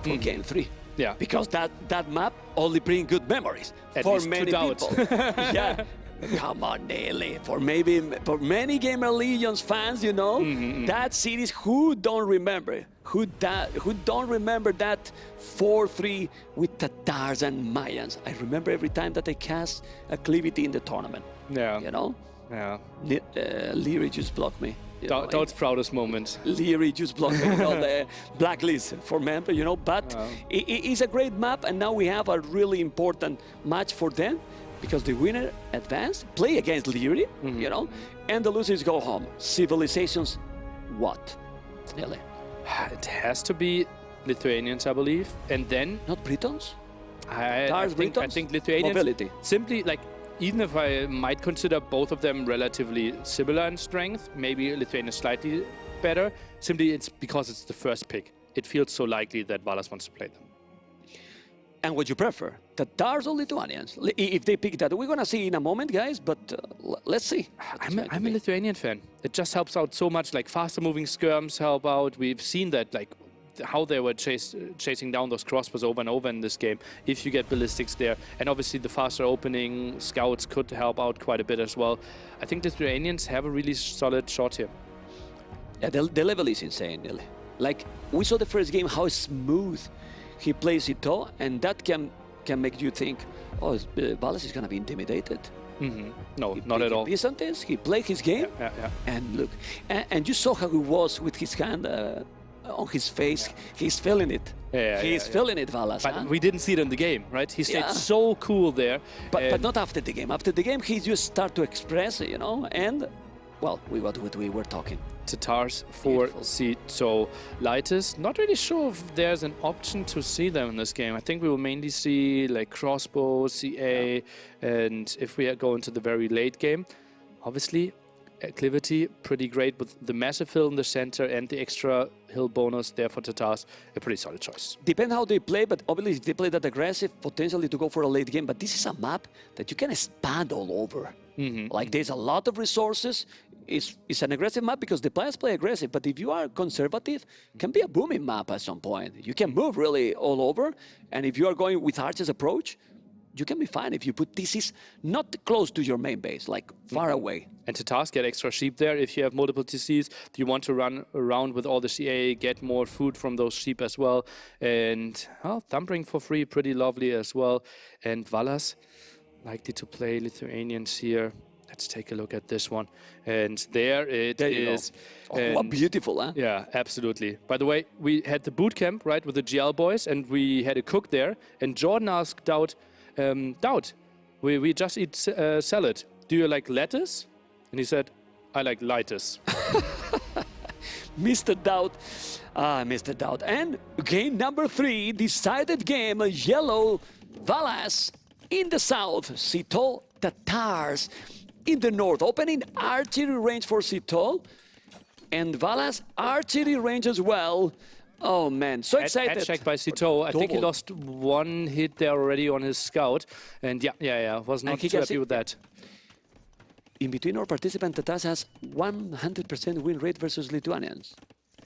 for Game 3. Yeah. Because that map only brings good memories At for least many 2 doubts. people. Yeah. Come on, Nelly. For many Gamer Legions fans, you know, that series, who don't remember? Who don't remember that 4-3 with Tatars and Mayans? I remember every time that I cast Acclivity in the tournament. Yeah. You know? Yeah. Leary just blocked me. You know, Doubt's proudest moment. Leary just blocked me on the blacklist for member, you know. But it's a great map, and now we have a really important match for them because the winner advance, play against Leary, you know, and the losers go home. Civilizations, what? Nelly? It has to be Lithuanians, I believe, and then Not Britons? I think Lithuanians. Mobility. Simply, like, even if I might consider both of them relatively similar in strength, maybe Lithuania slightly better, simply it's because it's the first pick. It feels so likely that Valas wants to play them. And what you prefer, Tatars or Lithuanians? If they pick that, we're gonna see in a moment, guys. But let's see. I'm a Lithuanian fan. It just helps out so much. Like, faster moving skirms help out. We've seen that, like, how they were chasing down those crossbows over and over in this game, if you get ballistics there. And obviously the faster opening scouts could help out quite a bit as well. I think the Lithuanians have a really solid shot here. Yeah, the level is insane, really. Like, we saw the first game, how smooth he plays Cito, and that can make you think, oh, Valas is going to be intimidated. No, not at all. Byzantines, he played his game, Yeah. and look, and you saw how he was with his hand on his face. He's feeling it. He's feeling it, Valas. But we didn't see it in the game, right? He stayed so cool there. But not after the game. After the game, he just start to express, you know, and, well, what we were talking. Tatars for Cito. Lightest, not really sure if there's an option to see them in this game. I think we will mainly see, like, crossbow, CA, and if we go into the very late game, obviously Acclivity, pretty great with the massive hill in the center and the extra hill bonus there for Tatars. A pretty solid choice. Depends how they play, but obviously if they play that aggressive, potentially to go for a late game. But this is a map that you can expand all over. Like, there's a lot of resources. It's an aggressive map because the players play aggressive. But if you are conservative, it can be a booming map at some point. You can move really all over. And if you are going with Archer's approach, you can be fine if you put TCs not close to your main base, like far away. And to task, get extra sheep there. If you have multiple TCs, you want to run around with all the CA, get more food from those sheep as well. And Thumbring for free, pretty lovely as well. And Valas, likely to play Lithuanians here. Let's take a look at this one. And there it is. Oh, what beautiful, huh? Yeah, absolutely. By the way, we had the boot camp, right, with the GL boys, and we had a cook there. And Jordan asked Dowd, we just eat salad. Do you like lettuce? And he said, I like lettuce. Mr. Dowd. Mr. Dowd. And game number 3, decided game, yellow Valas in the south, Sito Tatars in the north, opening archery range for Sito, and Valas archery range as well. Oh man, so excited. Head check by Sito. I think he lost 1 hit there already on his scout, and yeah, was not too happy with that. In between our participant, Tatas has 100% win rate versus Lithuanians.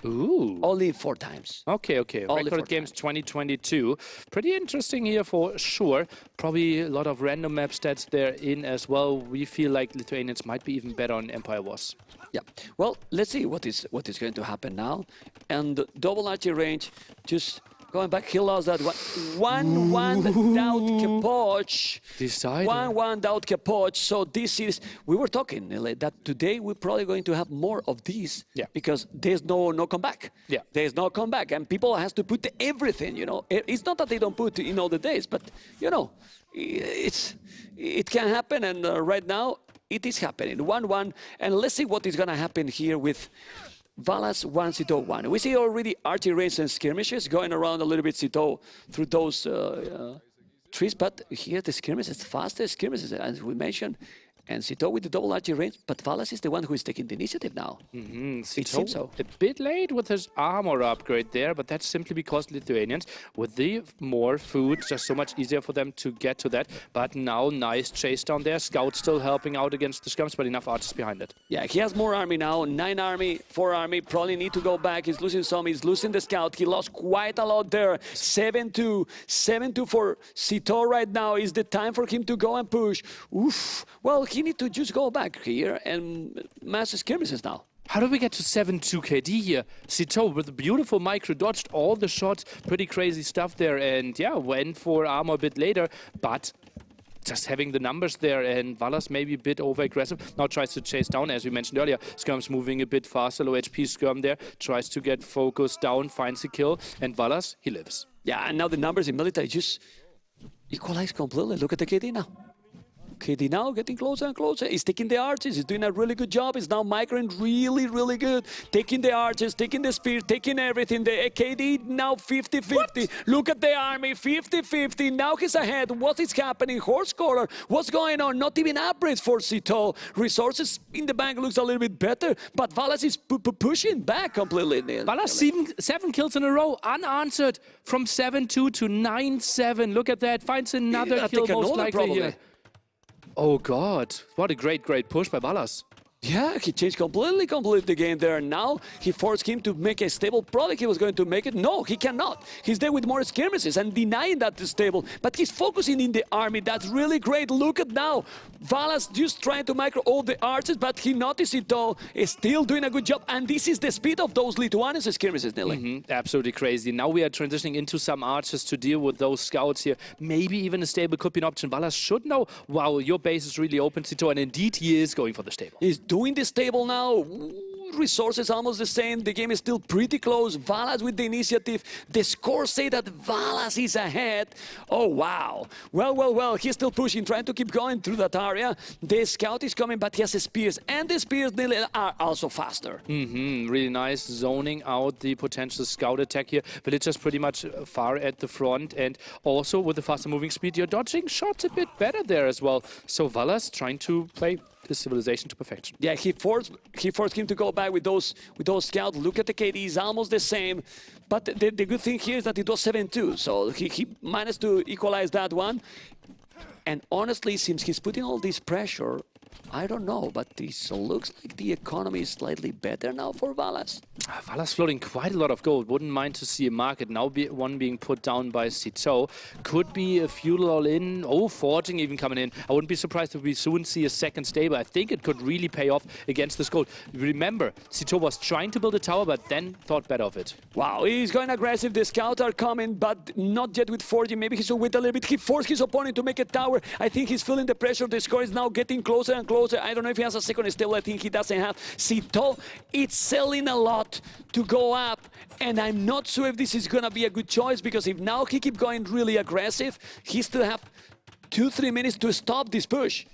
Ooh. Only 4 times. Okay. Only Record games 2022. Pretty interesting here for sure. Probably a lot of random map stats there in as well. We feel like Lithuanians might be even better on Empire Wars. Yeah. Well, let's see what is going to happen now. And double archery range, just going back, he lost that 1-1 Dowd Kepoch. Decided. 1-1 Dowd Kepoch. So this is, we were talking that today we're probably going to have more of these. Yeah. Because there's no comeback. Yeah. There's no comeback, and people has to put everything. It's not that they don't put in all the days, but it can happen, and right now it is happening. 1-1, and let's see what is gonna happen here with Valas 1, Sito 1. We see already archery range and skirmishes going around a little bit Sito through those trees, but here the skirmishes, fastest skirmishes, as we mentioned, and Sito with the double archery range, but Valas is the one who is taking the initiative now. It seems so. A bit late with his armor upgrade there, but that's simply because Lithuanians, with the more food, just so much easier for them to get to that. But now, nice chase down there. Scout still helping out against the scums, but enough archers behind it. Yeah, he has more army now. 9 army, 4 army. Probably need to go back. He's losing some. He's losing the scout. He lost quite a lot there. 7-2. 7-2 for Sito right now. Is the time for him to go and push. Oof. Well, he needs to just go back here and mass skirmishes now. How do we get to 7-2 KD here? Sito with a beautiful micro dodged all the shots. Pretty crazy stuff there. And yeah, went for armor a bit later. But just having the numbers there, and Valas maybe a bit over-aggressive. Now tries to chase down, as we mentioned earlier. Skirm's moving a bit faster. Low HP Skirm there. Tries to get focused down, finds a kill. And Valas, he lives. Yeah, and now the numbers in military just equalize completely. Look at the KD now. KD now getting closer and closer. He's taking the archers. He's doing a really good job. He's now microing really, really good. Taking the archers, taking the spears, taking everything. The KD now 50-50. Look at the army, 50-50. Now he's ahead. What is happening? Horse collar. What's going on? Not even upgrades for Sito. Resources in the bank looks a little bit better, but Valas is pushing back completely. Valas 7 kills in a row, unanswered, from 7-2 to 9-7. Look at that. Finds another kill most likely here. Oh God, what a great push by Valas. Yeah, he changed completely the game there. Now he forced him to make a stable product. He was going to make it. No, he cannot. He's there with more skirmishes and denying that the stable. But he's focusing in the army. That's really great. Look at now. Valas just trying to micro all the archers, but he noticed it all. Is still doing a good job. And this is the speed of those Lithuanians skirmishes, Nili. Absolutely crazy. Now we are transitioning into some archers to deal with those scouts here. Maybe even a stable could be an option. Valas should know, wow, your base is really open, Sito, and indeed he is going for the stable. He's doing the stable now. Resources almost the same. The game is still pretty close. Valas with the initiative. The scores say that Valas is ahead. Oh, wow. Well. He's still pushing, trying to keep going through that area. The scout is coming, but he has spears. And the spears are also faster. Really nice. Zoning out the potential scout attack here. Villagers pretty much far at the front. And also with the faster moving speed, you're dodging shots a bit better there as well. So Valas trying to play his civilization to perfection. Yeah, he forced him to go back with those scouts. Look at the KDs, almost the same. But the good thing here is that it was 7-2, so he managed to equalize that one. And honestly, since he's putting all this pressure I don't know, but this looks like the economy is slightly better now for Valas. Vala's floating quite a lot of gold. Wouldn't mind to see a market now, one being put down by Sito. Could be a feudal all-in. Oh, forging even coming in. I wouldn't be surprised if we soon see a second stable. I think it could really pay off against this gold. Remember, Sito was trying to build a tower, but then thought better of it. Wow, he's going aggressive. The scouts are coming, but not yet with forging. Maybe he should wait a little bit. He forced his opponent to make a tower. I think he's feeling the pressure. The score is now getting closer and closer. I don't know if he has a second stable. I think he doesn't have. Sito, it's selling a lot to go up, and I'm not sure if this is gonna be a good choice, because if now he keep going really aggressive, he still have 2-3 minutes to stop this push.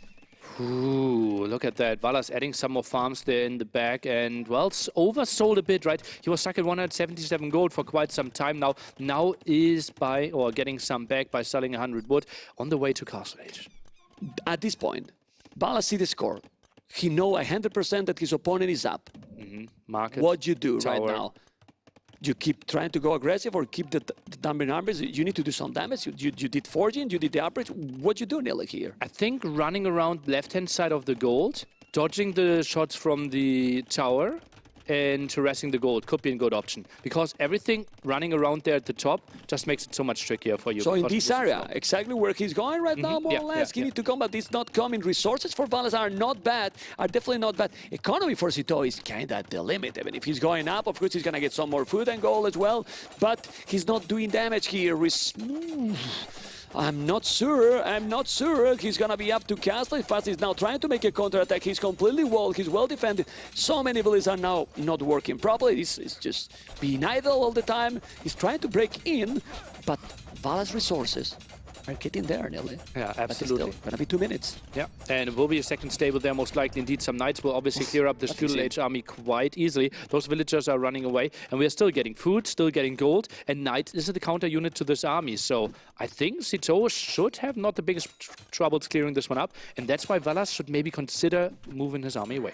Ooh, look at that. Vala's adding some more farms there in the back, and well, it's oversold a bit, right? He was stuck at 177 gold for quite some time now. Now is getting some back by selling 100 wood on the way to Castle Age. At this point, Valas see the score. He know 100% that his opponent is up. Market. What you do tower. right now? You keep trying to go aggressive or keep the dumping armies? You need to do some damage. You did forging, you did the upgrade. What you do, Nili, here? I think running around left-hand side of the gold, dodging the shots from the tower, and harassing the gold could be a good option, because everything running around there at the top just makes it so much trickier for you. So in this area, exactly where he's going right now, more or less, he need to come, but it's not coming. Resources for Valas are not bad, are definitely not bad. Economy for Sito is kind of at the limit. I mean, if he's going up, of course he's going to get some more food and gold as well, but he's not doing damage here. I'm not sure he's gonna be up to castle. Fast is now trying to make a counter-attack. He's completely walled, he's well defended. So many villages are now not working properly. He's just being idle all the time. He's trying to break in, but Vala's resources are getting there, Nili. Yeah, But it's absolutely. still gonna be 2 minutes. Yeah, and it will be a second stable there, most likely. Indeed, some knights will obviously clear up this feudal age army quite easily. Those villagers are running away, and we are still getting food, still getting gold, and knight is the counter unit to this army. So I think Sito should have not the biggest troubles clearing this one up, and that's why Valas should maybe consider moving his army away.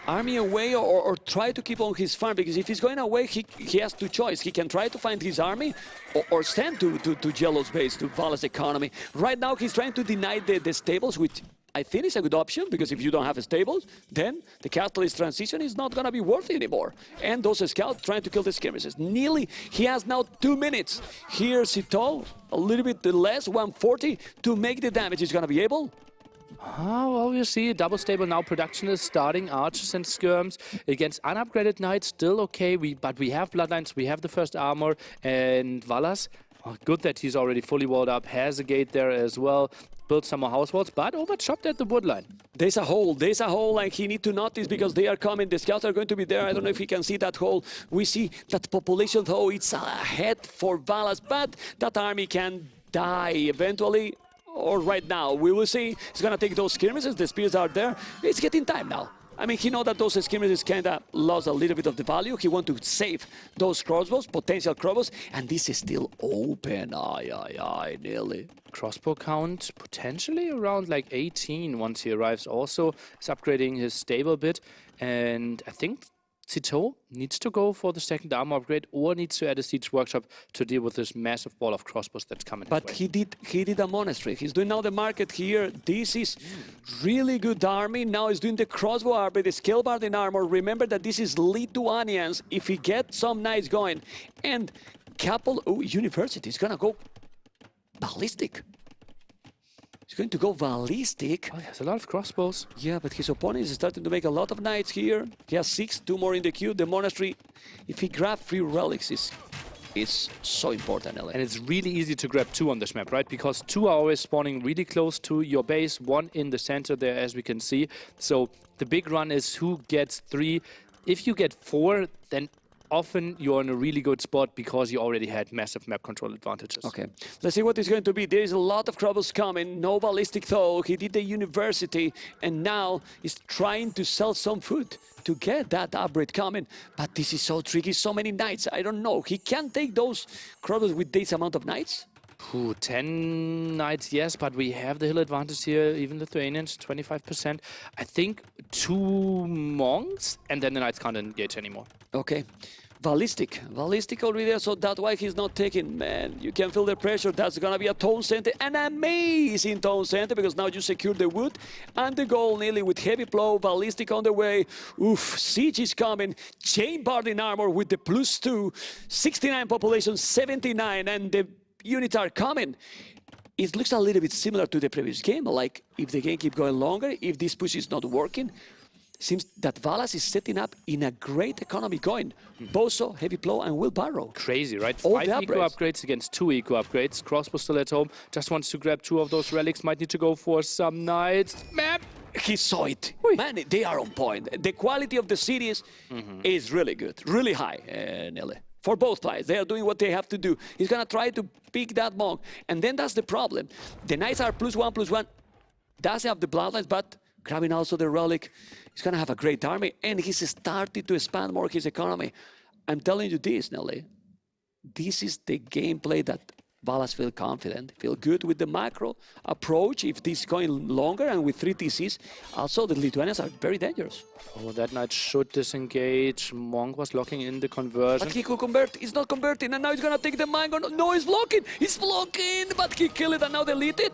Army away or try to keep on his farm, because if he's going away, he has two choices. He can try to find his army or send to Yellow's base, to Vala's economy. Right now, he's trying to deny the stables, which I think is a good option, because if you don't have stables, then the catalyst transition is not going to be worthy anymore. And those scouts trying to kill the skirmishes. Nearly, he has now 2 minutes. Here, Sito, a little bit less, 140, to make the damage. He's going to be able. Oh, well, you see, double stable now. Production is starting. Archers and skirms against unupgraded knights, still okay. But we have bloodlines, we have the first armor, and Valas, good that he's already fully walled up, has a gate there as well. Built some more house walls, but overchopped at the woodline. There's a hole, and he need to notice, because they are coming. The scouts are going to be there. I don't know if he can see that hole. We see that population, though, it's ahead for Valas, but that army can die eventually. Or right now, we will see. He's gonna take those skirmishes. The spears are there. It's getting time now. I mean, he knows that those skirmishes kinda lost a little bit of the value. He wants to save those crossbows, potential crossbows, and this is still open. Nearly. Crossbow count potentially around like 18 once he arrives. Also, is upgrading his stable a bit, and I think Sito needs to go for the second armor upgrade, or needs to add a siege workshop to deal with this massive wall of crossbows that's coming. But he did a monastery. He's doing now the market here. This is really good army. Now he's doing the crossbow armor, the scalebard armor. Remember that this is Lithuanians. If he gets some knights going, and university is gonna go ballistic. He's going to go ballistic. Oh, he has a lot of crossbows. Yeah, but his opponent is starting to make a lot of knights here. He has 6, 2 more in the queue. The monastery, if he grabs 3 relics, is so important, LA. And it's really easy to grab 2 on this map, right? Because 2 are always spawning really close to your base, 1 in the center there, as we can see. So the big run is who gets 3. If you get 4, then often you're in a really good spot, because you already had massive map control advantages. Okay, let's see what is going to be. There is a lot of troubles coming. No ballistic though. He did the university, and now he's trying to sell some food to get that upgrade coming. But this is so tricky. So many knights. I don't know. He can take those crossbows with this amount of knights. 10 knights, yes, but we have the hill advantage here, even Lithuanians, 25%. I think 2 monks, and then the knights can't engage anymore. Okay, Ballistic already there, so that's why he's not taking. Man, you can feel the pressure. That's gonna be a tone center, an amazing tone center, because now you secure the wood and the goal nearly with heavy blow. Ballistic on the way. Oof, Siege is coming. Chain Barding armor with the +2, 69 population, 79, and the units are coming. It looks a little bit similar to the previous game. Like if the game keeps going longer, if this push is not working. Seems that Valas is setting up in a great economy going. Boso, Heavy Blow, and Wheelbarrow. Crazy, right? All 5 the eco upgrades against 2 eco upgrades. Crossbow still at home. Just wants to grab 2 of those relics. Might need to go for some knights. Map! He saw it. Man, they are on point. The quality of the cities is really good, really high, Nelly. For both players, they are doing what they have to do. He's gonna try to pick that monk, and then that's the problem. The knights are +1/+1. Does have the bloodlines, but grabbing also the relic, he's gonna have a great army, and he's started to expand more his economy. I'm telling you this, Nelly. This is the gameplay that Valas feel confident, feel good with the macro approach. If this is going longer and with 3 TCs, also the Lithuanians are very dangerous. Oh, that knight should disengage. Monk was locking in the conversion. But he could convert. He's not converting, and now he's gonna take the mango. No, he's blocking. He's blocking, but he killed it and now delete it.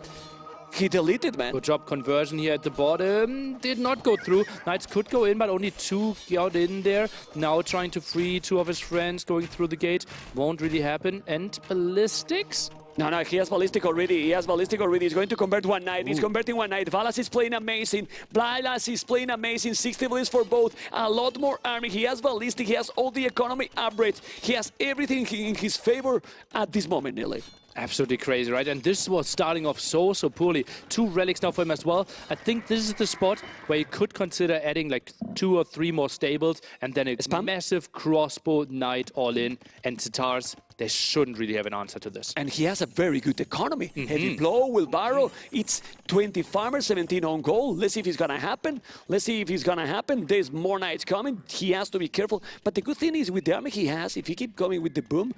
He deleted, man. Good job, conversion here at the bottom. Did not go through. Knights could go in, but only 2 got in there. Now trying to free 2 of his friends, going through the gate. Won't really happen. And ballistics? No, he has ballistic already. He's going to convert one knight. He's converting one knight. Valas is playing amazing. Blalas is playing amazing. 60 ballists for both. A lot more army. He has ballistic. He has all the economy upgrades. He has everything in his favor at this moment, Nearly. Absolutely crazy, right? And this was starting off so poorly. 2 relics now for him as well. I think this is the spot where you could consider adding like 2 or 3 more stables and then a massive crossbow knight all in. And Tatars, they shouldn't really have an answer to this. And he has a very good economy. Heavy Blow, Wheelbarrow. It's 20 farmers, 17 on goal. Let's see if it's gonna happen. There's more knights coming. He has to be careful. But the good thing is with the army he has, if he keep going with the boom,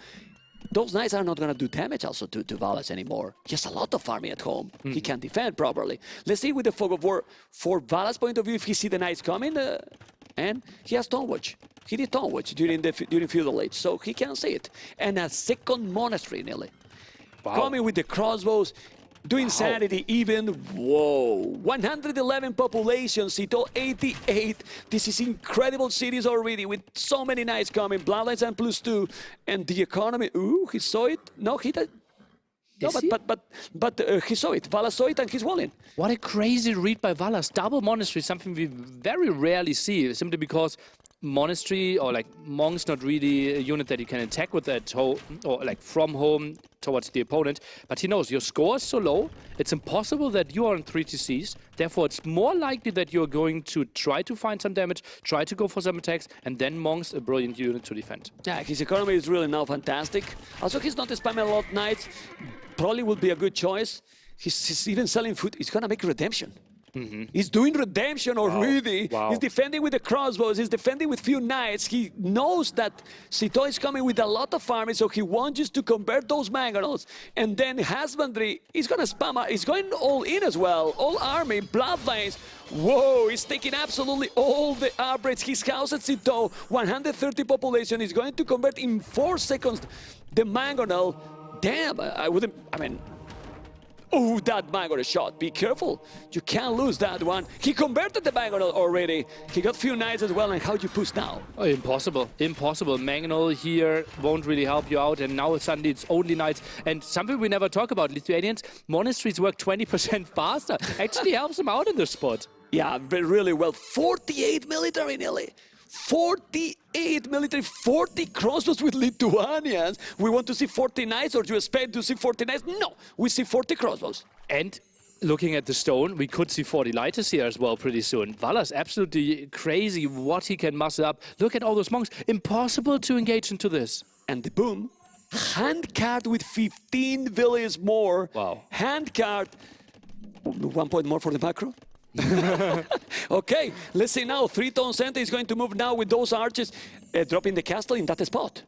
those knights are not going to do damage also to Valas anymore. He has a lot of army at home. He can defend properly. Let's see with the Fog of War, for Valas' point of view, if he see the knights coming, and he has Tone Watch. He did Tone Watch during Feudal Age, so he can see it. And a second monastery, Nelly. Wow. Coming with the crossbows, doing sanity even. Whoa. 111 population, Cito 88. This is incredible cities already with so many knights coming. Bloodlines and +2. And the economy, ooh, he saw it. No, he did. No, but he saw it. Valas saw it and he's walling. What a crazy read by Valas. Double monastery, something we very rarely see, simply because monastery or like monk's not really a unit that you can attack with at home or like from home towards the opponent, but he knows your score is so low, it's impossible that you are on 3 TCs, therefore it's more likely that you're going to try to find some damage, try to go for some attacks, and then monk's a brilliant unit to defend. Yeah, his economy is really now fantastic. Also, he's not spamming a lot of knights, probably would be a good choice. He's even selling food, he's gonna make redemption. He's doing redemption already. Wow. He's defending with the crossbows. He's defending with few knights. He knows that Cito is coming with a lot of army, so he wants just to convert those mangonels. And then husbandry, he's gonna spam. He's going all in as well. All army, bloodlines. Whoa, he's taking absolutely all the upgrades. His house at Cito, 130 population. He's going to convert in 4 seconds the mangonel. Damn, I mean. Oh, that Mangonel shot. Be careful. You can't lose that one. He converted the Mangonel already. He got few knights as well. And how do you push now? Oh, impossible. Impossible. Mangonel here won't really help you out. And now suddenly it's only knights. And something we never talk about, Lithuanians, monasteries work 20% faster. Actually helps them out in this spot. Yeah, but really well. 48 military, Nelly. 48 military, 40 crossbows with Lithuanians. We want to see 40 knights, or do you expect to see 40 knights? No, we see 40 crossbows. And looking at the stone, we could see 40 lighters here as well pretty soon. Valas absolutely crazy what he can muster up. Look at all those monks. Impossible to engage into this. And the boom, hand card with 15 villages more. Wow. Hand card, 1 point more for the macro. Okay, let's see now. 3-tone center is going to move now with those archers, dropping the castle in that spot.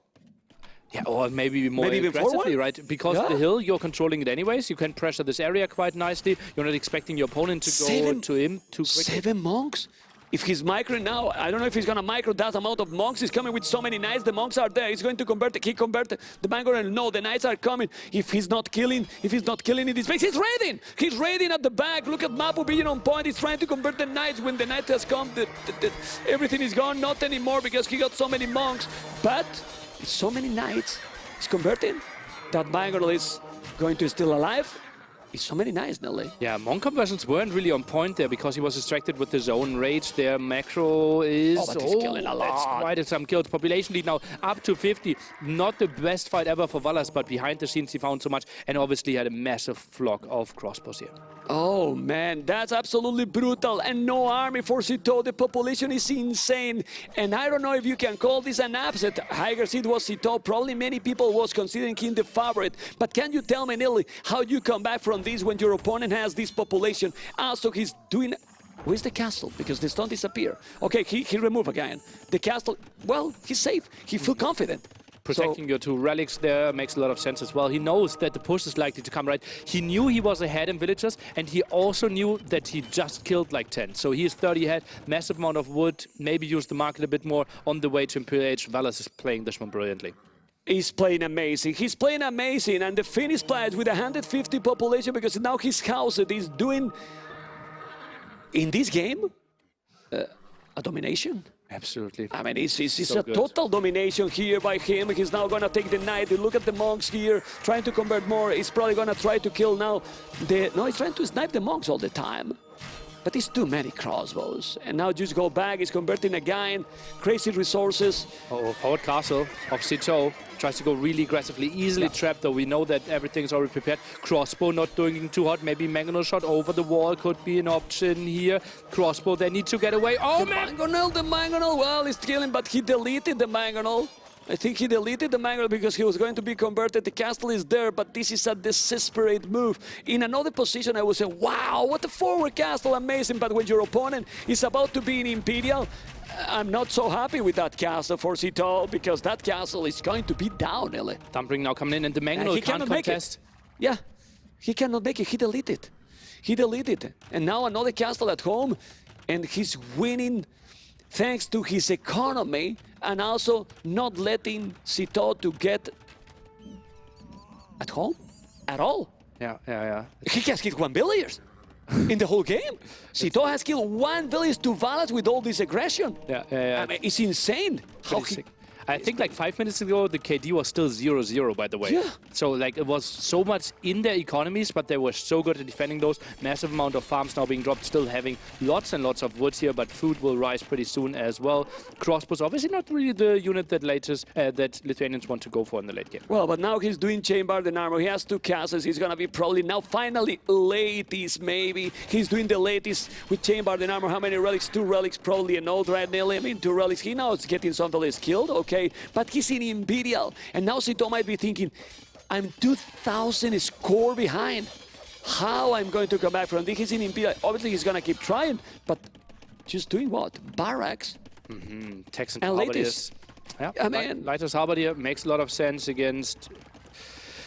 Yeah, or maybe more aggressively, right? Because the hill, you're controlling it anyways. You can pressure this area quite nicely. You're not expecting your opponent to go to him too quickly. 7 monks? If he's micro now, I don't know if he's gonna micro that amount of monks. He's coming with so many knights. The monks are there. He's going to convert. He converted the Bangalore. No, the knights are coming. If he's not killing in this base, he's raiding. He's raiding at the back. Look at Mapu being on point. He's trying to convert the knights. When the knight has come, everything is gone. Not anymore because he got so many monks. But so many knights. He's converting. That Bangalore is going to still alive. It's so many knights, Nelly. Yeah, monk conversions weren't really on point there because he was distracted with his own rage there. Macro is... but he's killing a lot. That's quite some kills. Population lead now up to 50. Not the best fight ever for Valas, but behind the scenes he found so much and obviously had a massive flock of crossbows here. Oh man, that's absolutely brutal. And no army for Citeaux. The population is insane. And I don't know if you can call this an upset. Higher seed was Citeaux. Probably many people was considering him the favorite. But can you tell me, Nelly, how you come back from this when your opponent has this population? Also, he's doing... Where's the castle? Because the stone disappear. Okay, he removed again. The castle, well, he's safe. He feel confident. Protecting your two relics there makes a lot of sense as well. He knows that the push is likely to come, right? He knew he was ahead in villagers, and he also knew that he just killed like 10. So he is 30 ahead, massive amount of wood, maybe use the market a bit more on the way to Imperial Age. Valas is playing this one brilliantly. He's playing amazing. He's playing amazing, and the Finnish players with 150 population, because now his house is doing, in this game, a domination. Absolutely. I mean, it's So a good. total domination here by him. He's now going to take the knight. Look at the monks here, trying to convert more. He's probably going to try to kill now. No, he's trying to snipe the monks all the time. But it's too many crossbows. And now just go back. He's converting again. Crazy resources. Oh, forward castle of Citeaux tries to go really aggressively, easily trapped though. We know that everything's already prepared. Crossbow not doing too hot. Maybe Mangonel shot over the wall could be an option here. Crossbow, they need to get away. Oh, man! The Mangonel, well, he's killing, but he deleted the Mangonel. I think he deleted the Mangonel because he was going to be converted. The castle is there, but this is a desperate move. In another position, I would say, wow, what a forward castle, amazing. But when your opponent is about to be in Imperial, I'm not so happy with that castle for Citeaux because that castle is going to be down, Ellie. Thumbring now coming in, and the Mangonel he can't cannot make contest. it. Yeah, he cannot make it. He deleted. He deleted. And now another castle at home, and he's winning thanks to his economy and also not letting Citeaux to get at home at all. Yeah. He has killed 1 village in the whole game. Citeaux has killed 1 village to Valas with all this aggression. Yeah. I mean, it's insane. How he, I think like 5 minutes ago, the KD was still 0-0, by the way. Yeah. So like it was so much in their economies, but they were so good at defending those. Massive amount of farms now being dropped, still having lots and lots of wood here, but food will rise pretty soon as well. Crossbows, obviously not really the unit that that Lithuanians want to go for in the late game. well, but now he's doing chamber and armor. He has 2 castles. He's gonna be probably now finally latest maybe. He's doing the latest with chamber and armor. How many relics? 2 relics, probably an old right Nelly. I mean, 2 relics. He now is getting some villages killed, okay. But he's in Imperial, and now Citeaux might be thinking, I'm 2,000 score behind. How I'm going to come back from this? He's in Imperial. Obviously, he's going to keep trying, but just doing what? Barracks. Texan And Halberdiers. latest. Yeah, I mean- Lighters Halberdier makes a lot of sense against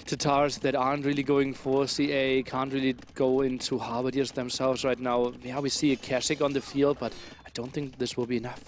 Tatars that aren't really going for CA, can't really go into Halberdiers themselves right now. Yeah, we see a Kashyyyk on the field, but I don't think this will be enough.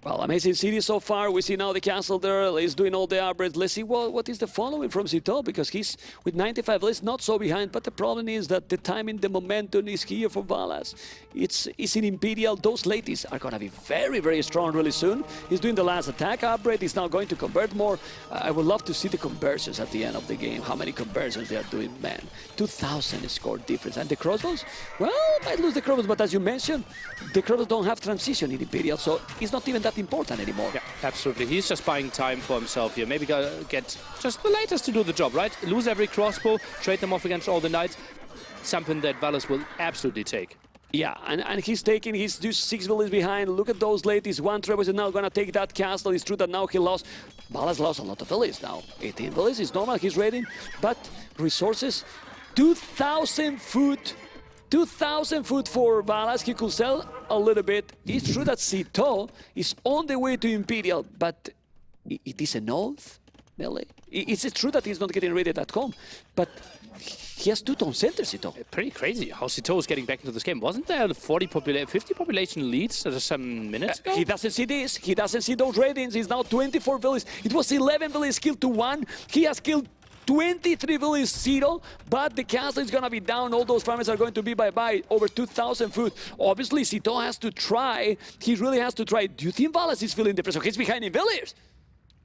Well, amazing city so far. We see now the castle there. He's doing all the upgrades. Let's see what is the following from Citeaux, because he's with 95 lists, not so behind. But the problem is that the timing, the momentum is here for Valas. It's in Imperial. Those ladies are going to be very, very strong really soon. He's doing the last attack upgrade. He's now going to convert more. I would love to see the conversions at the end of the game. How many conversions they are doing, man. 2,000 score difference. And the crossbows? Well, might lose the crossbows, but as you mentioned, the crossbows don't have transition in Imperial, so it's not even that important anymore. Yeah, absolutely. He's just buying time for himself here. Maybe get just the latest to do the job, right? Lose every crossbow, trade them off against all the knights. Something that Valas will absolutely take. Yeah, and he's taking, he's just 6 villages behind. Look at those ladies. 1 Trebus is now going to take that castle. It's true that now he lost. Valas lost a lot of villages now. 18 villages is normal, he's raiding. But resources, 2,000 food. 2,000 food for Valas. He could sell a little bit. It's true that Citeaux is on the way to Imperial, but it is an oath. Nelly. It's true that he's not getting rated at home, but he has 2 town centers, Sito. Pretty crazy how Sito is getting back into this game. Wasn't there a 50 population leads just some minutes ago? He doesn't see this. He doesn't see those ratings. He's now 24 villages. It was 11 villages killed to 1. He has killed 23 villages, 0, but the castle is going to be down. All those farmers are going to be bye-bye. Over 2,000 food. Obviously, Sito has to try. He really has to try. Do you think Valas is feeling the pressure? He's behind in villagers.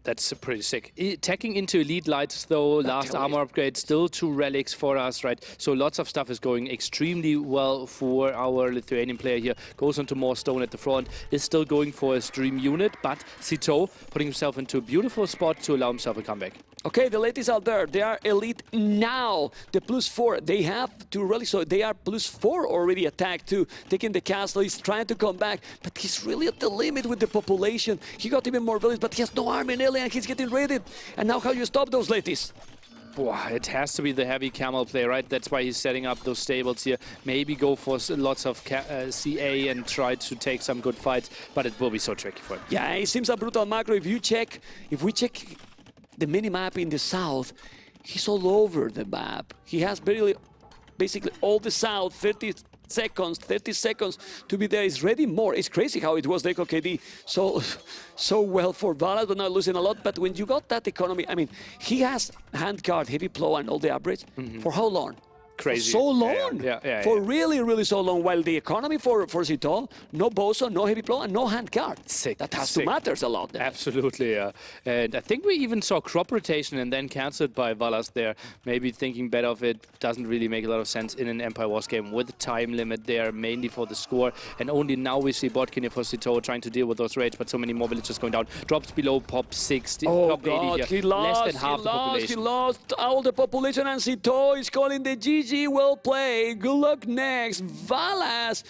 That's pretty sick. Attacking into elite lights though, last armor upgrade, still 2 relics for us, right? So lots of stuff is going extremely well for our Lithuanian player here. Goes into more stone at the front, is still going for a stream unit, but Sito putting himself into a beautiful spot to allow himself a comeback. Okay, the ladies out there, they are elite now. The +4, they have to really, so they are +4 already attacked too. Taking the castle, he's trying to come back, but he's really at the limit with the population. He got even more villages, but he has no army nearly, and he's getting raided. And now how you stop those ladies? Boy, it has to be the heavy camel play, right? That's why he's setting up those stables here. Maybe go for lots of CA and try to take some good fights, but it will be so tricky for him. Yeah, it seems a brutal macro. If we check the mini-map in the south, he's all over the map. He has basically all the south, 30 seconds to be there. He's ready more. It's crazy how it was Deco KD so well for Valas, but not losing a lot. But when you got that economy, I mean, he has handguard, heavy plow, and all the upgrades. For how long? Crazy. For so long. For yeah. really so long. While the economy for Sito, no bozo, no heavy plow, and no handguard. Sick. That has to matter a lot. Absolutely, yeah. And I think we even saw crop rotation and then cancelled by Valas there. Maybe thinking better of it doesn't really make a lot of sense in an Empire Wars game with a time limit there, mainly for the score. And only now we see Botkin for Sito trying to deal with those raids, but so many more villages going down. Drops below pop 60, oh pop God, 80 here. He lost, Less than half the population. He lost all the population, and Sito is calling the GG. Well played. Good luck next. Valas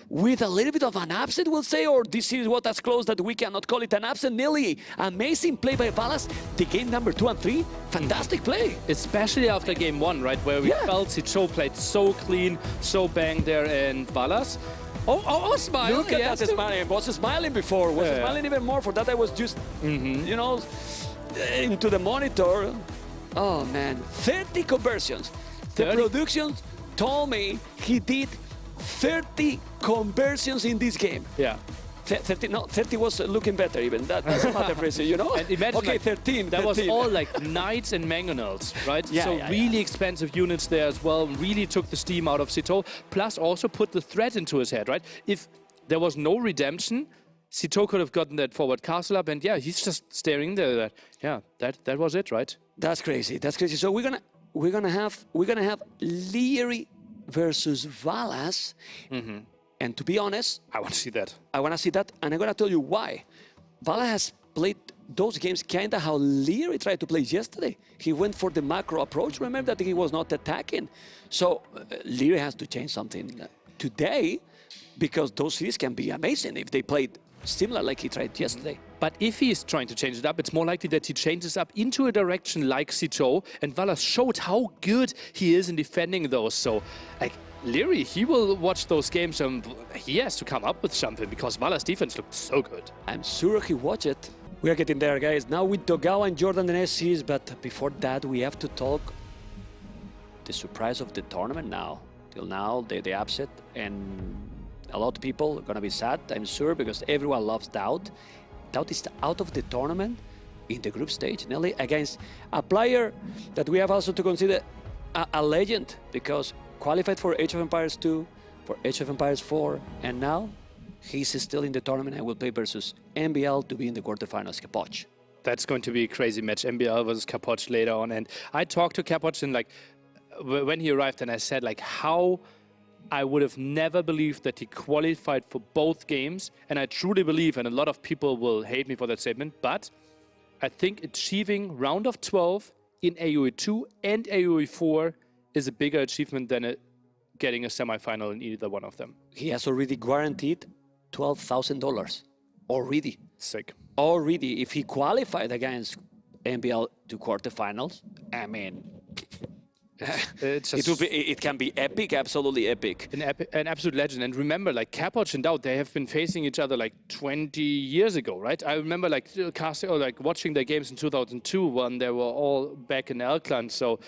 with a little bit of an upset, we'll say, or this is what as close that we cannot call it an upset. Nearly amazing play by Valas. The game number 2 and 3, fantastic play. Especially after game 1, right, where we felt Sito played so clean, so bang there, and Valas. Oh, smile. Look at that smiling. Was smiling before. Was smiling even more. For that, I was just, you know, into the monitor. Oh, man. 30 conversions. The production told me he did 30 conversions in this game. Yeah. 30 was looking better even. That doesn't matter, Fraser, you know? And imagine, okay, like, 13. That was all like knights and mangonels, right? So really expensive units there as well. Really took the steam out of Sito. Plus also put the threat into his head, right? If there was no redemption, Sito could have gotten that forward castle up, and yeah, he's just staring there. That was it, right? That's crazy. That's crazy. So we're gonna have Leary versus Valas. And to be honest, I want to see that. I want to see that, and I'm gonna tell you why. Valas has played those games kinda how Leary tried to play yesterday. He went for the macro approach. Remember that he was not attacking. So Leary has to change something today, because those cities can be amazing if they played similar like he tried yesterday. But if he is trying to change it up, it's more likely that he changes up into a direction like Sito, and Valas showed how good he is in defending those. So, like, Leary, he will watch those games and he has to come up with something, because Valas' defense looked so good. I'm sure he watched it. We are getting there, guys. Now with Togawa and Jordan the next series, but before that, we have to talk the surprise of the tournament now. Till now, the upset, and a lot of people are going to be sad, I'm sure, because everyone loves Doubt. Doubt is out of the tournament in the group stage, Nelly, against a player that we have also to consider a legend, because qualified for Age of Empires 2, for Age of Empires 4, and now he's still in the tournament and will play versus MBL to be in the quarterfinals, Capoch. That's going to be a crazy match, MBL versus Capoch later on. And I talked to Capoch and, like, when he arrived, and I said, like, how I would have never believed that he qualified for both games. And I truly believe, and a lot of people will hate me for that statement, but I think achieving round of 12 in AoE 2 and AoE 4 is a bigger achievement than getting a semifinal in either one of them. He has already guaranteed $12,000. Already. Sick. Already. If he qualified against MBL to quarterfinals, I mean, It's It just will be. It can be epic, absolutely epic. an absolute legend. And remember, like Kapoc and Dowd, they have been facing each other like 20 years ago, right? I remember like casting or like watching their games in 2002 when they were all back in Elkland. So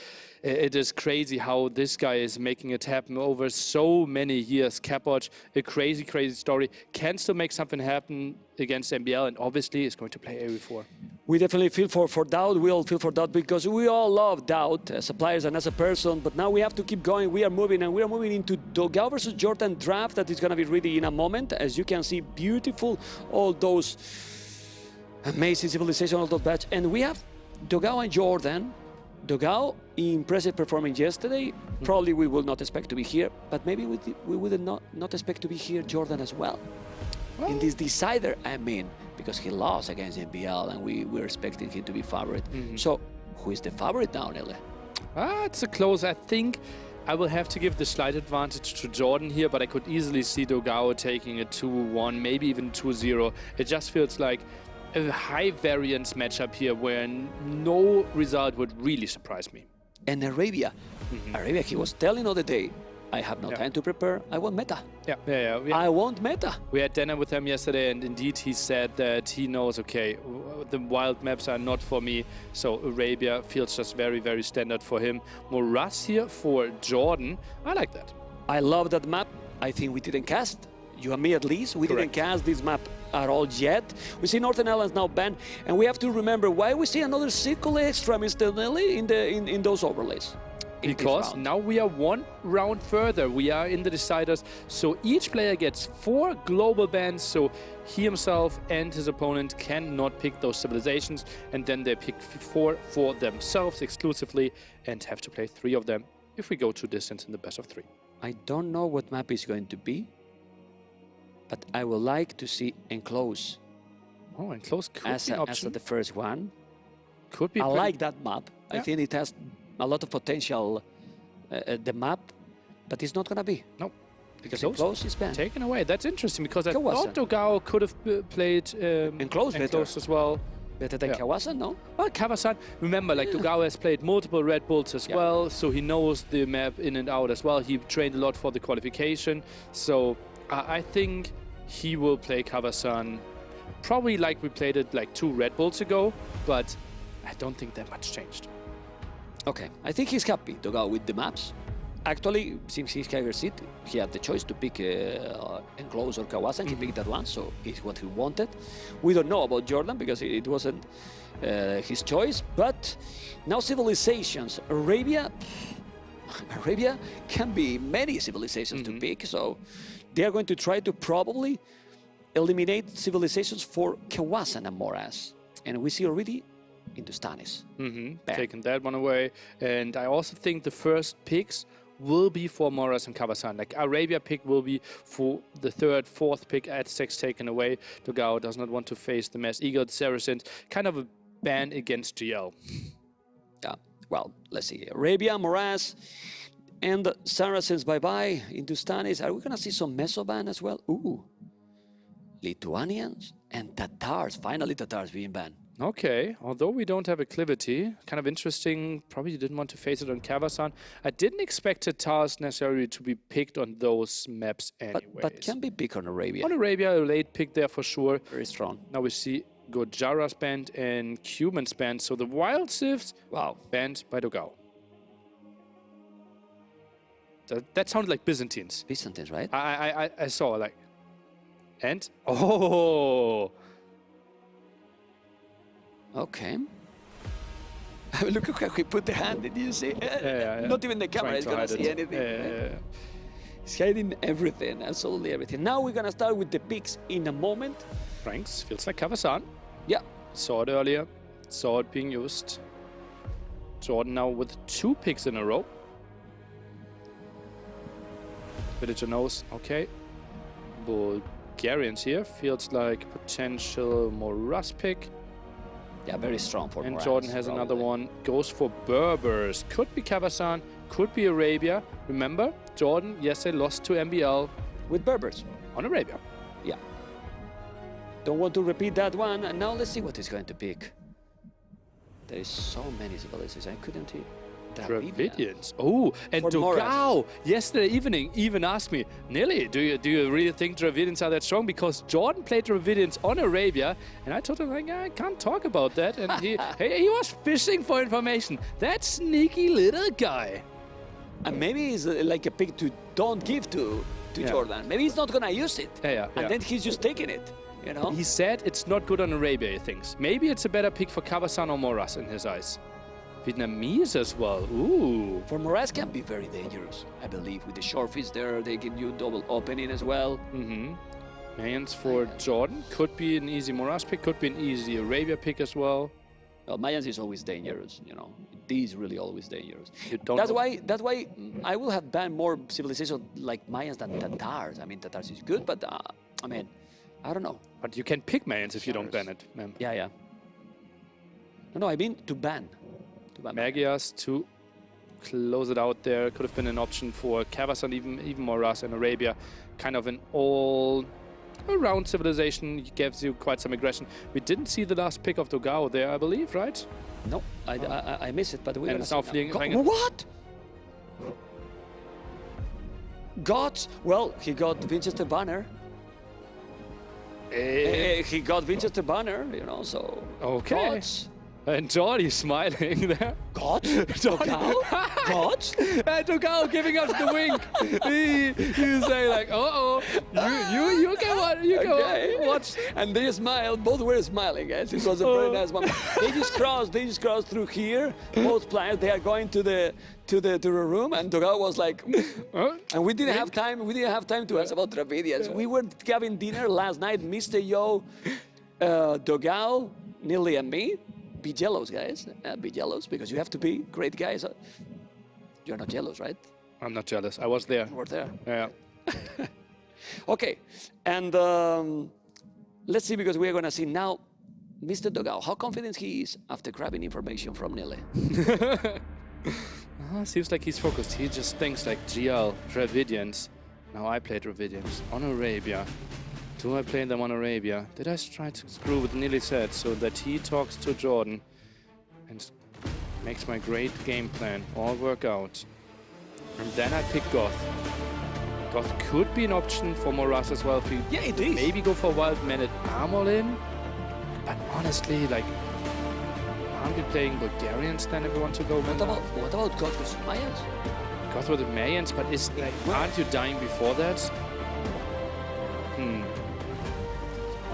it is crazy how this guy is making it happen over so many years. Kapoc, a crazy, crazy story. Can still make something happen against MBL, and obviously is going to play AV4. We definitely feel for Dowd. We all feel for Dowd because we all love Dowd as a player and as a person. But now we have to keep going. We are moving, and we are moving into Dogao versus Jordan draft that is going to be ready in a moment. As you can see, beautiful, all those amazing civilization, all those batch. And we have Dogao and Jordan. Dogao, impressive performance yesterday. Probably we will not expect to be here, but maybe we would not expect to be here Jordan as well. In this decider, I mean, because he lost against NBL and we were expecting him to be favorite. So who is the favorite now, Nele? It's a close. I think I will have to give the slight advantage to Jordan here, but I could easily see Dogao taking a 2-1, maybe even 2-0. It just feels like a high variance matchup here where no result would really surprise me. And Arabia. Arabia, he was telling the other day, I have no time to prepare, I want meta. Yeah. I want meta. We had dinner with him yesterday, and indeed he said that he knows, okay, the wild maps are not for me, so Arabia feels just very, very standard for him. Moraz here for Jordan. I like that. I love that map. I think we didn't cast. You and me at least, we didn't cast this map at all yet. We see Northern Islands now banned, and we have to remember why we see another circle extra, Mr. Nelly, in those overlays. Because now we are one round further. We are in the deciders. So each player gets 4 global bans. So he himself and his opponent cannot pick those civilizations. And then they pick 4 for themselves exclusively and have to play 3 of them if we go to distance in the best of 3. I don't know what map is going to be, but I would like to see Enclose. Oh, Enclose could be as an option. As the first one. Could be. I like that map. I think it has a lot of potential, the map, but it's not going to be. No. Because Enclose is banned. Taken away. That's interesting because I Kawasan. thought Dogao could have played Enclose as well. Better than Kawasan, no? Well, Kawasan, remember, like Dogao has played multiple Red Bulls as well, so he knows the map in and out as well. He trained a lot for the qualification, so I think he will play Kawasan probably like we played it like 2 Red Bulls ago, but I don't think that much changed. Okay, I think he's happy to go with the maps. Actually, since he's Tiger Seat, he had the choice to pick Enclose or Kawasan. He picked that one, so it's what he wanted. We don't know about Jordan because it wasn't his choice. But now civilizations, Arabia can be many civilizations to pick. So they are going to try to probably eliminate civilizations for Kawasan and Moraz. And we see already Hindustanis. Taking that one away. And I also think the first picks will be for Moraz and Kawasan. Like Arabia pick will be for the 3rd, 4th pick. Aztecs taken away. Dogao does not want to face the Mass Eagle Saracens. Kind of a ban against GL. Yeah, well, let's see. Arabia, Moraz, and Saracens bye-bye. Hindustanis. Are we going to see some Mesoban as well? Ooh. Lithuanians and Tatars. Finally, Tatars being banned. Okay, although we don't have acclivity, kind of interesting. Probably didn't want to face it on Kawasan. I didn't expect Tatars necessarily to be picked on those maps anyways. But can be picked on Arabia. On Arabia, a late pick there for sure. Very strong. Now we see Gojara's banned and Cuban's banned. So the Wild Sifts, banned by Dogao. That sounded like Byzantines. Byzantines, right? I saw like, and oh. Okay. Look how he put the hand, did you see? Not even the camera is going to see anything. He's hiding everything, absolutely everything. Now we're going to start with the picks in a moment. Franks, feels like Kawasan. Yeah. Saw it earlier, saw it being used. Jordan now with 2 picks in a row. Villager knows, okay. Bulgarians here, feels like potential Moraz pick. Yeah, very strong for And Moraz, Jordan has another one. Goes for Berbers. Could be Kawasan, could be Arabia. Remember, Jordan, yes, they lost to MBL. With Berbers. On Arabia. Yeah. Don't want to repeat that one. And now let's see what he's going to pick. There is so many civilizations. I couldn't Dravidians. Oh, and For Dogao yesterday evening even asked me, Nilly, do you really think Dravidians are that strong? Because Jordan played Dravidians on Arabia, and I told him, like, I can't talk about that. And he was fishing for information. That sneaky little guy. And maybe he's like a pick to don't give to Jordan. Maybe he's not gonna use it. And then he's just taking it. You know? He said it's not good on Arabia, he thinks. Maybe it's a better pick for Kabasan or Moras in his eyes. Vietnamese as well. Ooh. For Moraz can be very dangerous, I believe. With the short fish there, they give you double opening as well. Mayans for Jordan. Could be an easy Moraz pick, could be an easy Arabia pick as well. Well, Mayans is always dangerous, you know. It is really always dangerous. That's why I will have banned more civilizations like Mayans than Tatars. I mean, Tatars is good, but I mean, I don't know. But you can pick Mayans if you don't ban it, ma'am. Yeah. No, I mean to ban. Magias to close it out there. Could have been an option for Kabasan, even Moraz and Arabia. Kind of an all-around civilization. Gives you quite some aggression. We didn't see the last pick of Dogao there, I believe, right? No, I missed it, but we're and it's now fleeing. What? Well, he got Winchester Banner. He got Winchester Banner, you know, so... Okay. Gods. And Jordy's smiling there. God? Dogao? God? And Dogao giving us the wink. He's saying like, you can watch. And they smiled, both were smiling, guys. It was a very nice one. They just crossed through here. Both players, they are going to the room, and Dogao was like, and we didn't have time to ask about Dravidians. We were having dinner last night, Mr. Yo, Dogao, Nilly, and me. Be jealous, guys. Be jealous, because you have to be great guys. You're not jealous, right? I'm not jealous. I was there. You were there. Yeah. Okay, and let's see, because we're going to see now Mr. Dogao, how confident he is after grabbing information from Nile. Seems like he's focused. He just thinks like GL, Dravidians. Now I play Dravidians on Arabia. Do I play them on Arabia? Did I try to screw with Nili said so that he talks to Jordan and makes my great game plan all work out? And then I pick Goth. Goth could be an option for Moraz as well. If we it is. Maybe go for Wild Man at Armor in. But honestly, like, aren't we playing Bulgarians then if we want to go? What about Goth with Mayans? Goth with the Mayans, but is like, aren't you dying before that?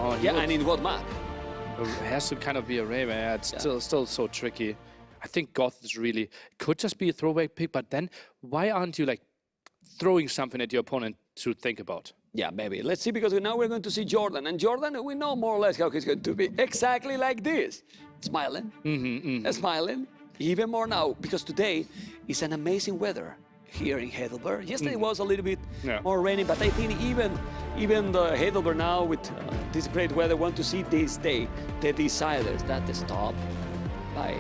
Oh, yeah, and in what map? It has to kind of be Arabia. Yeah, it's still so tricky. I think Goth is really could just be a throwback pick, but then why aren't you like throwing something at your opponent to think about? Yeah, maybe. Let's see, because now we're going to see Jordan, and Jordan, we know more or less how he's going to be. Exactly like this, smiling, smiling. Even more now, because today is an amazing weather here in Heidelberg. Yesterday was a little bit more rainy, but I think even the Heidelberg now with this great weather want to see this day the deciders that the stop by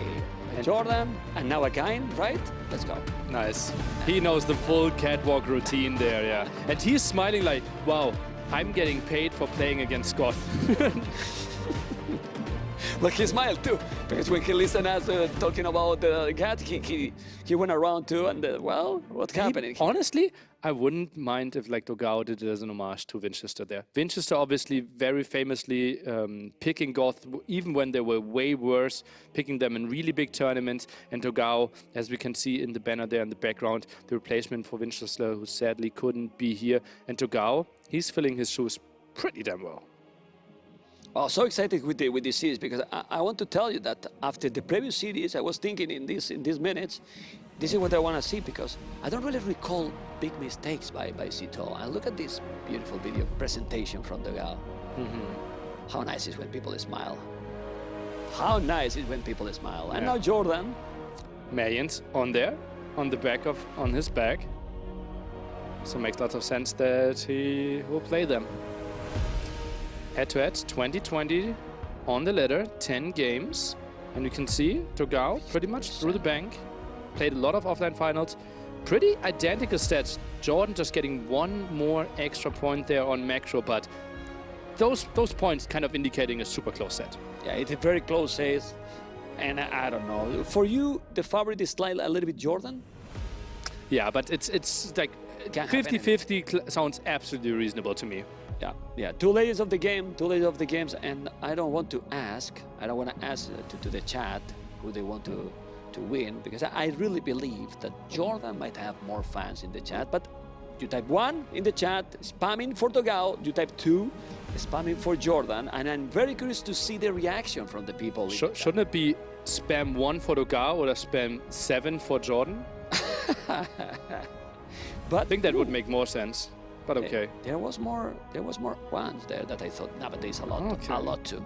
Jordan, and now again, right? Let's go. Nice. He knows the full catwalk routine there, yeah. And he's smiling like, wow, I'm getting paid for playing against Goth. Look, he smiled too, because when he listened us talking about the cat, he went around too, and well, what's happening? Honestly, I wouldn't mind if like Dogao did it as an homage to Winchester there. Winchester obviously very famously picking Goth, even when they were way worse, picking them in really big tournaments, and Dogao, as we can see in the banner there in the background, the replacement for Winchester, who sadly couldn't be here, and Dogao, he's filling his shoes pretty damn well. Oh, so excited with this series, because I want to tell you that after the previous series, I was thinking in these minutes, this is what I want to see, because I don't really recall big mistakes by Cito. And look at this beautiful video presentation from Dogao. How nice is when people smile. How nice is when people smile. And now Jordan. Mayans on there, on his back. So it makes lots of sense that he will play them. Head-to-head, 2020 on the ladder, 10 games. And you can see Dogao pretty much through the bank. Played a lot of offline finals. Pretty identical stats. Jordan just getting one more extra point there on macro, but those points kind of indicating a super close set. Yeah, it's a very close set. And I don't know. For you, the favorite is like a little bit Jordan? Yeah, but it's like Can't have 50-50 sounds absolutely reasonable to me. Yeah. 2 layers of the game, 2 layers of the games, and I don't want to ask to the chat who they want to win, because I really believe that Jordan might have more fans in the chat. But you type 1 in the chat, spamming for Dogao. You type 2, spamming for Jordan, and I'm very curious to see the reaction from the people. Shouldn't it be spam 1 for Dogao or spam 7 for Jordan? But I think that would make more sense. But okay. There was more ones there that I thought nowadays a lot too.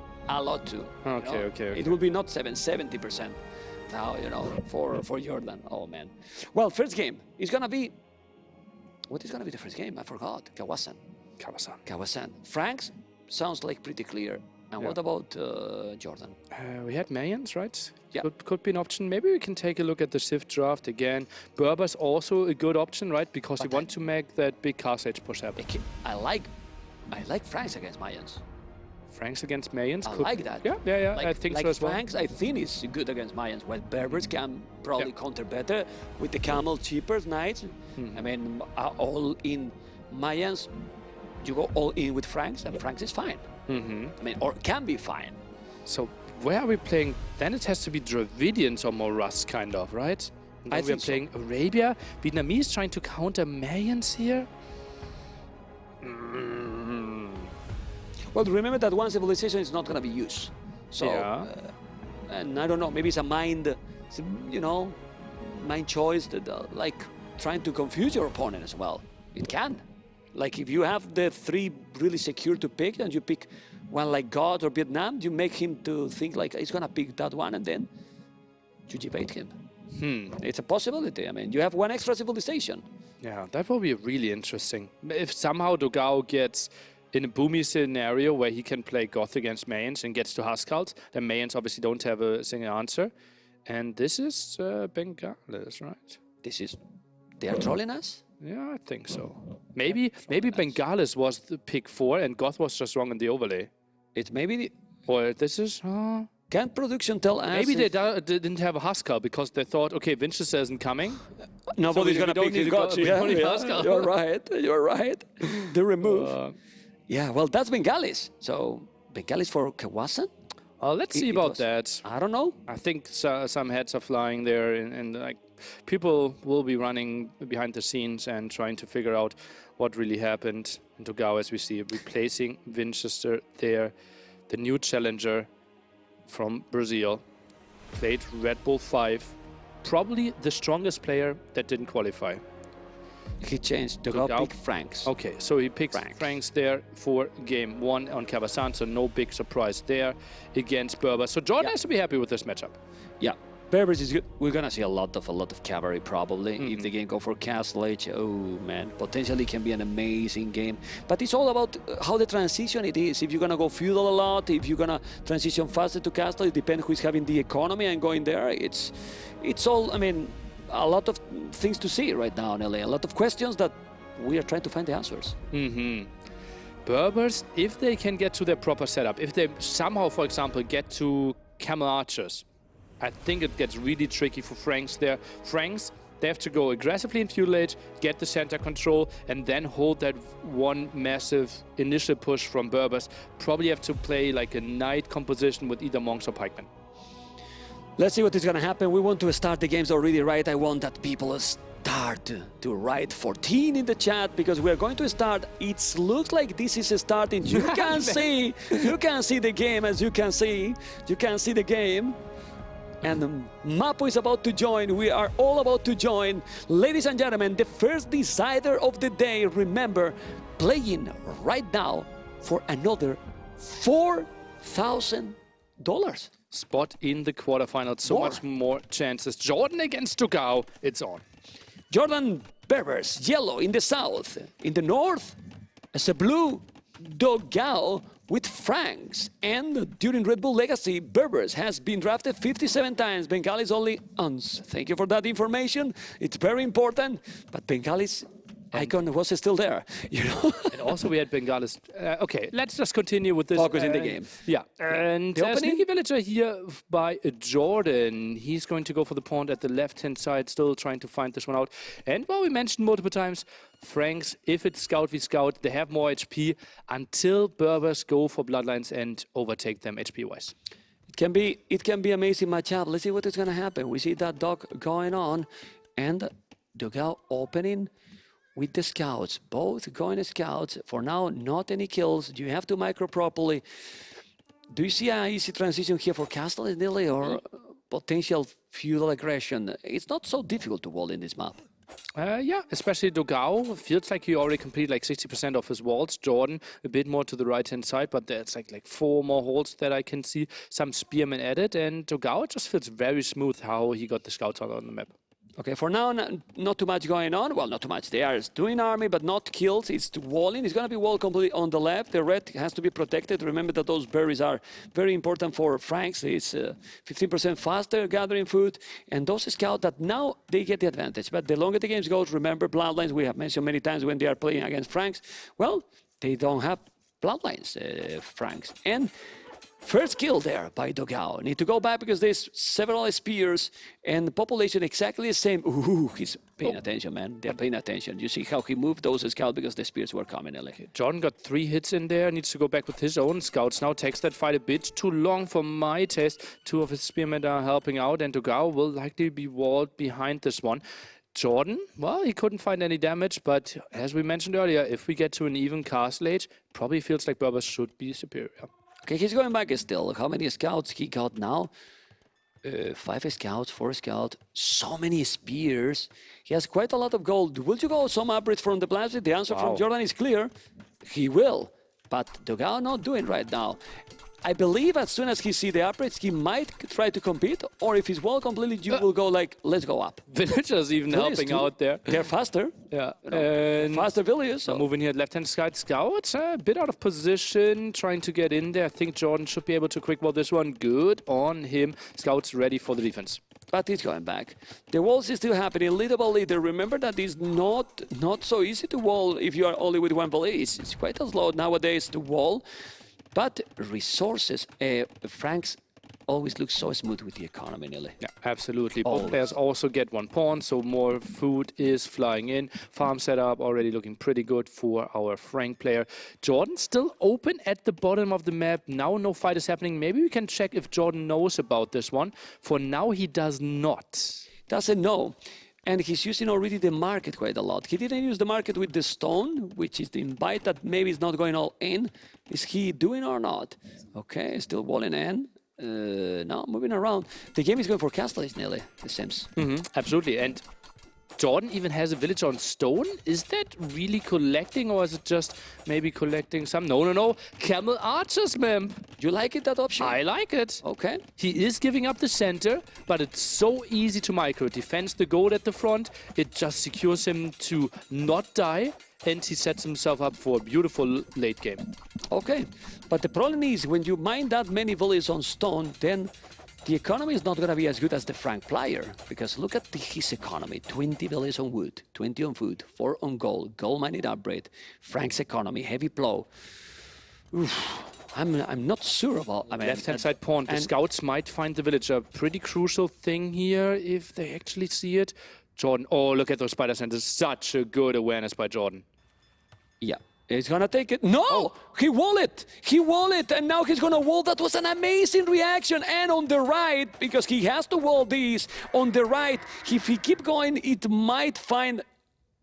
Okay. It will be not 70% now, for Jordan. Oh man. Well, first game is gonna be. What is gonna be the first game? I forgot. Kawasan. Franks sounds like pretty clear. And what about Jordan? We had Mayans, right? Yeah. Could be an option. Maybe we can take a look at the Swift draft again. Berber's also a good option, right? Because you want to make that big car stage push happen. I like Franks against Mayans. Franks against Mayans. I like that. Yeah. Like, I think like so as well. Franks, I think is good against Mayans. While Berbers can probably counter better with the Camel Cheapers Knights. I mean, all in Mayans, you go all in with Franks, and Franks is fine. I mean, or can be fine. So where are we playing? Then it has to be Dravidians or Moras, kind of, right? And then I we are think so. playing Arabia. Vietnamese trying to counter Mayans here. Well, remember that one civilization is not going to be used. So, and I don't know, maybe it's a mind choice that like trying to confuse your opponent as well. It can. Like if you have the 3 really secure to pick and you pick one like God or Vietnam, you make him to think like he's going to pick that one and then you debate him. It's a possibility. I mean, you have 1 extra civilization. Yeah, that will be really interesting. If somehow Dogao gets in a boomy scenario where he can play Goth against Mayans and gets to Huskarls, then Mayans obviously don't have a single answer. And this is Bengalis, right? They are trolling us? Yeah, I think so. Maybe Bengalis was the pick 4 and Goth was just wrong in the overlay. It's maybe... Or this is... Can production tell us... Maybe they didn't have a Huskar because they thought, okay, Winchester isn't coming. Nobody's going to pick his God. You're right. The remove. Yeah, well, that's Bengalis. So, Bengalis for Kawasan? Let's see about that. I don't know. I think some heads are flying there, and like people will be running behind the scenes and trying to figure out what really happened in Dogao, as we see replacing Winchester there, the new challenger from Brazil, played Red Bull 5, probably the strongest player that didn't qualify. He changed Dogao pick Franks. Okay, so he picks Franks there for game 1 on Kawasan, so no big surprise there against Berber. So Jordan has to be happy with this matchup. Yeah, Berbers is good. We're gonna see a lot of cavalry probably if the game go for Castle Age. Oh man, potentially can be an amazing game. But it's all about how the transition it is. If you're gonna go feudal a lot, if you're gonna transition faster to Castle, it depends who's having the economy and going there. It's all. I mean, a lot of things to see right now in LA. A lot of questions that we are trying to find the answers. Berbers, if they can get to their proper setup, if they somehow, for example, get to Camel Archers, I think it gets really tricky for Franks there. Franks, they have to go aggressively in feudal age, get the center control, and then hold that one massive initial push from Berbers. Probably have to play like a knight composition with either monks or pikemen. Let's see what is going to happen. We want to start the games already right. I want that people start to write 14 in the chat because we're going to start. It looks like this is starting. You can see the game as you can see. You can see the game. And Mapo is about to join. We are all about to join. Ladies and gentlemen, the first decider of the day, remember, playing right now for another $4,000. Spot in the quarterfinals, so much more chances. Jordan against Dogao, it's on. Jordan Berbers, yellow in the south. In the north, as a blue Dogao with Franks. And during Red Bull Legacy, Berbers has been drafted 57 times. Bengalis only once. Thank you for that information. It's very important. But Bengalis icon was still there, you know. And also we had Bengalis. Okay, let's just continue with this. Focus in the game. Yeah, and The opening? Sneaky Villager here by Jordan. He's going to go for the pawn at the left-hand side, still trying to find this one out. And, well, we mentioned multiple times, Franks, if it's Scout v Scout, they have more HP until Berbers go for Bloodlines and overtake them HP-wise. It can be amazing matchup. Let's see what is going to happen. We see that dog going on, and Dogao opening with the scouts, both going scouts. For now, not any kills. You have to micro properly. Do you see an easy transition here for Castle, Nilly, or potential feudal aggression? It's not so difficult to wall in this map. Yeah, especially Dogao. Feels like he already completed like 60% of his walls. Jordan a bit more to the right-hand side, but there's like 4 more holes that I can see. Some spearmen added, and Dogao just feels very smooth how he got the scouts out on the map. Okay, for now, not too much going on. Well, not too much. They are doing army, but not kills. It's walling. It's going to be wall completely on the left. The red has to be protected. Remember that those berries are very important for Franks. It's 15% faster gathering food. And those scouts that now they get the advantage. But the longer the games goes, remember Bloodlines, we have mentioned many times when they are playing against Franks. Well, they don't have Bloodlines, Franks. And first kill there by Dogao. Need to go back because there's several spears and the population exactly the same. Ooh, he's paying attention, man. They're paying attention. You see how he moved those scouts because the spears were coming. Jordan got 3 hits in there. Needs to go back with his own scouts. Now takes that fight a bit too long for my taste. 2 of his spearmen are helping out, and Dogao will likely be walled behind this one. Jordan, well, he couldn't find any damage, but as we mentioned earlier, if we get to an even castle age, probably feels like Berbers should be superior. Okay, he's going back still. How many scouts he got now? 5 scouts, 4 scouts, so many spears. He has quite a lot of gold. Will you go some upgrades from the Blast? The answer from Jordan is clear. He will, but Dogao not doing right now. I believe as soon as he see the upgrades, he might try to compete, or if he's well completed, you will go like, let's go up. Villagers even helping out there. They're faster. Yeah, and faster villagers. So moving here at left-hand side, Scouts a bit out of position, trying to get in there. I think Jordan should be able to quick wall this one. Good on him. Scouts ready for the defense. But he's going back. The walls is still happening little by little. Remember that it's not so easy to wall if you are only with 1 village. It's quite a slow nowadays to wall. But resources, Franks always look so smooth with the economy, Nilly. Yeah, absolutely. Both players also get 1 pawn, so more food is flying in. Farm setup already looking pretty good for our Frank player. Jordan still open at the bottom of the map. Now no fight is happening. Maybe we can check if Jordan knows about this one. For now, he does not. Doesn't know. And he's using already the market quite a lot. He didn't use the market with the stone, which is the invite that maybe is not going all in. Is he doing or not? Okay, still walling in. Now moving around. The game is going for castles, Nelly, it seems. Absolutely. And Jordan even has a village on stone. Is that really collecting, or is it just maybe collecting some? No. Camel archers, ma'am. You like it, that option? I like it. Okay. He is giving up the center, but it's so easy to micro. Defends the gold at the front. It just secures him to not die, and he sets himself up for a beautiful late game. Okay. But the problem is, when you mine that many villages on stone, then the economy is not going to be as good as the Frank player, because look at his economy. 20 villages on wood, 20 on food, 4 on gold, gold mining upgrade, Frank's economy, heavy blow. Oof, I'm not sure about... Left-hand side pawn. The scouts might find the village. A pretty crucial thing here if they actually see it. Jordan, oh, look at those spider centers. Such a good awareness by Jordan. Yeah. He's gonna take it. No! He wall it! He wall it! And now he's gonna wall. That was an amazing reaction. And on the right, because he has to wall these, on the right, if he keep going, it might find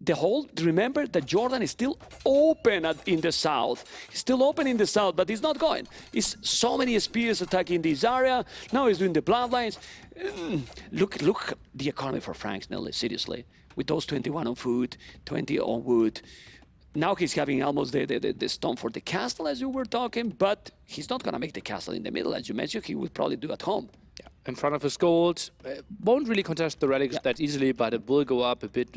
the hole. Remember that Jordan is still open in the south. He's still open in the south, but he's not going. It's so many spears attacking this area. Now he's doing the bloodlines. Look the economy for Franks, Nelly, seriously. With those 21 on food, 20 on wood. Now he's having almost the stone for the castle, as you were talking, but he's not going to make the castle in the middle, as you mentioned. He would probably do at home. Yeah. In front of his gold. Won't really contest the relics that easily, but it will go up a bit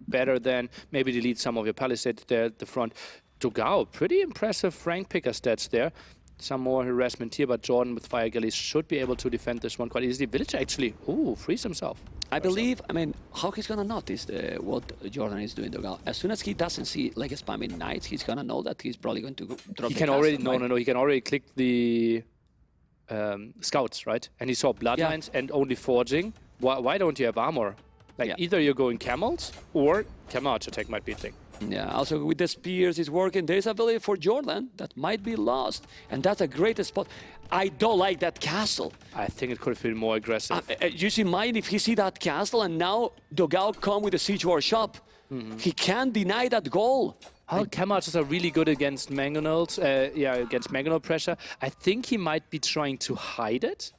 better than maybe delete some of your palisades there at the front. Dogao, pretty impressive Frank picker stats there. Some more harassment here, but Jordan with fire galleys should be able to defend this one quite easily. Villager actually, frees himself. I believe, I mean, how he's going to notice what Jordan is doing? As soon as he doesn't see like spamming knights, he's going to know that he's probably going to drop He the can castle, already, right? no, he can already click the scouts, right? And he saw bloodlines and only forging. Why don't you have armor? Like either you're going camels or camel archer tech might be a thing. Yeah, also with the spears it's working. There's a ability for Jordan that might be lost, and that's a great spot. I don't like that castle. I think it could have been more aggressive. You see mine if he see that castle and now Dogao come with a siege workshop. He can't deny that goal. Camel archers are really good against mangonels, against mangonel pressure. I think he might be trying to hide it.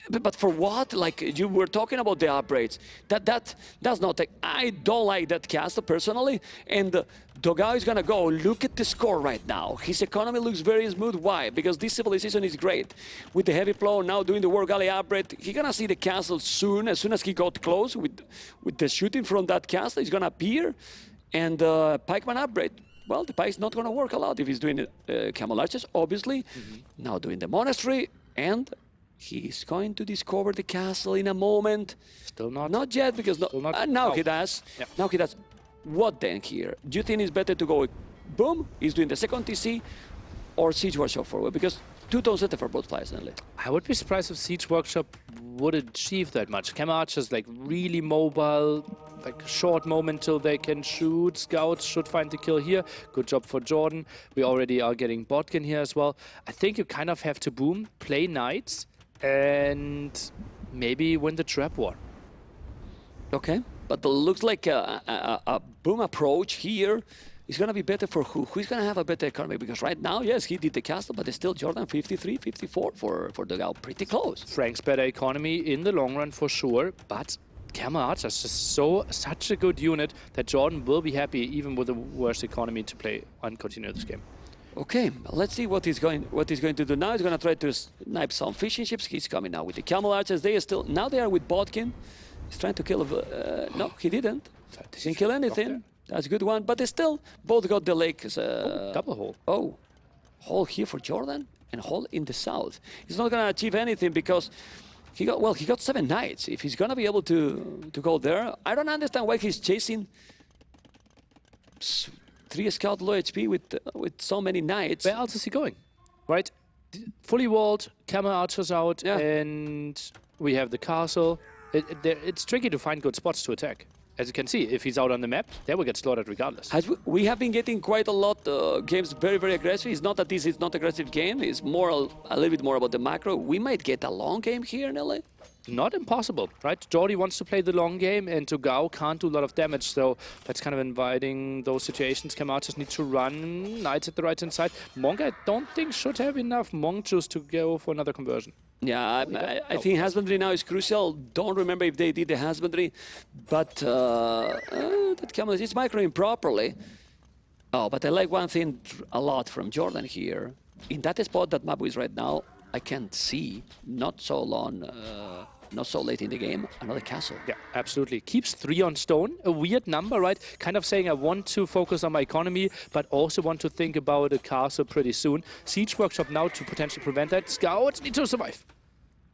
But for what? Like you were talking about the upgrades. That's not. I don't like that castle personally. And Dogao is gonna go. Look at the score right now. His economy looks very smooth. Why? Because this civilization is great. With the heavy plow now doing the war galley upgrade, he's gonna see the castle soon. As soon as he got close with the shooting from that castle, he's gonna appear. And pikeman upgrade. Well, the pike's not gonna work a lot if he's doing camel archers, obviously. Now doing the monastery and. He's going to discover the castle in a moment. Still not. Not yet, because now he does. Yep. Now he does. What then here? Do you think it's better to go boom? He's doing the second TC or siege workshop forward? Because two-tone setter for both players, Nelly. I would be surprised if siege workshop would achieve that much. Camel archers like really mobile, like short moment till they can shoot. Scouts should find the kill here. Good job for Jordan. We already are getting Botkin here as well. I think you kind of have to boom, play knights, and maybe win the trap war. Okay, but it looks like a boom approach here is going to be better for who? Who's going to have a better economy? Because right now, yes, he did the castle, but it's still Jordan 53, 54 for Dogao. Pretty close. Frank's better economy in the long run for sure, but Camel Archers is such a good unit that Jordan will be happy even with the worst economy to play and continue this game. Okay, let's see what he's going to do now. He's going to try to snipe some fishing ships. He's coming now with the camel archers. They are still now they are with Botkin. He's trying to kill. No, he didn't. Didn't kill anything. That's a good one. But they still both got the lakes. Double hole. Oh, hole here for Jordan and hole in the south. He's not going to achieve anything because he got 7 knights. If he's going to be able to go there, I don't understand why he's chasing 3 scout low HP with so many knights. Where else is he going? Right? Fully walled, camel archers out, Yeah. and we have the castle. It's tricky to find good spots to attack. As you can see, if he's out on the map, they will get slaughtered regardless. We have been getting quite a lot games very, very aggressive. It's not that this is not aggressive game. It's more a little bit more about the macro. We might get a long game here in LA. Not impossible, right? Jordi wants to play the long game, and Dogao can't do a lot of damage, so that's kind of inviting those situations. Camel just need to run knights at the right-hand side. Monk, I don't think, should have enough Monk juice to go for another conversion. Yeah, I think husbandry now is crucial. Don't remember if they did the husbandry, but that camel is microing properly. Oh, but I like one thing a lot from Jordan here. In that spot that Mabu is right now, I can't see, not so long, not so late in the game, another castle. Yeah, absolutely. Keeps 3 on stone. A weird number, right? Kind of saying I want to focus on my economy, but also want to think about a castle pretty soon. Siege Workshop now to potentially prevent that. Scouts need to survive.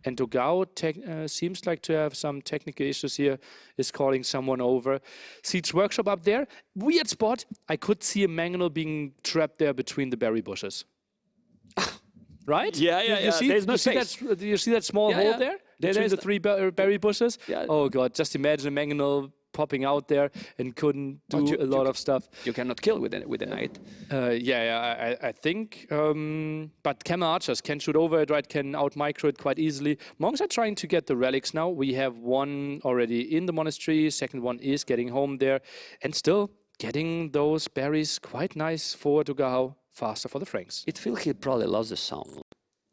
And Dogao seems like to have some technical issues here, is calling someone over. Siege Workshop up there. Weird spot. I could see a mangonel being trapped there between the berry bushes. Right? Yeah. There's no space. Do you see that small hole there? Between the 3 berry bushes? Yeah. Oh god, just imagine a mangonel popping out there and couldn't do a lot of stuff. You cannot kill with a knight. I think. But camel archers can shoot over it, right? Can out-micro it quite easily. Monks are trying to get the relics now. We have one already in the monastery. Second one is getting home there. And still getting those berries quite nice for Dogao. Faster for the Franks. It feels he probably lost the sound.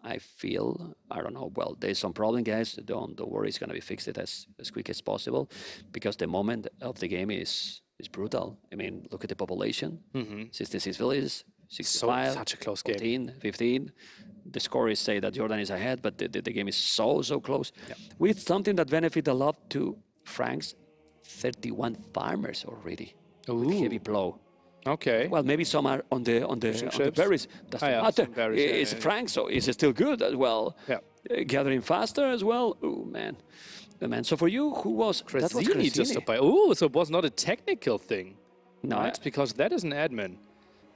I don't know. Well, there's some problem, guys. Don't worry. It's gonna be fixed as quick as possible, because the moment of the game is brutal. I mean, look at the population. 66 villages, 65, such a close game. 14, 15. The score is say that Jordan is ahead, but the game is so close. Yeah. With something that benefit a lot to Franks, 31 farmers already. With heavy blow. Okay. Well, maybe some are on the berries. Doesn't matter. It's Frank, so it's still good as well. Yeah. Gathering faster as well. Oh man, man. So for you, who was that? Was Krasini just Krasini. stopped by. Oh, so it was not a technical thing. No, Right? Because that is an admin.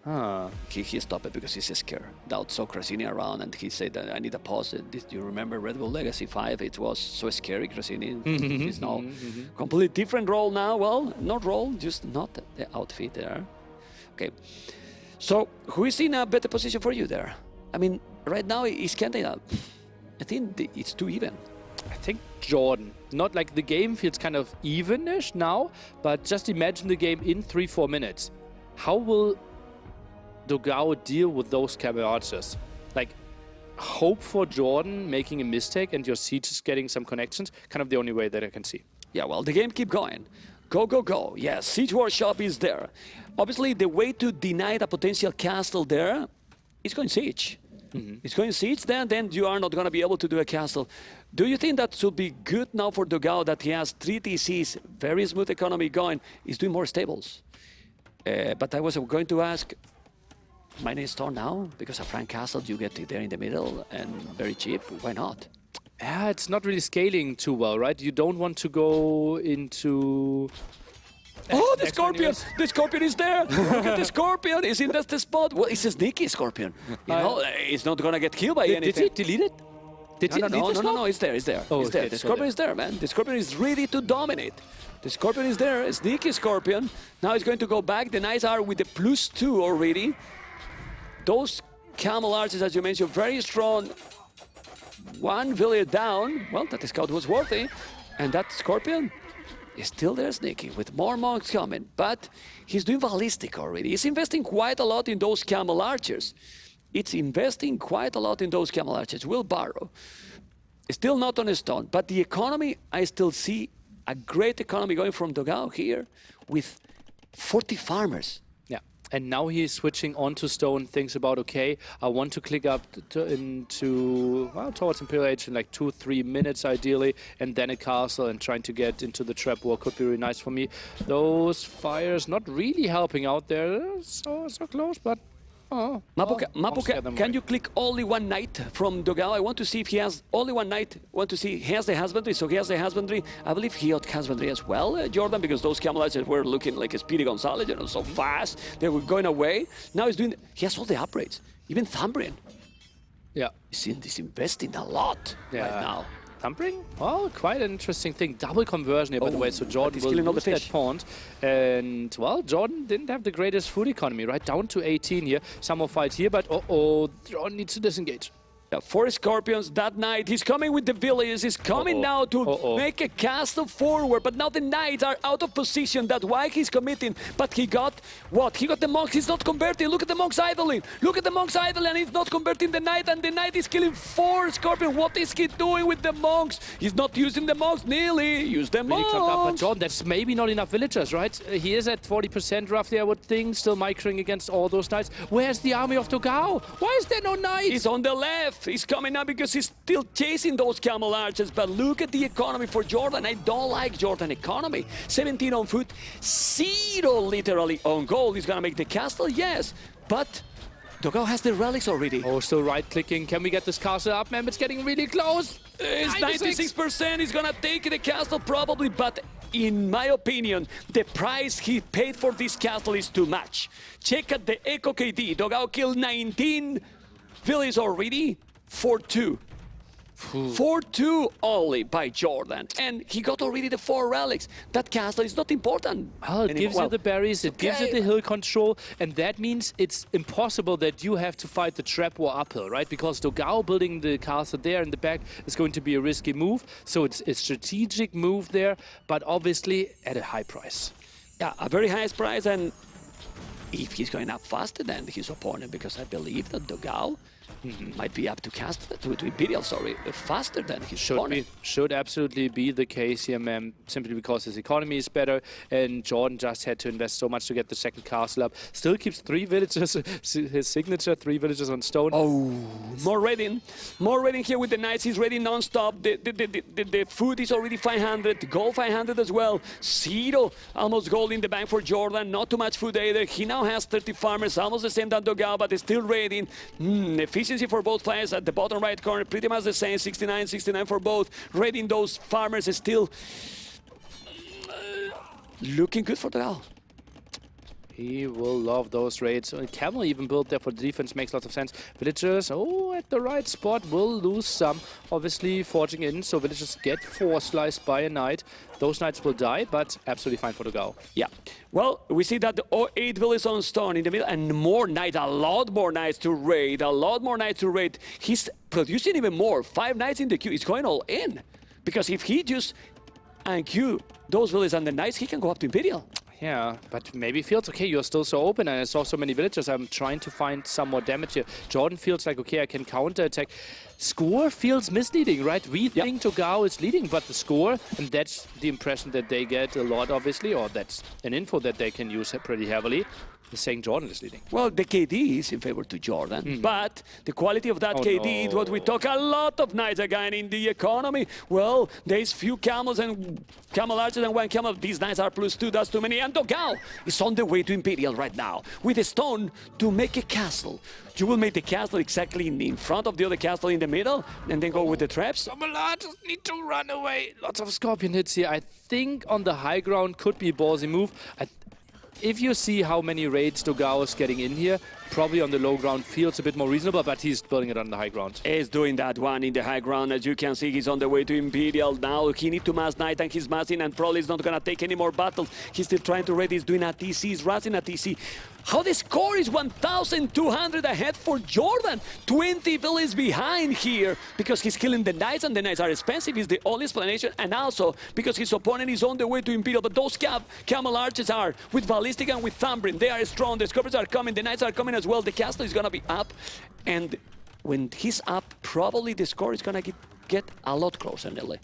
Ah. he stopped it because he's scared. Doubt saw Krasini around and he said that I need a pause. Did you remember Red Bull Legacy 5? It was so scary, Krasini. He's now completely different role now. Well, not role, just not the outfit there. Okay. So who is in a better position for you there? I mean, right now he's kind of, I think it's too even. I think Jordan. Not like the game feels kind of evenish now, but just imagine the game in 3-4 minutes. How will Dogao deal with those camouflages? Like, hope for Jordan making a mistake and your siege is getting some connections. Kind of the only way that I can see. Yeah, well, the game keep going. Go, go, go. Yes, Siege Workshop is there. Obviously, the way to deny the potential castle there is going Siege. It's going Siege there, then you are not going to be able to do a castle. Do you think that should be good now for Dogao that he has 3 TCs, very smooth economy going, he's doing more stables? But I was going to ask, mining store now? Because a Frank Castle, you get it there in the middle and very cheap. Why not? Yeah, it's not really scaling too well, right? You don't want to go into... Oh, the Next Scorpion! one, yes. The Scorpion is there! Look at the Scorpion! Is in that the spot? Well, it's a sneaky Scorpion. You know, it's not gonna get killed by Did anything. he delete it? Did he delete the scope? No, it's there, it's there. Oh, it's there. okay, The it's still Scorpion there. is there, man. The Scorpion is ready to dominate. The Scorpion is there, a sneaky Scorpion. Now he's going to go back. The Knights are with the +2 already. Those Camel Archers, as you mentioned, very strong. One villager down. Well, that scout was worthy. And that Scorpion is still there sneaky with more monks coming. But he's doing ballistic already. He's investing quite a lot in those Camel Archers. It's investing quite a lot in those Camel Archers. Will borrow. Still not on a stone. But the economy, I still see a great economy going from Dogao here with 40 farmers. Yeah, and now he's switching onto stone, thinks about, okay, I want to click up towards Imperial Age in like 2-3 minutes ideally, and then a castle, and trying to get into the trap war could be really nice for me. Those fires not really helping out there, so close, but... Oh, Mapuka, I'll scare them can away. you click only one knight from Dogao? I want to see if he has only one knight. I want to see he has the husbandry, so he has the husbandry. I believe he had husbandry as well, Jordan, because those Camel Archers were looking like a Speedy Gonzalez, you know, so fast. They were going away. Now he has all the upgrades, even Thumbrian. Yeah. He's investing a lot right now. Thumpering? Well, quite an interesting thing. Double conversion here, by the way, so Jordan he's will killing all the lose that fish. pond. And, well, Jordan didn't have the greatest food economy, right? Down to 18 here. Some more fight here, but Jordan needs to disengage. 4 Scorpions that night. He's coming with the villages. He's coming now to make a castle forward. But now the Knights are out of position. That's why he's committing. But he got what? He got the monks. He's not converting. Look at the monks idling. Look at the monks idling. He's not converting the Knight. And the Knight is killing 4 Scorpions. What is he doing with the monks? He's not using the monks nearly. Use the Really clumped up, but monks. Jordan, that's maybe not enough villagers, right? He is at 40% roughly, I would think, still microing against all those knights. Where's the army of Dogao? Why is there no knights? He's on the left. He's coming now because he's still chasing those Camel Archers. But look at the economy for Jordan. I don't like Jordan economy. 17 on foot, 0 literally on gold. He's gonna make the castle, yes. But Dogao has the relics already. Oh, still right-clicking. Can we get this castle up, man? It's getting really close. It's 96%. He's gonna take the castle probably, but in my opinion, the price he paid for this castle is too much. Check out the Eco KD. Dogao killed 19 villages already. 4-2. 4-2 only by Jordan. And he got already the 4 relics. That castle is not important. Well, it gives you the berries, it gives you the hill control, and that means it's impossible that you have to fight the trap war uphill, right? Because Dogao building the castle there in the back is going to be a risky move. So it's a strategic move there, but obviously at a high price. Yeah, a very high price, and if he's going up faster than his opponent, because I believe that Dogao might be up to Imperial, faster than his opponent. Should absolutely be the case here, man, simply because his economy is better, and Jordan just had to invest so much to get the second castle up. Still keeps 3 villagers, his signature, 3 villagers on stone. Oh, more raiding here with the Knights. He's raiding non-stop. The food is already 500, gold 500 as well. 0 almost gold in the bank for Jordan. Not too much food either. He now has 30 farmers, almost the same as Dogao, but he's still raiding. Efficiency efficiency for both players at the bottom right corner, pretty much the same, 69, 69 for both. Raiding those farmers is still looking good for the Gal. He will love those raids. Camel even built there for the defense, makes lots of sense. Villagers, at the right spot, will lose some. Obviously forging in, so villagers get 4 sliced by a knight. Those knights will die, but absolutely fine for the Gao. Yeah. Well, we see that the 8 villages on stone in the middle, and more knights, a lot more knights to raid, a lot more knights to raid. He's producing even more. 5 knights in the queue. He's going all in. Because if he just queue those villages and the knights, he can go up to Imperial. Yeah, but maybe feels, okay, you're still so open and I saw so many villagers, I'm trying to find some more damage here. Jordan feels like, okay, I can counter-attack. Score feels misleading, right? We think Togao is leading, but the score, and that's the impression that they get a lot, obviously, or that's an info that they can use pretty heavily, is saying Jordan is leading. Well, the KD is in favor to Jordan, but the quality of that KD is what we talk a lot of nights again in the economy. Well, there's few camels and camel archers and 1 camel. These knights are +2, that's too many. And Togao is on the way to Imperial right now with a stone to make a castle. You will make the castle exactly in front of the other castle in the middle and then go with the traps. Some archers need to run away. Lots of scorpion hits here. I think on the high ground could be a ballsy move. If you see how many raids Togao is getting in here, probably on the low ground feels a bit more reasonable, but he's building it on the high ground. He's doing that one in the high ground. As you can see, he's on the way to Imperial now. He needs to mass knight and he's massing and probably is not going to take any more battles. He's still trying to raid. He's doing a TC, he's rushing a TC. How the score is 1,200 ahead for Jordan. 20 villages behind here because he's killing the knights and the knights are expensive is the only explanation. And also because his opponent is on the way to Imperial. But those camel archers are with Ballistic and with Thumbrin. They are strong. The Scorpions are coming. The knights are coming as well. The castle is going to be up. And when he's up, probably the score is going to get a lot closer, Nelly.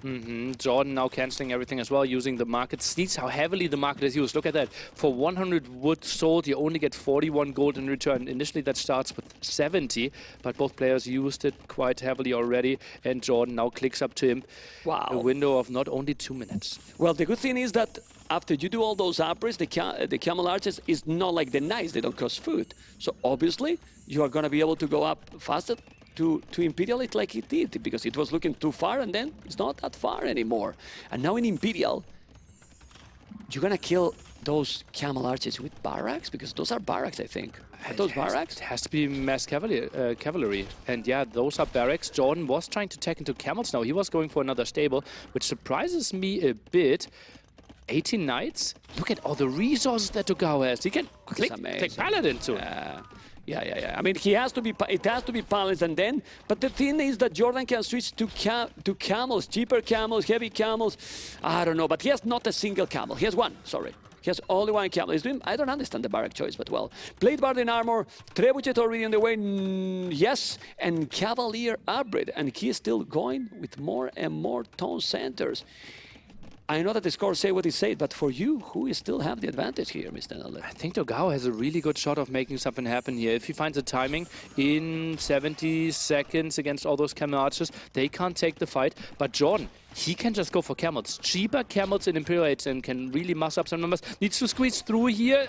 Jordan now cancelling everything as well, using the market. Sees how heavily the market is used. Look at that. For 100 wood sold, you only get 41 gold in return. Initially, that starts with 70, but both players used it quite heavily already, and Jordan now clicks up to him. Wow. A window of not only 2 minutes. Well, the good thing is that after you do all those upgrades, the camel archers is not like the knights. They don't cost food. So obviously, you are going to be able to go up faster to Imperial it like it did, because it was looking too far and then it's not that far anymore. And now in Imperial, you're gonna kill those camel archers with barracks, because those are barracks, I think. Are those barracks? It has to be mass cavalry. And yeah, those are barracks. Jordan was trying to tech into camels now. He was going for another stable, which surprises me a bit. 18 knights? Look at all the resources that Togao has. He can click Paladin too. Yeah. I mean, it has to be balanced, and then. But the thing is that Jordan can switch to camels, cheaper camels, heavy camels. I don't know, but he has not a single camel. He has one. Sorry, he has only 1 camel. He's doing. I don't understand the barrack choice, but well, Blade Bard in armor, Trebuchet already on the way. Yes, and Cavalier upgrade, and he is still going with more and more tone centers. I know that the scores say what it says, but for you, who still have the advantage here, Mr. Nallet? I think Togao has a really good shot of making something happen here. If he finds the timing in 70 seconds against all those camel archers, they can't take the fight. But Jordan, he can just go for camels. Cheaper camels in Imperial Age and can really muss up some numbers. Needs to squeeze through here.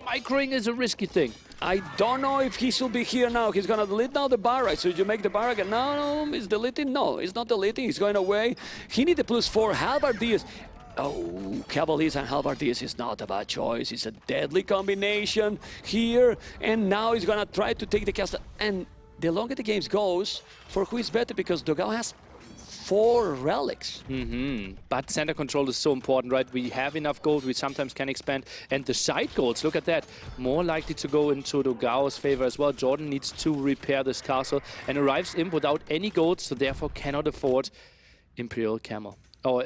Microing is a risky thing. I don't know if he should be here now. He's going to delete now the barrack. So you make the barrack and no, he's deleting. No, he's not deleting. He's going away. He needs a +4 halberdiers. Oh, Cavaliers and halberdiers is not a bad choice. It's a deadly combination here. And now he's going to try to take the castle. And the longer the game goes, for who is better, because Togao has 4 relics. But center control is so important, right? We have enough gold, we sometimes can expand. And the side golds, look at that, more likely to go into Togao's favor as well. Jordan needs to repair this castle and arrives in without any gold, so therefore cannot afford Imperial Camel. Or,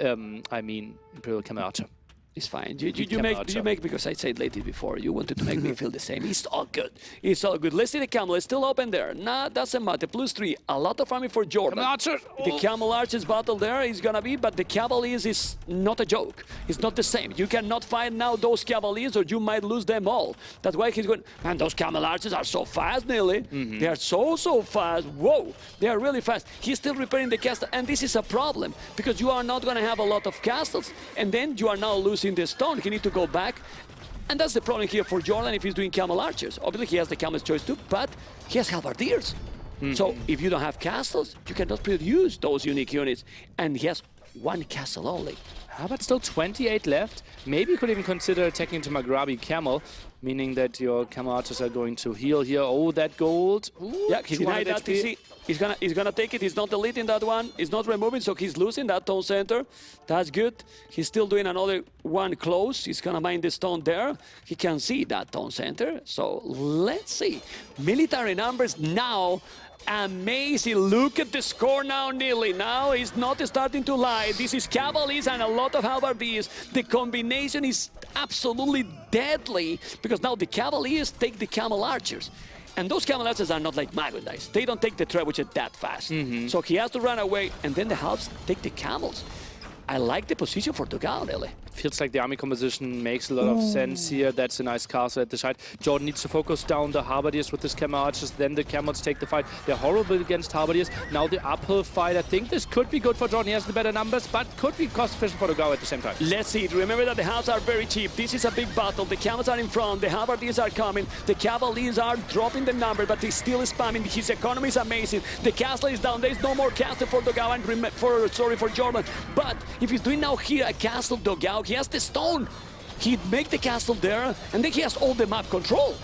I mean, Imperial Camel Archer. It's fine. You make because I said lately before, you wanted to make me feel the same. It's all good. It's all good. Let's see the camel. It's still open there. Nah, doesn't matter. +3. A lot of farming for Jordan. Camel Archer. The Camel Archer's battle there is going to be, but the Cavaliers is not a joke. It's not the same. You cannot fight now those Cavaliers or you might lose them all. That's why he's going, and those Camel Archers are so fast, Nearly. They are so fast. Whoa, they are really fast. He's still repairing the castle, and this is a problem because you are not going to have a lot of castles, and then you are now losing the stone. He needs to go back, and that's the problem here for Jordan if he's doing camel archers. Obviously he has the camel's choice too, but he has halberdiers. So if you don't have castles, you cannot produce those unique units. And he has one castle only. But still 28 left. Maybe you could even consider attacking into Maghrabi Camel, meaning that your Camel Archers are going to heal here. Oh, that gold. Ooh, Yeah, he denied 200 that. HP. See, he's gonna take it. He's not deleting that one. He's not removing, so he's losing that stone center. That's good. He's still doing another one close. He's gonna mine the stone there. He can see that stone center. So let's see. Military numbers now. Amazing. Look at the score now, nearly. Now he's not starting to lie. This is Cavaliers and a lot of Halberdiers. The combination is absolutely deadly because now the Cavaliers take the Camel Archers. And those Camel Archers are not like Magundais. They don't take the trebuchet that fast. So he has to run away, and then the Halbs take the Camels. I like the position for Dogao, really. Feels like the army composition makes a lot of sense here. That's a nice castle at the side. Jordan needs to focus down the Halberdiers with his Camel Archers. Then the Camels take the fight. They're horrible against Halberdiers. Now the uphill fight. I think this could be good for Jordan. He has the better numbers, but could be cost efficient for Dogao at the same time. Let's see. Remember that the Halves are very cheap. This is a big battle. The Camels are in front. The Halberdiers are coming. The Cavaliers are dropping the number, but he's still spamming. His economy is amazing. The castle is down. There is no more castle for Dogao and for Jordan. But if he's doing now here a castle Dogao, he has the stone. He'd make the castle there, and then he has all the map control.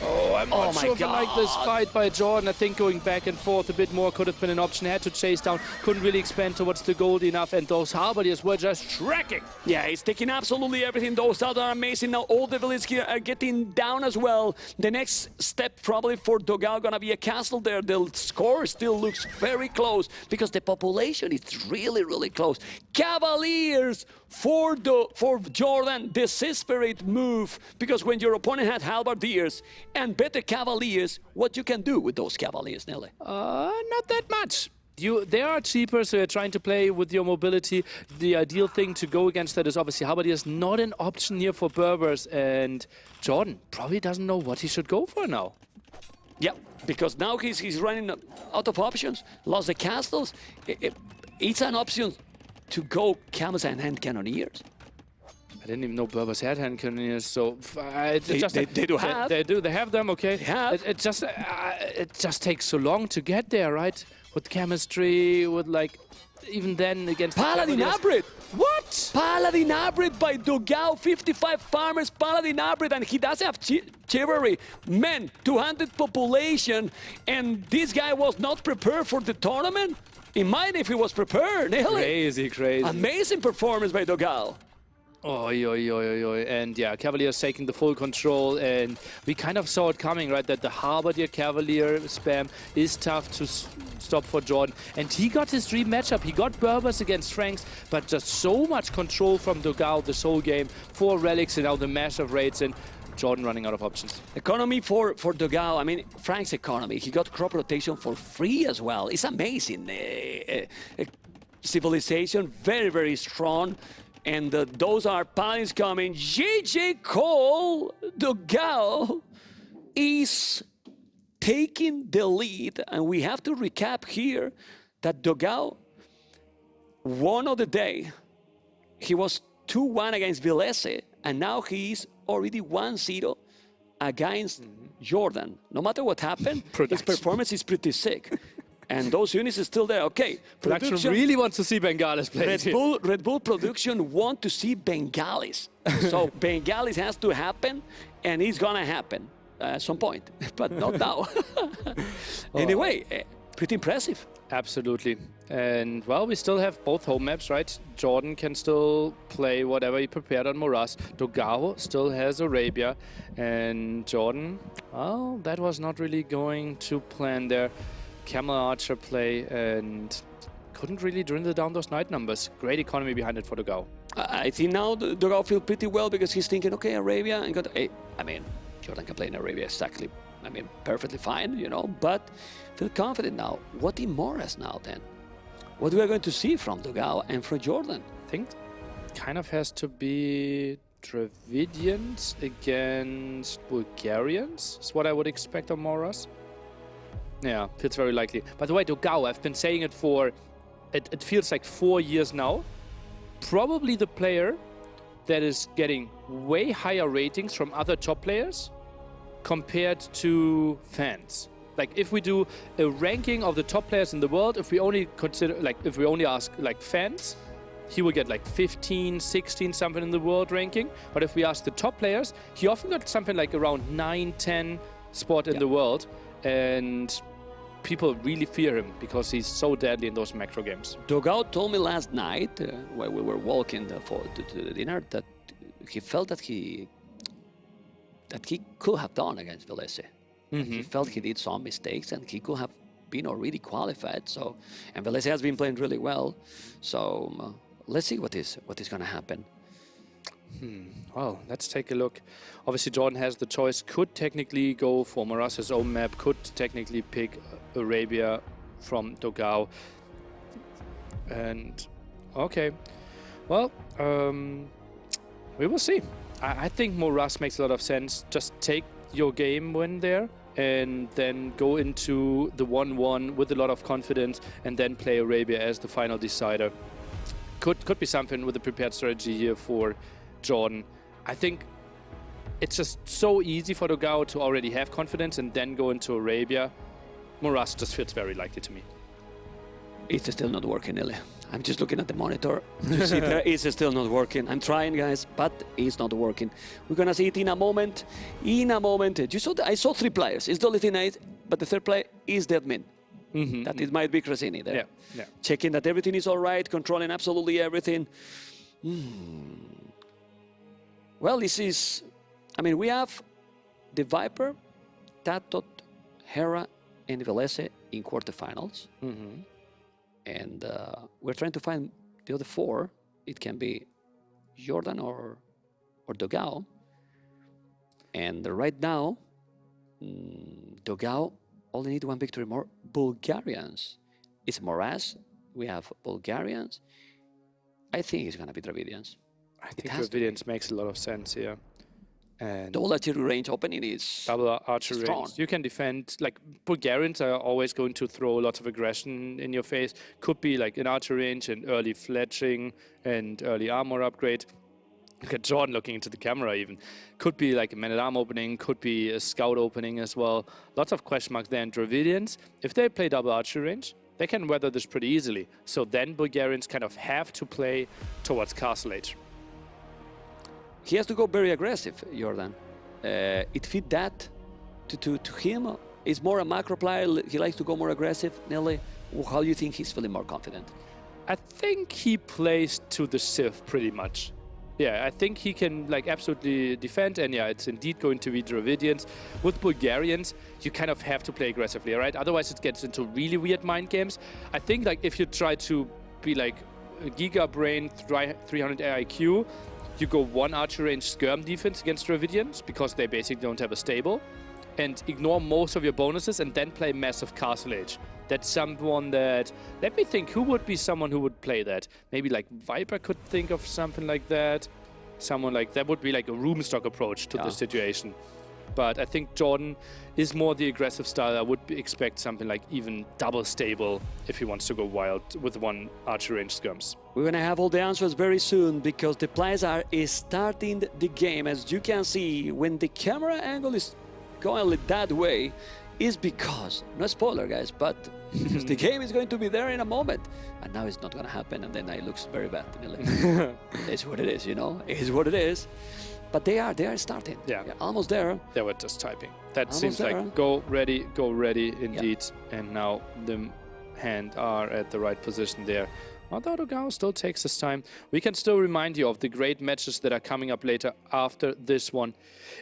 Oh, I'm not my sure if I like this God. fight by Jordan. I think going back and forth a bit more could have been an option. Had to chase down, couldn't really expand towards the gold enough, and those Halberdiers were just tracking. Yeah, he's taking absolutely everything. Those are amazing. Now all the villages here are getting down as well. The next step probably for Dogao gonna be a castle there. The score still looks very close because the population is really, really close. Cavaliers for Jordan, desperate move, because when your opponent had Halberdiers and better Cavaliers, what you can do with those Cavaliers, Nelly? Not that much. They are cheaper, so you're trying to play with your mobility. The ideal thing to go against that is obviously Halberdiers, not an option here for Berbers, and Jordan probably doesn't know what he should go for now. Yeah, because now he's running out of options. Lost the castles. It's an option to go Camels and Hand Cannoneers. I didn't even know Berbers had hand cannoneers, so They do have. They have them, okay. They have. It just takes so long to get there, right? With chemistry, with like, even then against Paladin the Abrid! What? Paladin Abrid by Dogao, 55 farmers, Paladin Abrid, and he does have chivalry. Men, 200 population, and this guy was not prepared for the tournament? Imagine if he was prepared, really. Crazy. Amazing performance by Dogao. And yeah, Cavaliers taking the full control, and we kind of saw it coming, right? That the Halberdier Cavalier spam is tough to stop for Jordan, and he got his dream matchup. He got Berbers against Franks, but just so much control from Dogao this whole game. 4 relics and now the massive raids, and Jordan running out of options. Economy for Dogao, I mean, Frank's economy. He got crop rotation for free as well. It's amazing. Civilization, very, very strong. And those are Paladins coming. JJ Cole, Dogao is taking the lead. And we have to recap here that Dogao won of the day. He was 2-1 against Villese, and now he's already 1-0 against Jordan. No matter what happened, his performance is pretty sick. And those units are still there. Okay, Production really wants to see Bengalis play. Red Bull Production want to see Bengalis. So Bengalis has to happen, and it's gonna happen at some point, but not now. Anyway, pretty impressive. Absolutely. And, well, we still have both home maps, right? Jordan can still play whatever he prepared on Moraz. Dogao still has Arabia. And Jordan, well, that was not really going to plan there. Camel Archer play, and couldn't really dwindle down those night numbers. Great economy behind it for Dogao. I think now Dogao feels pretty well because he's thinking, okay, Arabia, and I mean, Jordan can play in Arabia exactly, perfectly fine, but feel confident now. What in Moraz now then? What we are going to see from Dogao and from Jordan? I think kind of has to be Dravidians against Bulgarians, is what I would expect on Moraz. Yeah, feels very likely. By the way, Dogao, I've been saying it for, it feels like 4 years now. Probably the player that is getting way higher ratings from other top players compared to fans. Like if we do a ranking of the top players in the world, if we only consider, like if we only ask like fans, he will get like 15, 16 something in the world ranking. But if we ask the top players, he often got something like around 9, 10 spot in the world. And people really fear him because he's so deadly in those macro games. Dogao told me last night while we were walking to the dinner that he felt that he could have done against Velese. He felt he did some mistakes and he could have been already qualified. So, and Velese has been playing really well. So let's see what is going to happen. Well, let's take a look. Obviously, Jordan has the choice. Could technically go for Maras's own map. Could technically pick Arabia from Dogao. And okay, well, we will see. I think Moras makes a lot of sense. Just take your game win there and then go into the 1-1 with a lot of confidence and then play Arabia as the final decider. Could be something with a prepared strategy here for Jordan. I think it's just so easy for Dogao to already have confidence and then go into Arabia. Moras just feels very likely to me. It's still not working, Nelly. I'm just looking at the monitor. You see there, it's still not working. I'm trying, guys, but it's not working. We're gonna see it in a moment. In a moment. You saw I saw 3 players. It's the only thing but the third player is the admin. It might be Crasini there. Yeah. Checking that everything is all right, controlling absolutely everything. Well, this is... I mean, we have the Viper, Tatot, Hera, and Velese in quarterfinals. And we're trying to find the other 4. It can be Jordan or Dogao. And right now, Dogao only need 1 victory more. Bulgarians. It's Moraz. We have Bulgarians. I think it's going to be Dravidians. I think Dravidians makes a lot of sense here. And the whole archery range opening is double archery strong. range. You can defend, like Bulgarians are always going to throw lots of aggression in your face. Could be like an archery range and early fletching and early armor upgrade. Look at Jordan looking into the camera even. Could be like a man-at-arm opening, could be a scout opening as well. Lots of question marks there. And Dravidians, if they play double archery range, they can weather this pretty easily. So then Bulgarians kind of have to play towards Castle Age. He has to go very aggressive, Jordan. It fit that to him. He's more a macro player. He likes to go more aggressive. Nelly, how do you think he's feeling more confident? I think he plays to the Civ pretty much. Yeah, I think he can like absolutely defend, and yeah, it's indeed going to be Dravidians. With Bulgarians, you kind of have to play aggressively, right? Otherwise it gets into really weird mind games. I think like if you try to be like a Giga Brain 300 AIQ, you go 1 archer range skirm defense against Dravidians because they basically don't have a stable, and ignore most of your bonuses and then play massive Castle Age. That's someone that, let me think, who would be someone who would play that? Maybe like Viper could think of something like that. Someone like that would be like a room stock approach to the situation. But I think Jordan is more the aggressive style. I would expect something like even double stable if he wants to go wild with 1 archer range skirms. We're going to have all the answers very soon because the players are starting the game. As you can see, when the camera angle is going that way, is because, no spoiler guys, but because the game is going to be there in a moment. And now it's not going to happen, and then it looks very bad. It's what it is, you know? It is what it is. But they are starting. Yeah. Almost there. They were just typing. That Almost seems there. like go ready indeed. Yeah. And now the hand are at the right position there. Although Dogao still takes his time, we can still remind you of the great matches that are coming up later after this one.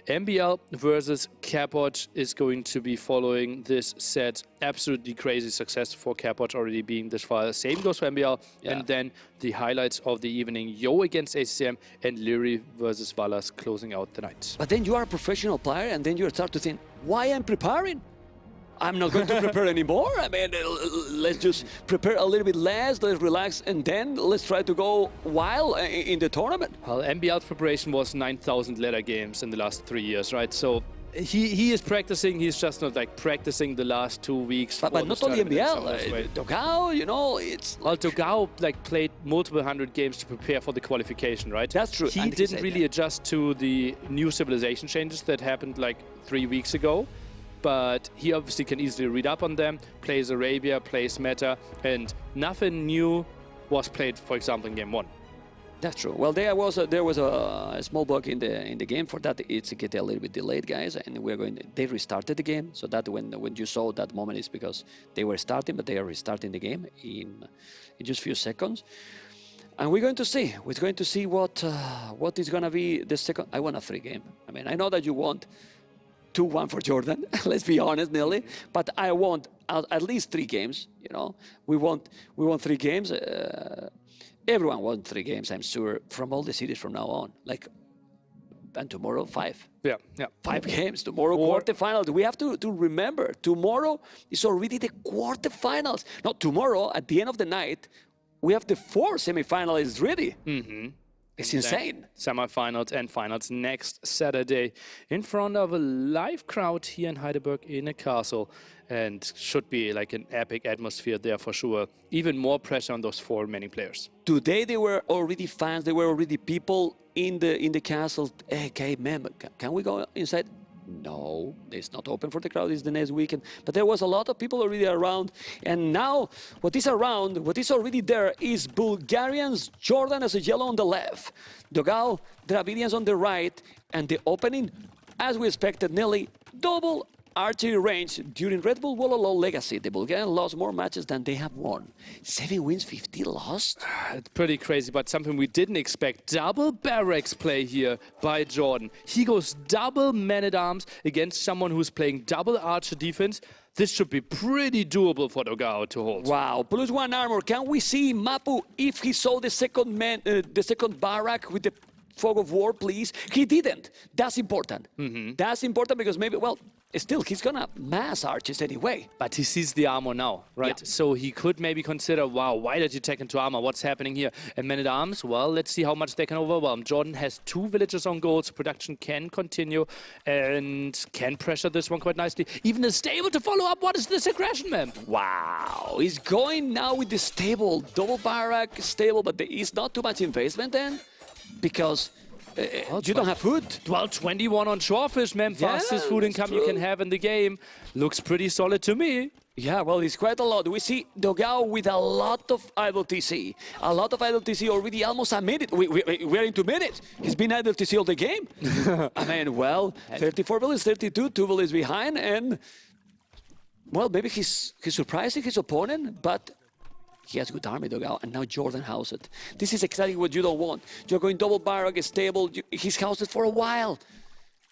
MBL versus Capot is going to be following this set. Absolutely crazy success for Capot already being this far. Same goes for MBL. Yeah. And then the highlights of the evening, Yo against ACCM and Liri versus Valas closing out the night. But then you are a professional player and then you start to think, why I'm preparing? I'm not going to prepare anymore. I mean, let's just prepare a little bit less, let's relax, and then let's try to go wild in the tournament. Well, MBL's preparation was 9,000 ladder games in the last 3 years, right? So he is practicing. He's just not like practicing the last 2 weeks. But not only MBL. Dogao, you know, it's... Well, Dogao like played multiple 100 games to prepare for the qualification, right? That's true. He didn't really adjust to the new civilization changes that happened like 3 weeks ago. but he obviously can easily read up on them, plays Arabia, plays meta, and nothing new was played, for example, in game 1. That's true. Well, there was a small bug in the game. For that, it's get a little bit delayed, guys. And they restarted the game. So that when you saw that moment, is because they were starting, but they are restarting the game in just a few seconds. And we're going to see. We're going to see what is going to be the second. I want a 3 game. I mean, I know that you want 2-1 for Jordan. Let's be honest, Nelly. But I want at least 3 games. You know, we want 3 games. Everyone wants 3 games, I'm sure, from all the cities from now on. Like, and tomorrow 5. Yeah. 5 games tomorrow, quarterfinals. We have to remember, tomorrow is already the quarterfinals. No, tomorrow at the end of the night, we have the 4 semifinalists ready. It's insane. Semifinals and finals next Saturday in front of a live crowd here in Heidelberg in a castle, and should be like an epic atmosphere there for sure. Even more pressure on those 4 remaining players. Today there were already fans, there were already people in the castle. Hey, man, can we go inside? No, it's not open for the crowd. It's the next weekend. But there was a lot of people already around. And now what is around, what is already there is Bulgarians, Jordan as a yellow on the left, Dogao, Dravidians on the right, and the opening, as we expected, Nelly, double archery range during Redbull Wololo Legacy. The Bulgarians lost more matches than they have won. 7 wins, 50 lost. It's pretty crazy, but something we didn't expect. Double barracks play here by Jordan. He goes double man-at-arms against someone who's playing double archer defense. This should be pretty doable for Dogao to hold. Wow, +1 armor. Can we see Mapu if he saw the second barrack with the fog of war, please? He didn't. That's important. That's important because maybe, well, still, he's gonna mass arches anyway. But he sees the armor now, right? Yeah. So he could maybe consider, wow, why did you take into armor? What's happening here? And man-at-arms, well, let's see how much they can overwhelm. Jordan has 2 villagers on gold, so production can continue and can pressure this one quite nicely. Even a stable to follow up. What is this aggression, man? Wow, he's going now with the stable, double barrack stable, but there is not too much investment then, because you don't have food. Well, 21 on shorefish, man. Fastest food income you can have in the game. Looks pretty solid to me. Yeah, well, it's quite a lot. We see Dogao with a lot of idle TC. A lot of idle TC already, almost a minute. We're into minutes. He's been idle TC all the game. I mean, well, 34 villages, 32, 2 villages behind, and, well, maybe he's surprising his opponent, but he has good army, Dogao, and now Jordan housed it. This is exactly what you don't want. You're going double barrack, stable. He's housed it for a while.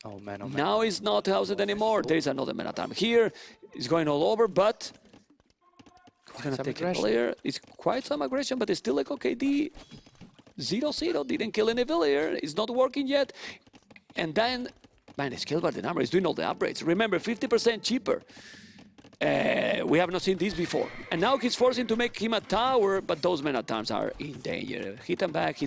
Oh, man, oh, man. Now he's not housed anymore. There is another man-at-arm here. It's going all over, but he's going to take a player. It's quite some aggression, but it's still like, okay, the 0-0 didn't kill any villager. It's not working yet. And then, man, it's killed by the number. He's doing all the upgrades. Remember, 50% cheaper. We have not seen this before. And now he's forcing to make him a tower, but those men-at-arms are in danger. Hit them back,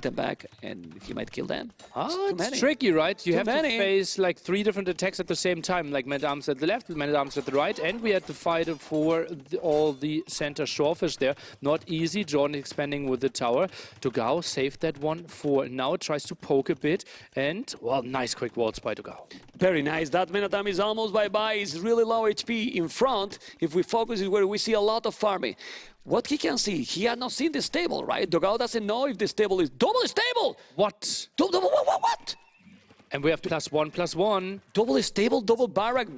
and he might kill them. It's tricky, right? You have to face like 3 different attacks at the same time, like men-at-arms at the left, men-at-arms at the right, and we had to fight for all the center shorefish there. Not easy. Jordan expanding with the tower. Dogao saved that one for now. Tries to poke a bit, and, well, nice quick waltz by Dogao. Very nice. That men-at-arm is almost bye-bye. He's really low HP in front. If we focus, is where we see a lot of farming. What he can see, he had not seen the stable, right? Dogao doesn't know if the stable is double stable. What? What? And we have +1/+1. Double stable, double barrack.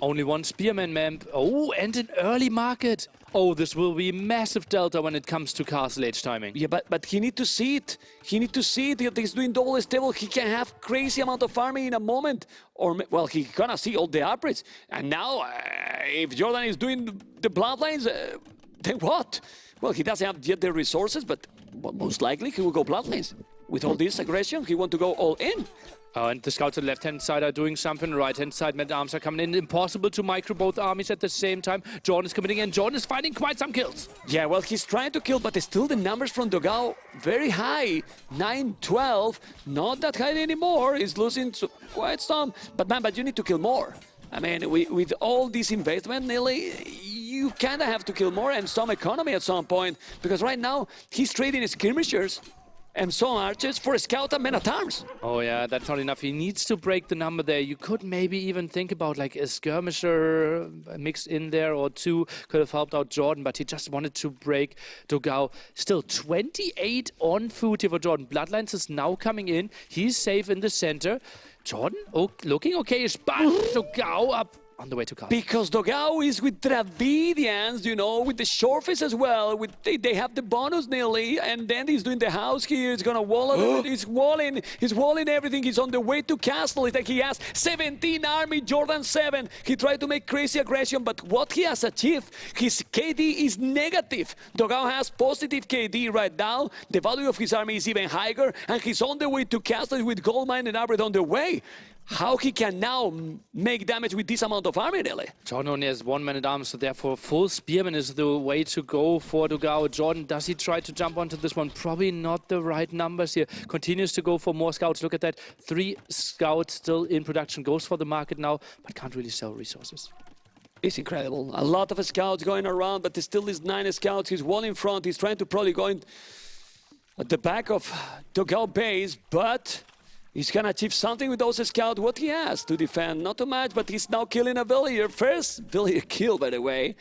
Only 1 spearman, man. Oh, and an early market. Oh, this will be massive delta when it comes to castle age timing. Yeah, but he need to see it. He need to see it. If he's doing double stable, he can have crazy amount of farming in a moment. Or, well, he gonna see all the upgrades. And now, if Jordan is doing the bloodlines, then what? Well, he doesn't have yet the resources, but well, most likely he will go bloodlines. With all this aggression, he want to go all in. And the scouts on the left-hand side are doing something. Right-hand side, men-at-arms are coming in. Impossible to micro both armies at the same time. Jordan is coming in. Jordan is finding quite some kills. Yeah, well, he's trying to kill, but still the numbers from Dogao very high. 9-12, not that high anymore. He's losing quite some. But man, you need to kill more. I mean, with all this investment, Nelly, you kind of have to kill more and some economy at some point. Because right now, he's trading skirmishers and some archers for a scout and men at arms. Oh yeah, that's not enough. He needs to break the number there. You could maybe even think about like a skirmisher mixed in there or two could have helped out Jordan, but he just wanted to break Dogao. Still 28 on food here for Jordan. Bloodlines is now coming in. He's safe in the center. Jordan, looking okay-ish, but Dogao up on the way to castle. Because Dogao is with Dravidians, you know, with the Shortface as well. They have the bonus nearly, and then he's doing the house here. He's gonna wall it. He's walling everything. He's on the way to castle. It's like he has 17 army, Jordan 7. He tried to make crazy aggression, but what he has achieved, his KD is negative. Dogao has positive KD right now. The value of his army is even higher, and he's on the way to castle with Goldmine and Arbret on the way. How he can now make damage with this amount of army, really? Jordan only has 1 man at arms, so therefore full spearman is the way to go for Dogao. Jordan, does he try to jump onto this one? Probably not the right numbers here. Continues to go for more scouts. Look at that. 3 scouts still in production. Goes for the market now, but can't really sell resources. It's incredible. A lot of scouts going around, but there still is 9 scouts. He's one in front. He's trying to probably go in at the back of Dogao base, but he's gonna achieve something with those scouts. What he has to defend, not too much, but he's now killing a villager. First villager kill, by the way,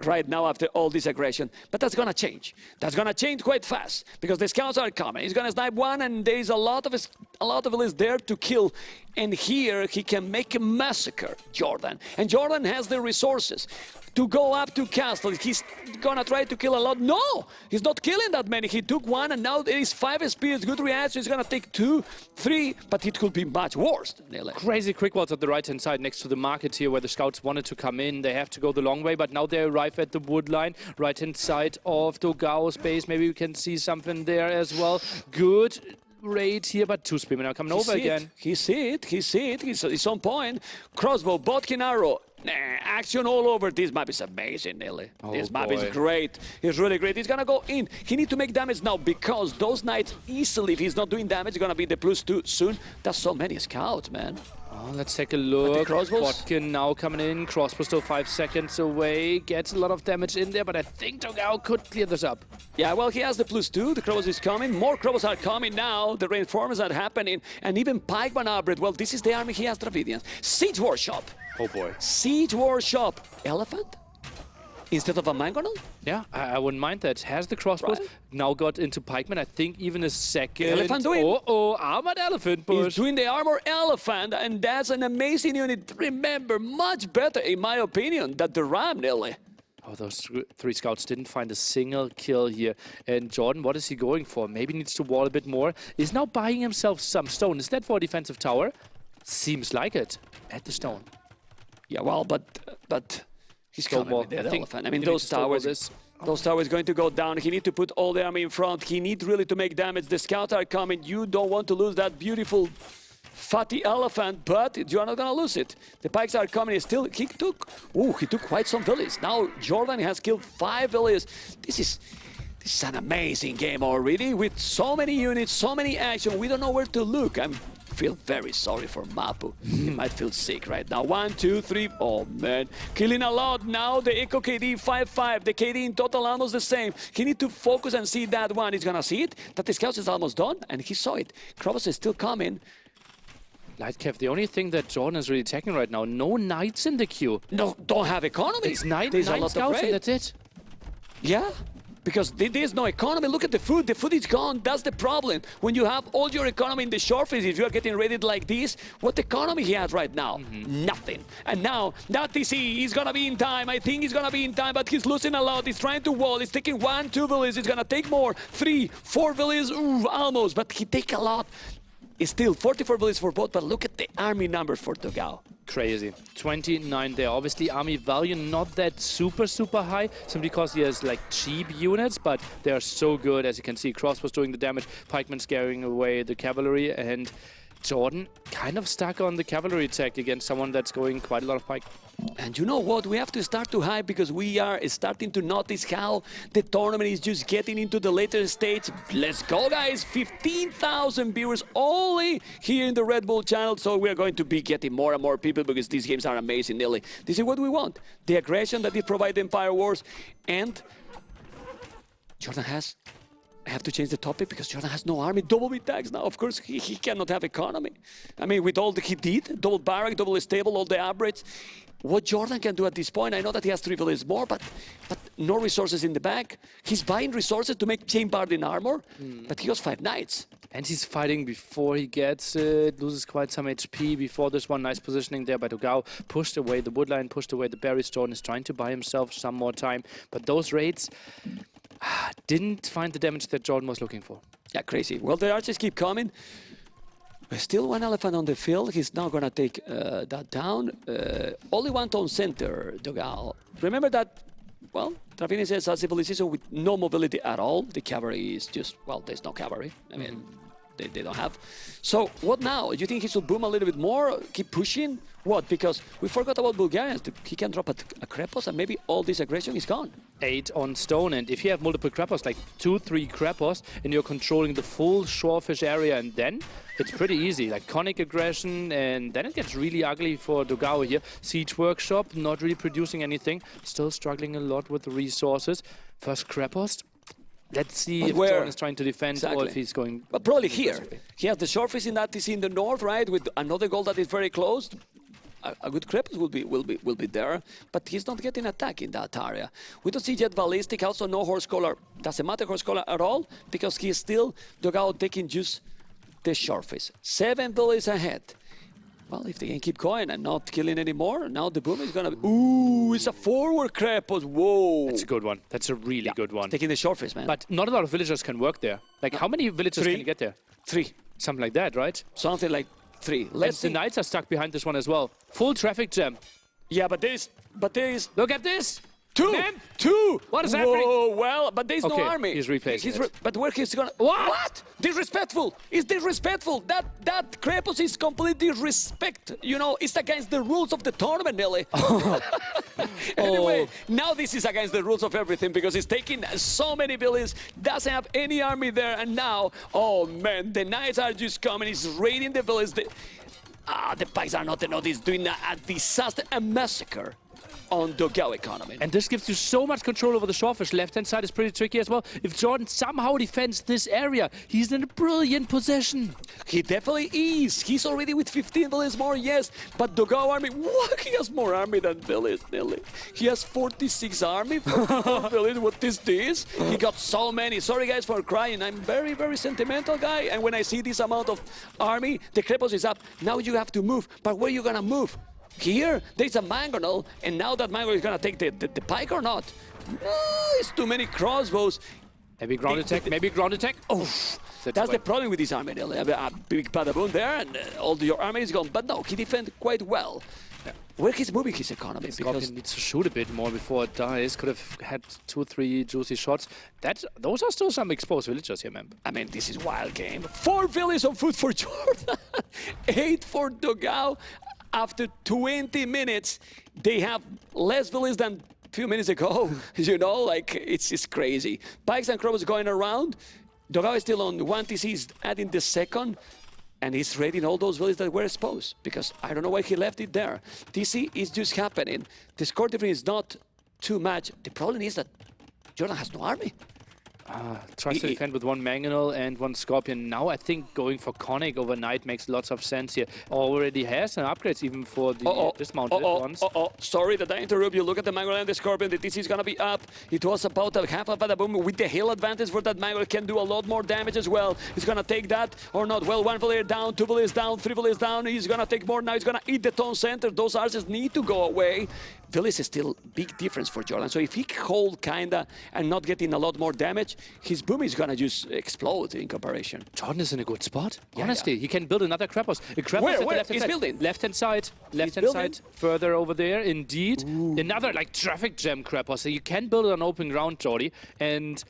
right now after all this aggression. But that's gonna change. That's gonna change quite fast because the scouts are coming. He's gonna snipe one, and there's a lot of villains there to kill. And here he can make a massacre, Jordan. And Jordan has the resources to go up to castle. He's gonna try to kill a lot. No, he's not killing that many. He took 1, and now there is 5 spears. Good reaction. He's gonna take 2, 3, but it could be much worse. Nearly. Crazy quick walls at the right-hand side next to the market here where the scouts wanted to come in. They have to go the long way, but now they arrive at the wood line. Right-hand side of Dogao's base. Maybe we can see something there as well. Good raid here, but 2 spearmen are coming over again. He see it. He's on point. Crossbow, Bodkin arrow. Action all over. This map is amazing, Nelly. This map is great. It's really great. He's gonna go in. He needs to make damage now because those knights easily, if he's not doing damage, gonna be the +2 soon. That's so many scouts, man. Oh, let's take a look. Crossbows? Bodkin now coming in. Crossbow still 5 seconds away. Gets a lot of damage in there, but I think Dogao could clear this up. Yeah, well, he has the +2. The crows is coming. More crows are coming now. The reinforcements are happening. And even Pikeman Arbret. Well, this is the army he has, Dravidians. Siege Workshop. Oh boy. Siege Workshop. Elephant? Instead of a mangonel? Yeah, I wouldn't mind that. Has the crossbows Right. now got into pikemen? I think even a second. Elephant doing. Armored elephant push. He's doing the armor elephant, and that's an amazing unit. Remember, much better, in my opinion, than the ram, Nelly. Oh, those 3 scouts didn't find a single kill here. And Jordan, what is he going for? Maybe needs to wall a bit more. Is now buying himself some stone. Is that for a defensive tower? Seems like it. At the stone. Yeah, well, but he's Stone coming wall. with that I think elephant. I mean, he needs those to stone wall towers. this. Those towers going to go down. He need to put all the army in front. He need really to make damage. The scouts are coming. You don't want to lose that beautiful fatty elephant, but you're not gonna lose it. The pikes are coming. He took quite some villages. Now Jordan has killed 5 villages. This is an amazing game already with so many units, so many action. We don't know where to look. I feel very sorry for Mapu. He might feel sick right now. 1, 2, 3. Oh man, killing a lot now. The Echo KD 5-5. The KD in total almost the same. He need to focus and see that one. He's gonna see it. That the scouts is almost done, and he saw it. Krovos is still coming. Lightcap, the only thing that Jordan is really taking right now, no knights in the queue. No, don't have economy. It's 9 There's a lot scouts of and raid. that's it. Yeah, because there's no economy. Look at the food. The food is gone. That's the problem. When you have all your economy in the short phase, if you are getting raided like this, what economy he has right now? Nothing. And now, that TC, he's going to be in time. I think he's going to be in time, but he's losing a lot. He's trying to wall. He's taking 1, 2 villages. He's going to take more. 3, 4 villages. Ooh, almost. But he take a lot. It's still 44 villages for both, but look at the army numbers for Dogao. Crazy. 29 there. Obviously, army value not that super high, simply because he has like cheap units, but they are so good. As you can see, Crossbows doing the damage, Pikeman scaring away the cavalry, and Jordan kind of stuck on the cavalry attack against someone that's going quite a lot of pike. And you know what? We have to start to hype because we are starting to notice how the tournament is just getting into the later stage. Let's go, guys. 15,000 viewers only here in the Red Bull channel. So we are going to be getting more and more people because these games are amazing, Nelly. This is what we want. The aggression that it provides Empire Wars. And Jordan has I have to change the topic because Jordan has no army. Double B tags now. Of course, he cannot have economy. I mean, with all that he did, double barrack, double stable, all the average. What Jordan can do at this point, I know that he has 3 villages more, but no resources in the back. He's buying resources to make Chain Bard in armor, but he has 5 knights. And he's fighting before he gets it, loses quite some HP before this one. Nice positioning there by Dogao. Pushed away the woodline, pushed away the berry stone, is trying to buy himself some more time. But those raids didn't find the damage that Jordan was looking for. Yeah, crazy. Well, the archers keep coming. There's still 1 elephant on the field. He's now going to take that down. Only 1 town center, Dogao. Remember that, well, Travini says that's a civilization with no mobility at all. The cavalry is just, well, there's no cavalry. I mean, they don't have. So what now? Do you think he should boom a little bit more, keep pushing? What? Because we forgot about Bulgarians. He can drop a Krepos and maybe all this aggression is gone. 8 on stone, and if you have multiple Krepos, like 2-3 Krepos, and you're controlling the full shorefish area, and then it's pretty easy, like conic aggression, and then it gets really ugly for Dogao here. Siege Workshop, not really producing anything, still struggling a lot with the resources. First Krepos. Let's see if Jordan is trying to defend or if he's going... But probably here. He has the shorefish in that is in the north, right? With another goal that is very close. A good Krepos will be there, but he's not getting attacked in that area. We don't see Jet Ballistic, also no Horse Collar. Doesn't matter Horse Collar at all, because he's still Dogao taking just the shorefish. 7 villages ahead. Well, if they can keep going and not killing anymore, now the boom is gonna be... Ooh, it's a forward Krepos, whoa! That's a good one. That's a really good one. Taking the shorefish, man. But not a lot of villagers can work there. Like, how many villagers can you get there? 3. Something like that, right? Something like 3. Let's see. The knights are stuck behind this one as well. Full traffic jam. Yeah, but there is... Look at this! 2! Man. 2! What is happening? Whoa, well, but there's no army. He's replacing but where he's gonna... What? Disrespectful! It's disrespectful! That Krepos is completely disrespect. You know, it's against the rules of the tournament, Nelly. Anyway, now this is against the rules of everything because he's taking so many villages, doesn't have any army there, and now, oh man, the knights are just coming, he's raiding the villages. The pikes are not enough, he's doing a disaster, a massacre on Dogao economy. And this gives you so much control over the shorefish. Left-hand side is pretty tricky as well. If Jordan somehow defends this area, he's in a brilliant position. He definitely is. He's already with 15 villages more, yes. But Dogao army, what? He has more army than village, Nelly. He has 46 army, 44 village. What is this? He got so many. Sorry, guys, for crying. I'm very, very sentimental guy. And when I see this amount of army, the Krepos is up. Now you have to move. But where are you going to move? Here, there's a mangonel, and now that mangonel is going to take the pike or not? No, it's too many crossbows. Maybe ground attack, maybe ground attack. Oh, that's the problem with this army. A big badaboon there, and all your army is gone. But no, he defended quite well. Yeah. Where he's moving his economy? Because he needs to shoot a bit more before it dies. Could have had 2-3 juicy shots. Those are still some exposed villagers here, man. I mean, this is wild game. 4 villages on foot for Jordan. 8 for Dogao. After 20 minutes, they have less villages than a few minutes ago. You know, like, it's just crazy. Pikes and Krobos going around. Dogao is still on 1 TC, he's adding the second, and he's raiding all those villages that were exposed, because I don't know why he left it there. TC is just happening. The score difference is not too much. The problem is that Jordan has no army. Tries to defend with 1 Mangonel and 1 Scorpion. Now I think going for Conic overnight makes lots of sense here. Already has some upgrades even for the dismounted ones. Sorry that I interrupt you. Look at the Mangonel and the Scorpion. The TC is going to be up. It was about a half a badaboom with the hill advantage for that Mangonel. Can do a lot more damage as well. He's going to take that or not. Well, 1 villager down, 2 villagers down, 3 villagers down. He's going to take more now. He's going to eat the town center. Those archers need to go away. Village is still big difference for Jordan. So if he hold kinda and not getting a lot more damage, his boom is gonna just explode in comparison. Jordan is in a good spot. Honestly, he can build another Krepos. A Krepos where? At the left-hand side. Building? Left-hand side. Left-hand side. Further over there, indeed. Ooh. Another like traffic jam Krepos. So you can build it on open ground, Jordy, and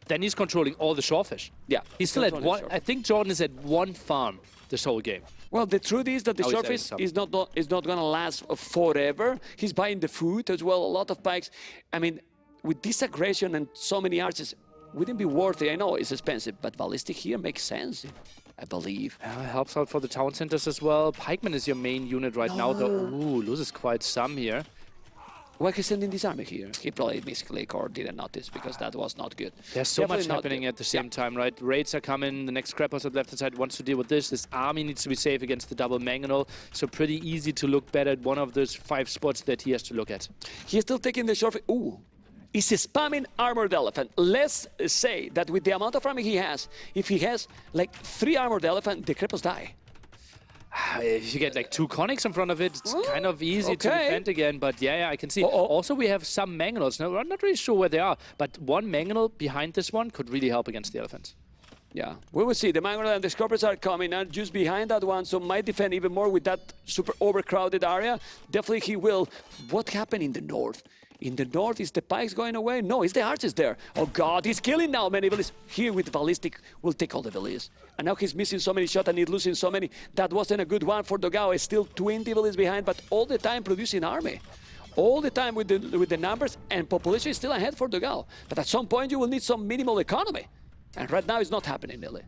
then he's controlling all the shorefish. Yeah. He's still at 1. I think Jordan is at 1 farm this whole game. Well, the truth is that the surface is not going to last forever. He's buying the food as well, a lot of pikes. I mean, with this aggression and so many archers, wouldn't be worth it. I know it's expensive, but ballistic here makes sense, I believe. Yeah, it helps out for the town centers as well. Pikeman is your main unit right now, though. Ooh, loses quite some here. Why he's sending this army here? He probably misclicked or didn't notice because that was not good. There's so Definitely much not happening good. at the same time, right? Raids are coming, the next Scrappers on the left-hand side wants to deal with this. This army needs to be safe against the double mangonel, so pretty easy to look better at one of those 5 spots that he has to look at. He's still taking the short. Ooh. He's spamming Armored Elephant. Let's say that with the amount of army he has, if he has like 3 Armored Elephant, the Cripples die. If you get like 2 Conics in front of it, it's kind of easy to okay. defend again, but yeah, I can see. Also, we have some mangonels. Now, I'm not really sure where they are, but one mangonel behind this one could really help against the elephants. Yeah, we will see. The Mangonel and the Scorpions are coming and just behind that one, so might defend even more with that super overcrowded area. Definitely he will. What happened in the north? In the north, is the Pikes going away? No, it's the Archers there. Oh God, he's killing now many villages. Here with Ballistic, will take all the villages. And now he's missing so many shots and he's losing so many. That wasn't a good one for Dogao. It's still 20 villages behind, but all the time producing army. All the time with the numbers, and population is still ahead for Dogao. But at some point, you will need some minimal economy. And right now, it's not happening, Nili.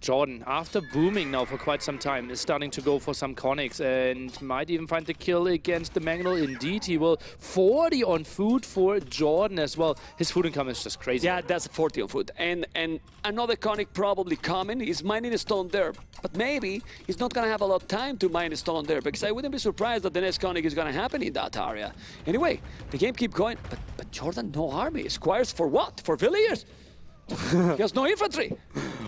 Jordan, after booming now for quite some time, is starting to go for some Conics and might even find the kill against the Mangonel. Indeed, he will. 40 on food for Jordan as well. His food income is just crazy. Yeah, that's 40 on food. And another Conic probably coming. He's mining a stone there. But maybe he's not going to have a lot of time to mine a stone there, because I wouldn't be surprised that the next Conic is going to happen in that area. Anyway, the game keeps going. But Jordan, no army. Squires for what? For villagers? He has no infantry.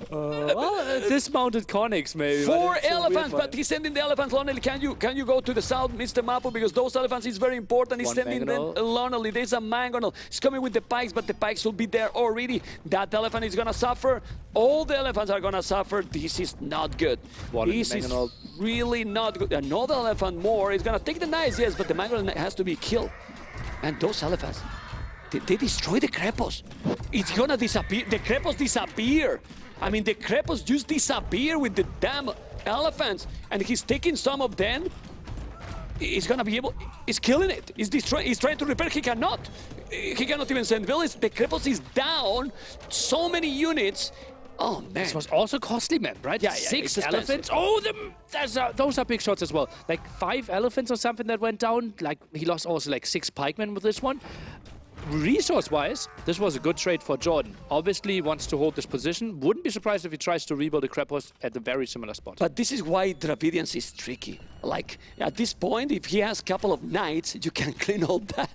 Well, dismounted Conics maybe. 4 elephants, but he's sending the elephants lonely. Can you go to the south, Mr. Mapu? Because those elephants is very important. He's sending them lonely. There's a Mangonel. He's coming with the Pikes, but the Pikes will be there already. That elephant is gonna suffer. All the elephants are gonna suffer. This is not good. This is really not good. Another elephant more is gonna take the knives, yes, but the Mangonel has to be killed. And those elephants, they destroy the Crepos. It's gonna disappear. The Crepos disappear. I mean, the Crepos just disappear with the damn elephants. And he's taking some of them. He's gonna be able, he's killing it. He's destroying, he's trying to repair, he cannot. He cannot even send villages. The Crepos is down. So many units. Oh, man. This was also costly, man, right? Yeah, 6 elephants. Oh, those are big shots as well. Like 5 elephants or something that went down. Like, he lost also like 6 pikemen with this one. Resource-wise, this was a good trade for Jordan. Obviously, he wants to hold this position. Wouldn't be surprised if he tries to rebuild the Crepos at a very similar spot. But this is why Dravidians is tricky. Like, at this point, if he has a couple of knights, you can clean all that.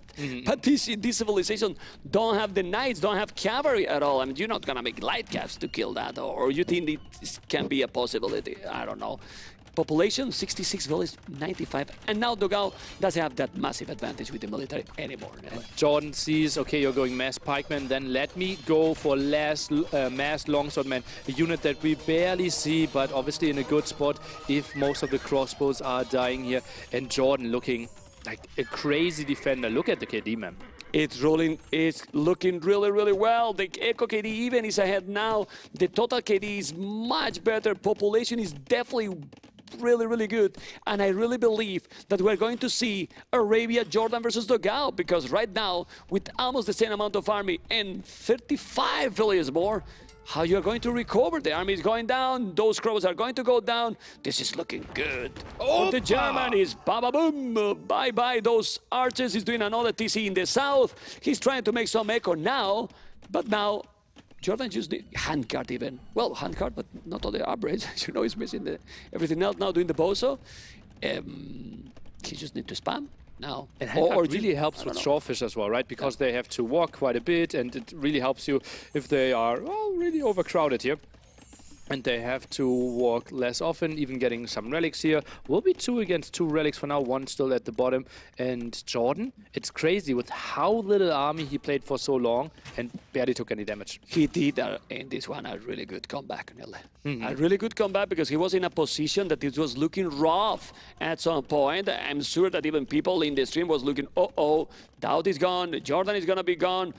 But this civilization don't have the knights, don't have cavalry at all. I mean, you're not gonna make light caps to kill that, or you think it can be a possibility. I don't know. Population, 66 villages, 95. And now Dogao doesn't have that massive advantage with the military anymore. Jordan sees, okay, you're going mass pikemen, then let me go for mass longswordmen, a unit that we barely see, but obviously in a good spot if most of the crossbows are dying here. And Jordan looking like a crazy defender. Look at the KD, man. It's looking really, really well. The Echo KD even is ahead now. The total KD is much better. Population is definitely really, really good. And I really believe that we're going to see Arabia, Jordan versus Dogao, because right now, with almost the same amount of army and 35 villages more, how you're going to recover? The army is going down, those crows are going to go down. This is looking good. Oh, the German is ba-ba-boom, bye-bye. Those archers is doing another TC in the south. He's trying to make some echo now, but now Jordan used the handcart even. Well, handcart, but not all the upgrades. You know, he's missing everything else now doing the bozo. He just need to spam now. And handcart really helps with shawfish as well, right? Because they have to walk quite a bit, and it really helps you if they are really overcrowded here. And they have to walk less often, even getting some relics here. Will be 2 against 2 relics for now, 1 still at the bottom. And Jordan, it's crazy with how little army he played for so long and barely took any damage. He did in this one a really good comeback, A really good comeback because he was in a position that it was looking rough at some point. I'm sure that even people in the stream was looking, Dowd is gone, Jordan is gonna be gone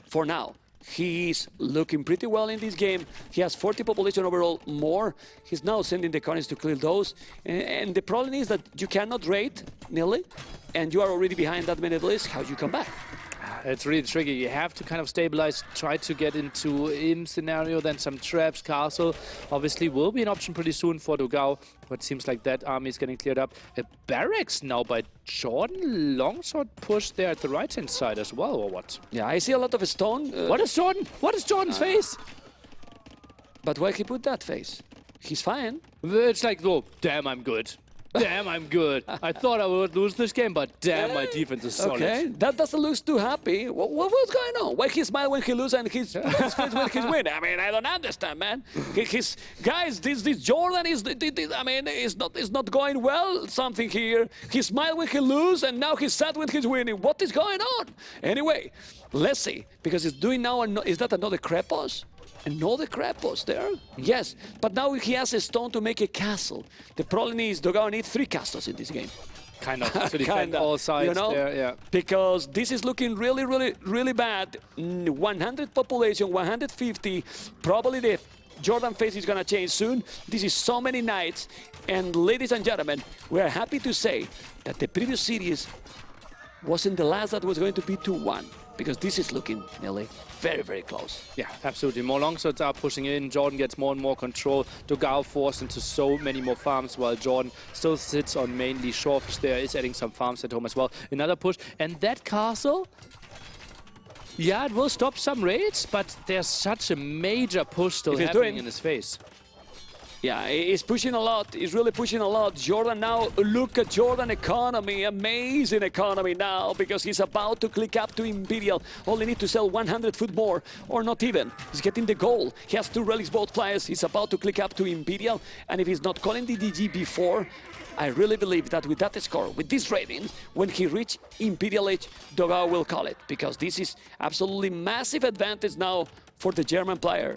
for now. He's looking pretty well in this game. He has 40 population overall more. He's now sending the Conquerors to clear those. And the problem is that you cannot raid, Nili, and you are already behind that many lists. How do you come back? it's really tricky. You have to kind of stabilize, try to get into Im scenario, then some traps. Castle obviously will be an option pretty soon for Dogao, but it seems like that army is getting cleared up. A barracks now by Jordan. Longsword push there at the right-hand side as well, or what? Yeah, I see a lot of stone. What is Jordan? What is Jordan's face? But why he put that face? He's fine. It's like, oh, damn, I'm good. Damn, I'm good. I thought I would lose this game, but damn, my defense is solid. Okay, that doesn't look too happy. What's going on? Why he smile when he loses and his face when he's win? I mean, I don't understand, man. Guys, this Jordan is, I mean, is not going well. Something here. He smile when he loses, and now he's sad when he's winning. What is going on? Anyway, let's see, because he's doing now. Is that another Krepos? Another Krepos there? Yes, but now he has a stone to make a castle. The problem is Dogao needs 3 castles in this game. Kind of, to defend all sides, you know? there, yeah. Because this is looking really bad. 100 population, 150. Probably the Jordan face is gonna change soon. This is so many nights. And ladies and gentlemen, we are happy to say that the previous series wasn't the last that was going to be 2-1. Because this is looking, Nelly, very close. Yeah, absolutely. More longswords are pushing in. Jordan gets more and more control. Dogao forced into so many more farms, while Jordan still sits on mainly shorefish there, is adding some farms at home as well. Another push. And that castle, yeah, it will stop some raids, but there's such a major push still happening in his face. Yeah, he's pushing a lot. He's really pushing a lot. Jordan now, look at Jordan economy. Amazing economy now, because he's about to click up to Imperial. Only need to sell 100 food more, or not even. He's getting the goal. He has 2 relics both players. He's about to click up to Imperial. And if he's not calling the DG before, I really believe that with that score, with this rating, when he reach Imperial Age, Dogao will call it. Because this is absolutely massive advantage now for the German player.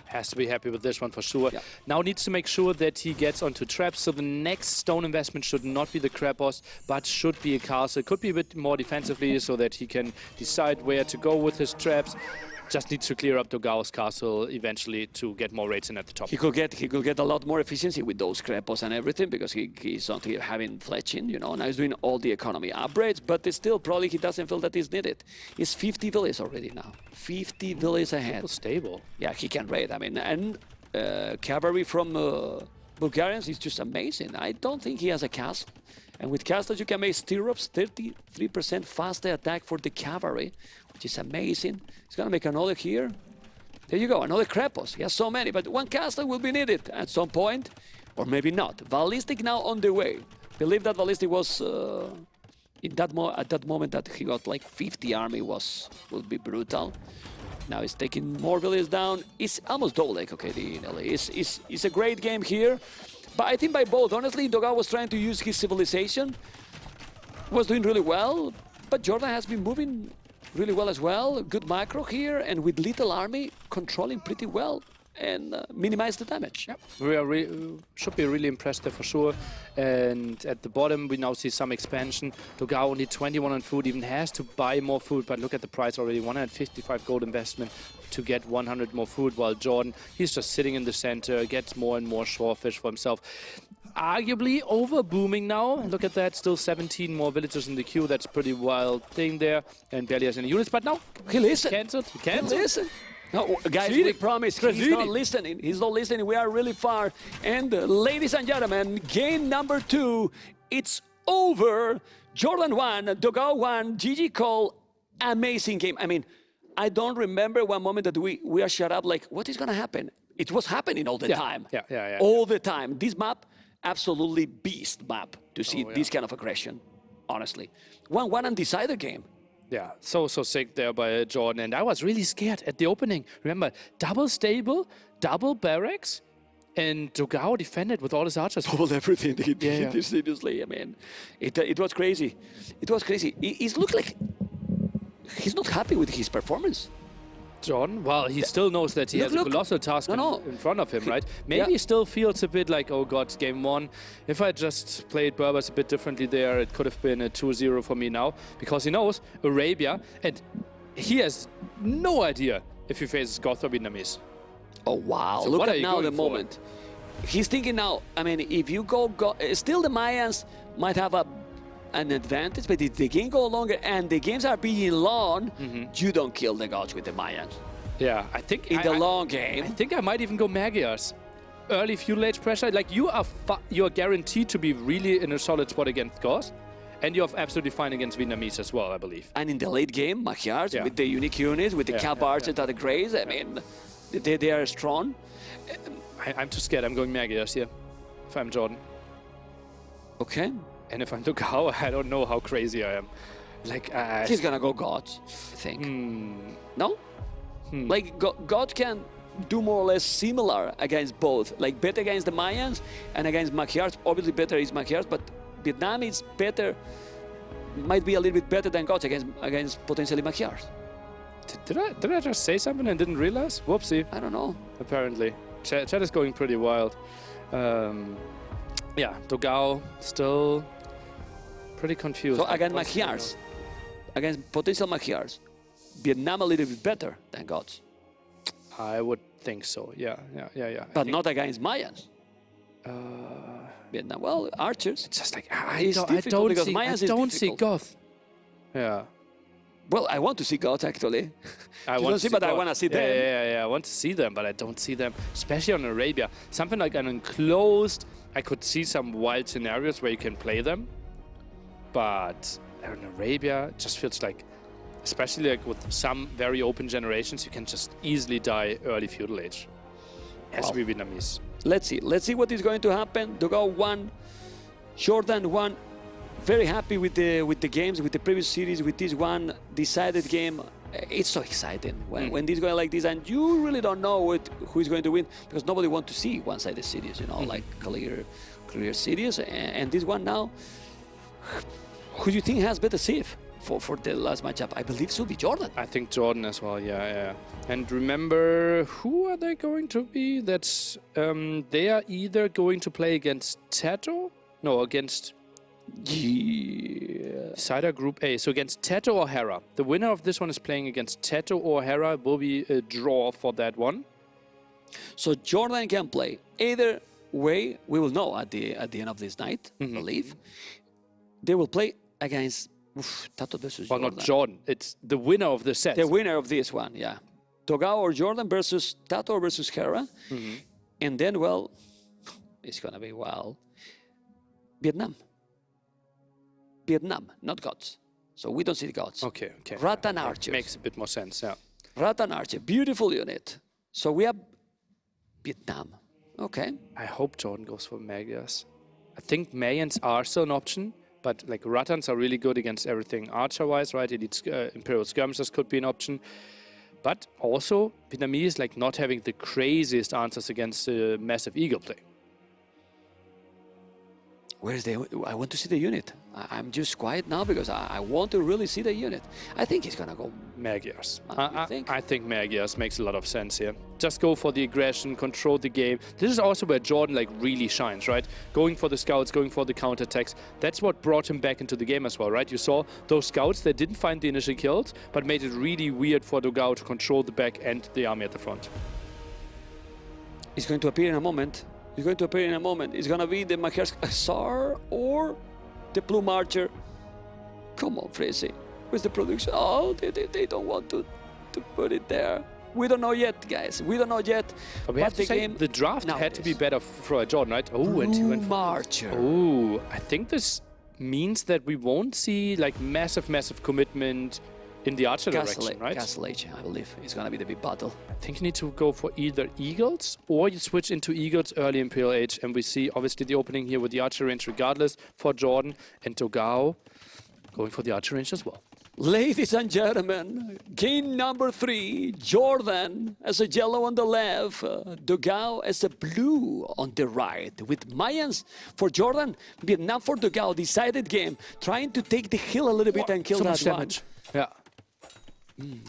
Has to be happy with this one for sure. Yeah. Now needs to make sure that he gets onto traps. So the next stone investment should not be the Krepos, but should be a castle. Could be a bit more defensively so that he can decide where to go with his traps. Just needs to clear up Dogao's castle eventually to get more raids in at the top. He could get a lot more efficiency with those Krepos and everything, because he's not here having fletching, you know. Now he's doing all the economy upgrades, but still probably he doesn't feel that he's needed. He's 50 villages already now. 50 villages ahead. Stable. Yeah, he can raid. I mean, and cavalry from Bulgarians is just amazing. I don't think he has a castle. And with castles, you can make stirrups, 33% faster attack for the cavalry, which is amazing. He's going to make another here. There you go, another Krepos. He has so many, but 1 castle will be needed at some point, or maybe not. Ballistic now on the way. Believe that Ballistic was at that moment that he got like 50 army would be brutal. Now he's taking more villages down. It's almost double like, okay, it's a great game here. But I think by both, honestly, Dogao was trying to use his civilization. Was doing really well, but Jordan has been moving really well as well. Good macro here, and with little army, controlling pretty well and minimize the damage. Yep. We should be really impressed there for sure. And at the bottom, we now see some expansion. Dogao only 21 on food, even has to buy more food, but look at the price already, 155 gold investment to get 100 more food, while Jordan, he's just sitting in the center, gets more and more shorefish for himself. Arguably over booming now. Look at that, still 17 more villagers in the queue. That's a pretty wild thing there. And barely has any units, but now he listened. Cancelled. He listened. No, guys, we promise he's not listening. He's not listening. We are really far. And ladies and gentlemen, game number 2, it's over. Jordan 1, Dogao 1, GG call. Amazing game. I mean, I don't remember one moment that we are shut up like, what is going to happen? It was happening all the time. Yeah. All the time. This map, absolutely beast map to see this kind of aggression, honestly. 1-1 undecided game. Yeah, so sick there by Jordan, and I was really scared at the opening. Remember, double stable, double barracks, and Dogao defended with all his archers. Doubled everything. He did seriously. I mean, it was crazy. It was crazy. It looked like he's not happy with his performance. Jordan, well, he still knows that he has a colossal task in front of him, right? Maybe he still feels a bit like, oh god, game 1. If I just played Berbers a bit differently there, it could have been a 2-0 for me now. Because he knows Arabia, and he has no idea if he faces Goth or Vietnamese. Oh, wow. So look at now the moment. He's thinking now, I mean, if you go still the Mayans might have a an advantage, but if the game go longer and the games are being long, you don't kill the gods with the Mayans. Yeah, I think In the long game, I think I might even go Magyars. Early feudal age pressure, like you are guaranteed to be really in a solid spot against Ghost, and you're absolutely fine against Vietnamese as well, I believe. and in the late game, Magyars Yeah. with the unique units, with the cap archers that are great. I mean, they are strong. I'm too scared. I'm going Magyars here. If I'm Jordan. Okay, And if I'm Dogao, I don't know how crazy I am. Like, he's gonna go gods, I think. No, like God can do more or less similar against both. Like better against the Mayans and against Magyars. Obviously, better is Magyars, but Vietnam is better. Might be a little bit better than gods against potentially Magyars. Did I just say something and didn't realize? Whoopsie. I don't know. Apparently. Chat is going pretty wild. Yeah, Dogao still pretty confused. So against What's going Magyars, against potential Magyars, Vietnam a little bit better than gods, on? I would think so. Yeah. but not against Mayans. Vietnam, well, archers. It's just like It's difficult because Mayans is don't see difficult. Goth. Yeah. Well, I want to see gods actually. I You don't see, but I Goth. want to see them. Yeah. I want to see them, but I don't see them, especially on Arabia. Something like an enclosed. I could see some wild scenarios where you can play them, but on Arabia, it just feels like, especially like with some very open generations, you can just easily die early feudal age. Has to be Vietnamese. Let's see. Let's see what is going to happen. Dogao won. Jordan won. Very happy with the games, with the previous series, with this one decided game. It's so exciting when this going like this, and you really don't know who is going to win because nobody wants to see one-sided series, you know, like clear series. And this one now, who do you think has better save for the last matchup? I believe it will be Jordan. I think Jordan as well, yeah. And remember, who are they going to be? That's they are either going to play against Tato? No, against Yeah. Cider Group A. So against Tato or Hera. The winner of this one is playing against Tato or Hera. Will be a draw for that one. So Jordan can play either way. We will know at the end of this night, I believe. They will play against Tato versus Well, Jordan. not Jordan. It's the winner of the set. The winner of this one, yeah. Dogao or Jordan versus Tato versus Hera. And then, well, it's going to be, well, Vietnam, not gods. So we don't see the gods. Okay. Rattan archers. Makes a bit more sense, yeah. Rattan archer, beautiful unit. So we have Vietnam. Okay. I hope Jordan goes for Magyars. I think Mayans are still an option, but like Rattans are really good against everything archer-wise, right? Elite Imperial Skirmishers could be an option. But also, Vietnamese like not having the craziest answers against massive eagle play. I want to see the unit. I'm just quiet now because I want to really see the unit. I think he's going to go Magyars. You think? I think Magyars makes a lot of sense here. Just go for the aggression, control the game. This is also where Jordan like really shines, right? Going for the scouts, going for the counterattacks. That's what brought him back into the game as well, right? You saw those scouts that didn't find the initial kills, but made it really weird for Dogao to control the back and the army at the front. He's going to appear in a moment. It's going to be the Magyars Tsar or the Plume Archer. Come on, Frizzy. Where's the production? Oh, they don't want to put it there. We don't know yet, guys. We don't know yet. But we have to say the draft had to be better for Jordan, right? Oh, and he went Plume Archer. Oh, I think this means that we won't see like massive commitment in the archer direction, right? Castle Age, I believe. It's going to be the big battle. I think you need to go for either Eagles or you switch into Eagles early Imperial Age. And we see obviously the opening here with the archer range regardless for Jordan, and Dogao going for the archer range as well. Ladies and gentlemen, game number 3, Jordan as a yellow on the left, Dogao as a blue on the right. With Mayans for Jordan, Vietnam for Dogao, decided game, trying to take the hill a little bit and kill So that much one. damage. Yeah.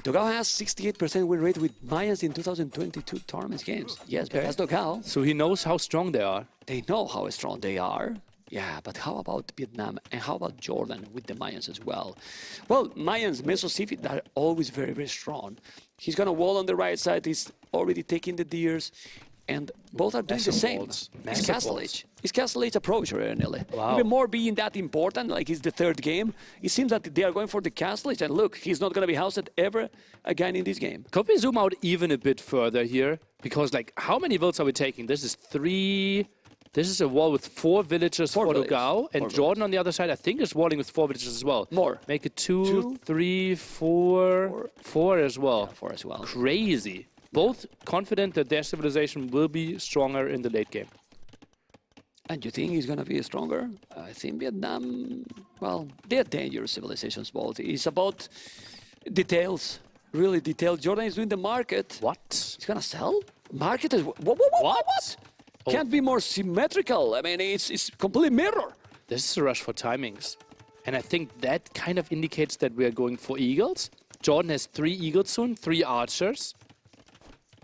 Dogao has 68% win rate with Mayans in 2022 tournament games. Yes, but that's Dogao. So he knows how strong they are. They know how strong they are. Yeah, but how about Vietnam and how about Jordan with the Mayans as well? Well, Mayans, Meso-Civic are always very strong. He's going to wall on the right side. He's already taking the deers. And both are doing the Massive same. walls. It's Massive Castle walls. Age. It's Castle Age approach, really. Wow. Even more being that important, like it's the third game, it seems that they are going for the Castle Age. And look, he's not going to be housed ever again in this game. Could we zoom out even a bit further here? Because, like, how many votes are we taking? This is 3. This is a wall with 4 villagers for villages. Dogao. And 4 Jordan on the other side, I think, is walling with 4 villagers as well. More. Make it 2, Two. 3, 4, 4 as well. 4 as well. Crazy. Both confident that their civilization will be stronger in the late game. And you think he's going to be stronger? I think Vietnam, well, they're dangerous civilizations both. It's about details, really detailed. Jordan is doing the market. What? He's going to sell? Market is, what? Oh. Can't be more symmetrical. I mean, it's completely mirror. This is a rush for timings. And I think that kind of indicates that we are going for eagles. Jordan has 3 eagles soon, 3 archers.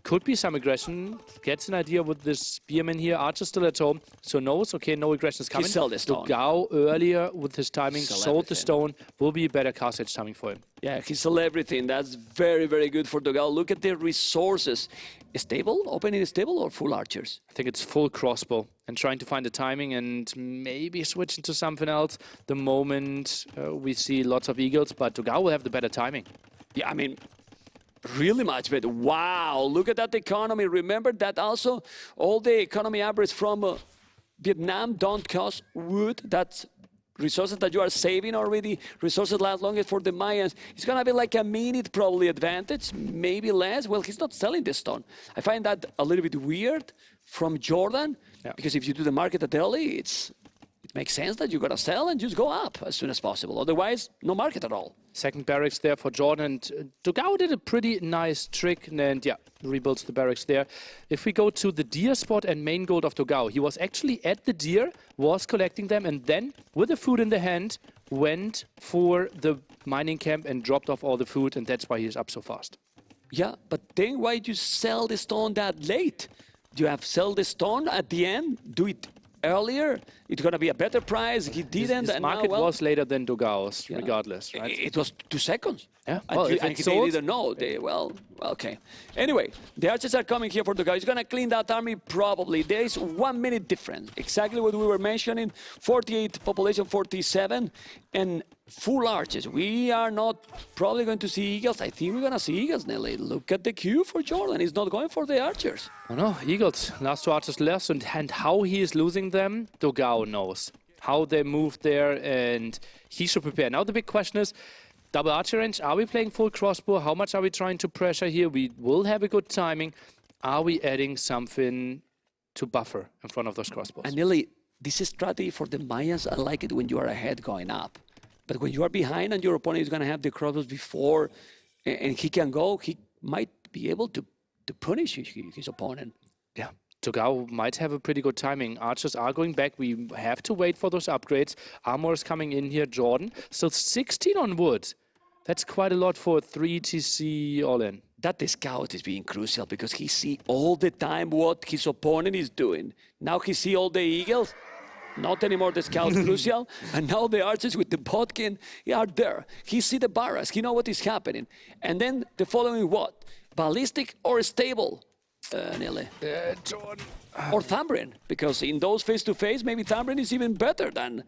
Could be some aggression. Gets an idea with this spearman here. Archer still at home, so knows, okay, no aggression is coming. He sold the stone. Dogao earlier with his timing, Sell sold the everything. stone. Will be a better castle edge timing for him. Yeah, he sold everything. That's very, very good for Dogao. Look at the resources. Stable? Opening stable or full archers? I think it's full crossbow and trying to find the timing and maybe switching to something else the moment we see lots of eagles, but Dogao will have the better timing. Yeah, I mean, really much better. Wow, look at that economy. Remember that also all the economy average from Vietnam don't cost wood. That's resources that you are saving already. Resources last longer for the Mayans. It's going to be like a minute probably advantage, maybe less. Well, he's not selling the stone. I find that a little bit weird from Jordan, because if you do the market at early, it makes sense that you got to sell and just go up as soon as possible. Otherwise, no market at all. Second barracks there for Jordan. And Dogao did a pretty nice trick and yeah, rebuilds the barracks there. If we go to the deer spot and main gold of Dogao, he was actually at the deer, was collecting them, and then with the food in the hand, went for the mining camp and dropped off all the food, and that's why he's up so fast. Yeah, but then why do you sell the stone that late? Do you have sell the stone at the end? Do it earlier? It's going to be a better price. He didn't. His and market now, well, was later than Dogao's, regardless, right? It was 2 seconds. Yeah, And, well, you, if and it's they sold- didn't know. Well, okay. Anyway, the archers are coming here for the guy. He's going to clean that army probably. There is 1 minute difference. Exactly what we were mentioning. 48 population, 47. And full archers. We are not probably going to see eagles. I think we're going to see eagles, Nelly. Look at the queue for Jordan. He's not going for the archers. Oh no, eagles. Last 2 archers left, and how he is losing them, Dogao knows. How they moved there, and he should prepare. Now the big question is, double archer range, are we playing full crossbow? How much are we trying to pressure here? We will have a good timing. Are we adding something to buffer in front of those crossbows? And Nelly, this is strategy for the Mayans. I like it when you are ahead going up. But when you are behind and your opponent is going to have the crossbows before and he can go, he might be able to punish his opponent. Yeah, Dogao might have a pretty good timing. Archers are going back. We have to wait for those upgrades. Armor is coming in here, Jordan. So 16 on wood. That's quite a lot for 3 TC all in. That scout is being crucial because he see all the time what his opponent is doing. Now he see all the eagles. Not anymore the scout crucial. And now the archers with the bodkin are there. He see the barracks. He know what is happening. And then the following what? Ballistic or stable, Nelly? Jordan. Or Thambrin, because in those face-to-face, maybe Thambrin is even better than...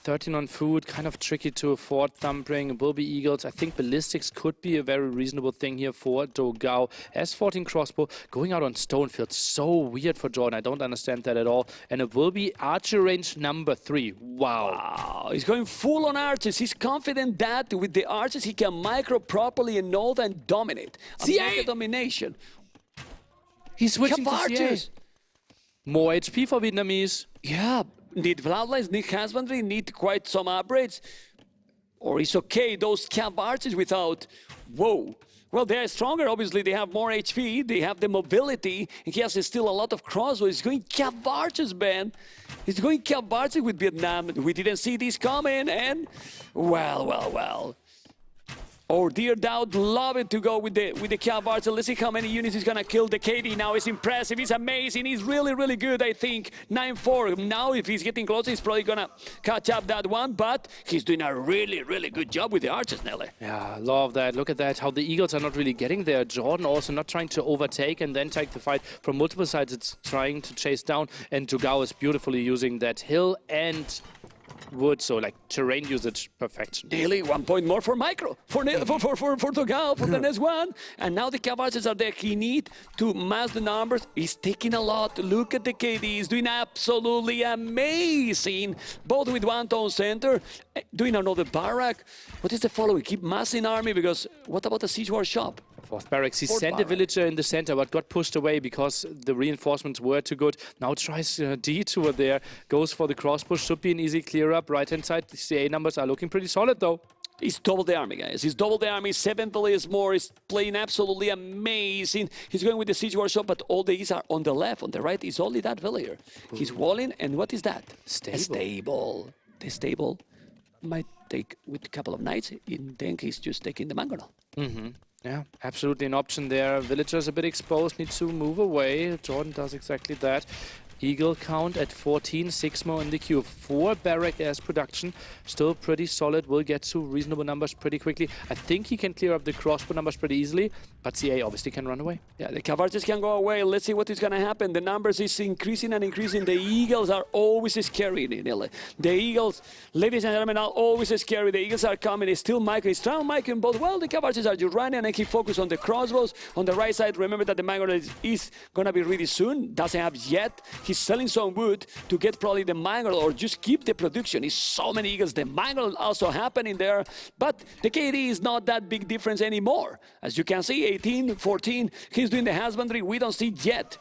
13 on food, kind of tricky to afford Thumbring. It will be eagles. I think ballistics could be a very reasonable thing here for Dogao. S14 crossbow going out on stone feels so weird for Jordan. I don't understand that at all. And it will be archer range number 3. Wow. He's going full on archers. He's confident that with the archers, he can micro properly and know and dominate. CA! Domination. He's switching Cap to CA. archers. More HP for Vietnamese. Yeah, need bloodlines, need husbandry, need quite some upgrades. Or it's okay, those camp archers without... Whoa. Well, they are stronger, obviously. They have more HP, they have the mobility. And he has still a lot of crossbow. He's going camp archers, man. He's going camp archers with Vietnam. We didn't see this coming, and... Well. Oh, dear Dowd, love it to go with the Cavards. Let's see how many units he's gonna kill. The KD now is impressive. He's amazing. He's really, really good, I think. 9-4. Now, if he's getting closer, he's probably gonna catch up that one. But he's doing a really, really good job with the archers, Nelly. Yeah, love that. Look at that, how the Eagles are not really getting there. Jordan also not trying to overtake and then take the fight from multiple sides. It's trying to chase down. And Dogao is beautifully using that hill and wood, so like terrain usage perfection. Daily 1 point more for Micro, for Dogao, for the next one. And now the Cavards are there. He need to mass the numbers. He's taking a lot. Look at the KD. He's doing absolutely amazing. Both with one tone center, doing another barrack. What is the following? Keep massing army, because what about the siege war shop? Fourth barracks. He Fourth sent a barrack. villager in the center, but got pushed away because the reinforcements were too good. Now tries detour there, goes for the cross push. Should be an easy clear up. Right hand side, the CA numbers are looking pretty solid though. He's double the army, guys. He's double the army. 7 players more. He's playing absolutely amazing. He's going with the siege workshop, but all the E's are on the left. On the right is only that villager. He's walling, and what is that? Stable. A stable. The stable might take with a couple of knights. In then he's just taking the mangonel. Yeah, absolutely an option there. Villagers a bit exposed, need to move away. Jordan does exactly that. Eagle count at 14, 6 more in the queue. 4 barrack as production, still pretty solid. Will get to reasonable numbers pretty quickly. I think he can clear up the crossbow numbers pretty easily, but CA obviously can run away. Yeah, the Cavards can go away. Let's see what is going to happen. The numbers is increasing and increasing. The Eagles are always scary, Nile. The Eagles, ladies and gentlemen, are always scary. The Eagles are coming. It's still Michael. It's still Michael, but well, the Cavards are just running and keep focus on the crossbows. On the right side, remember that the mango is going to be ready soon. Doesn't have yet. He's selling some wood to get probably the mango or just keep the production. It's so many Eagles. The mango also happening there, but the KD is not that big difference anymore. As you can see, 18, 14, he's doing the husbandry. We don't see yet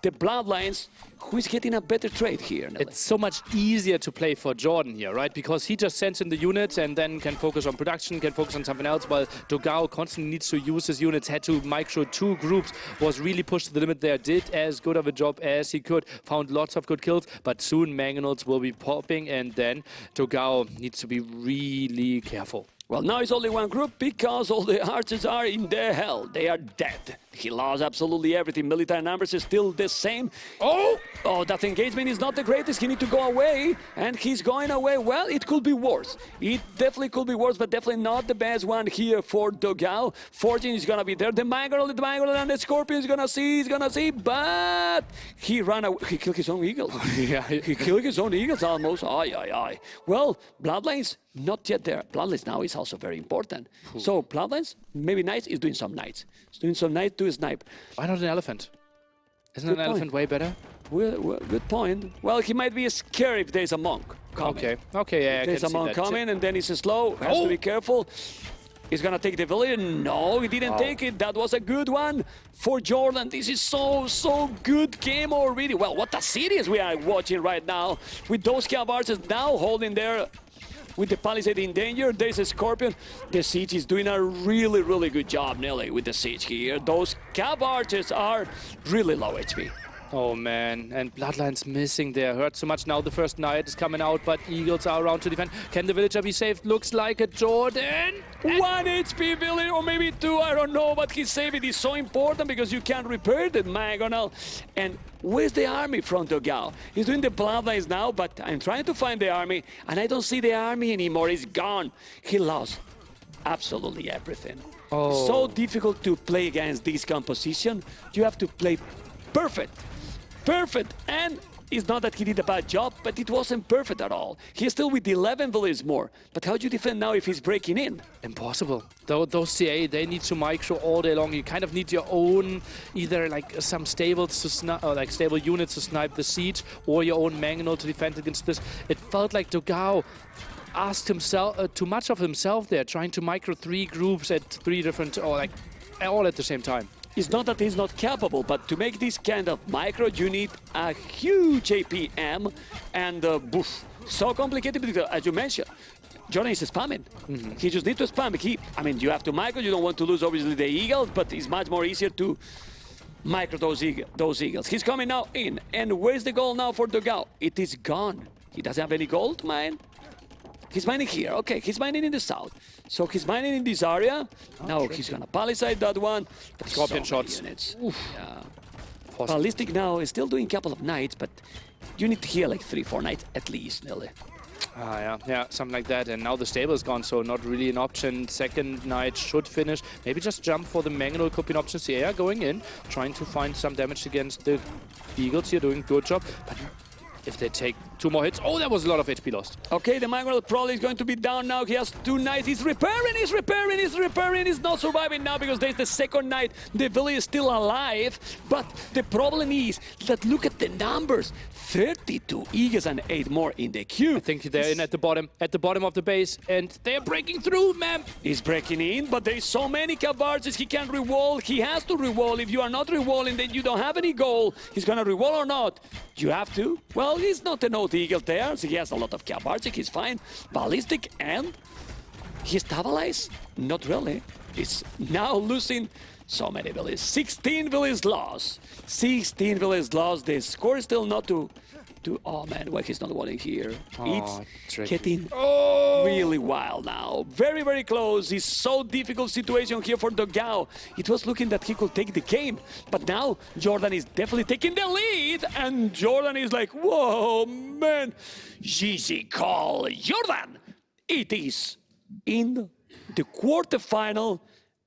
the bloodlines. Who is getting a better trade here? Nelly? It's so much easier to play for Jordan here, right? Because he just sends in the units and then can focus on production, can focus on something else, while Dogao constantly needs to use his units, had to micro 2 groups, was really pushed to the limit there, did as good of a job as he could, found lots of good kills, but soon mangonels will be popping, and then Dogao needs to be really careful. Well, now it's only one group because all the archers are in the hell. They are dead. He lost absolutely everything. Military numbers is still the same. Oh, that engagement is not the greatest. He needs to go away, and he's going away. Well, it could be worse. It definitely could be worse, but definitely not the best one here for Dogao. Fortune is going to be there. The mangrel and the scorpion is going to see, but he ran away. He killed his own eagles. Yeah. He killed his own eagles almost. Aye. Well, Bloodlines, not yet there. Bloodlines now is also very important. So Bloodlines, maybe Knights is doing some Knights. He's doing some Knights to snipe. Why not an elephant? Isn't Good an elephant point. way better? Well, good point. Well, he might be scared if there's a monk coming. Okay, yeah, I There's can a see monk that. coming, and then he's slow. Has to be careful. He's gonna take the village. No, he didn't take it. That was a good one for Jordan. This is so good game already. Well, what a series we are watching right now with those Cavards now holding there. With the palisade in danger, there's a scorpion. The siege is doing a really good job, Nelly, with the siege here. Those Cavards are really low HP. Oh man, and Bloodline's missing there. Hurt so much now. The first knight is coming out, but Eagles are around to defend. Can the villager be saved? Looks like a Jordan. 1 HP villager, or maybe 2, I don't know, but his save it is so important because you can't repair the Magonal. And where's the army from Dogao? He's doing the bloodlines now, but I'm trying to find the army, and I don't see the army anymore. It's gone. He lost absolutely everything. Oh. So difficult to play against this composition. You have to play perfect. And it's not that he did a bad job, but it wasn't perfect at all. He's still with 11 villages more. But how do you defend now if he's breaking in? Impossible. Those CA, they need to micro all day long. You kind of need your own, either like some stables to snipe, or like stable units to snipe the siege, or your own mangonel to defend against this. It felt like Dogao asked himself too much of himself there, trying to micro 3 groups at 3 different, or like all at the same time. It's not that he's not capable, but to make this kind of micro, you need a huge APM, and boof, so complicated because, as you mentioned, Jordan is spamming. He just needs to spam. You have to micro. You don't want to lose, obviously, the Eagles, but it's much more easier to micro those Eagles. He's coming now in, and where's the goal now for Dogao? It is gone. He doesn't have any gold, man. He's mining here. Okay, he's mining in the south. So he's mining in this area. Now he's gonna palisade that one. But Scorpion so many shots. units. Oof. Yeah. Possible. Ballistic now is still doing a couple of knights, but you need to heal like 3-4 knights at least, Nelly. Yeah, something like that. And now the stable is gone, so not really an option. Second knight should finish. Maybe just jump for the Mangonel could be an option. Sierra going in, trying to find some damage against the Eagles here, doing a good job. But if they take 2 more hits, oh, that was a lot of HP lost. Okay, the Mangonel probably is going to be down now. He has 2 knights. He's repairing. He's not surviving now because there's the second knight. The village is still alive. But the problem is that look at the numbers. 32 Eagles and 8 more in the queue. I think they're in at the bottom of the base, and they're breaking through, man. He's breaking in, but there's so many cabards he can't rewall. He has to rewall. If you are not rewalling, then you don't have any goal. He's gonna rewall or not. You have to. Well, he's not an old eagle there, so he has a lot of cabards. He's fine. Ballistic, and he stabilized? Not really. He's now losing so many villages. 16 villages lost. 16 villages lost. The score is still not to oh man, why he's not walling here? It's tricky. getting really wild now. Very, very close. It's so difficult situation here for Dogao. It was looking that he could take the game, but now Jordan is definitely taking the lead, and Jordan is like, whoa, man. GG call Jordan. It is in the quarterfinal.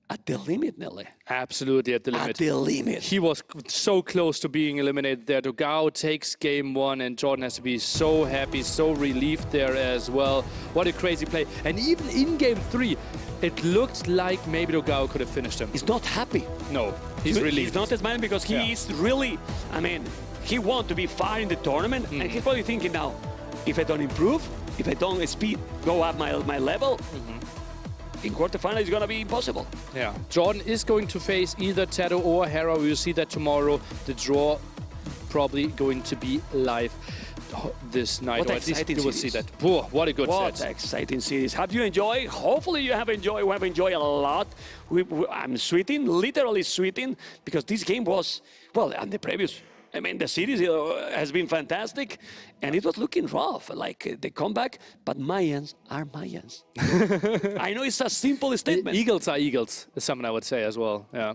At the limit, Nelly. Absolutely at the limit. At the limit. He was so close to being eliminated there. Dogao takes game 1, and Jordan has to be so happy, so relieved there as well. What a crazy play. And even in game 3, it looked like maybe Dogao could have finished him. He's not happy. No, he's relieved. He's not smiling because he is really, I mean, he wants to be far in the tournament, and he's probably thinking now, if I don't improve, if I don't go up my level, in quarterfinal it's gonna be impossible. Yeah, Jordan is going to face either Tato or Hera. We will see that tomorrow. The draw probably going to be live this night. What or at least you will see series. that. Whoa, what a good What set. exciting series. Have you enjoyed? Hopefully you have enjoyed. We have enjoyed a lot. I'm sweating, literally sweating, because this game was, well, and the previous, I mean, the series has been fantastic, and it was looking rough, like the comeback, but Mayans are Mayans. I know it's a simple statement. Eagles are Eagles, is something I would say as well. Yeah.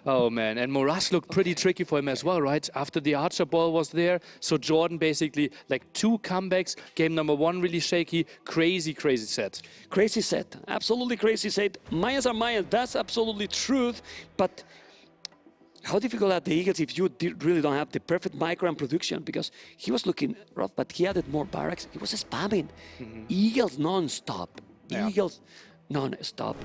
Oh man, and Morash looked pretty tricky for him as well, right? After the Archer ball was there, so Jordan basically like 2 comebacks. Game number 1 really shaky, crazy set. Crazy set, absolutely crazy set. Mayans are Mayans, that's absolutely truth, but how difficult are the Eagles if you really don't have the perfect micro and production? Because he was looking rough, but he added more barracks. He was spamming. Eagles non-stop. Yeah. Eagles non-stop.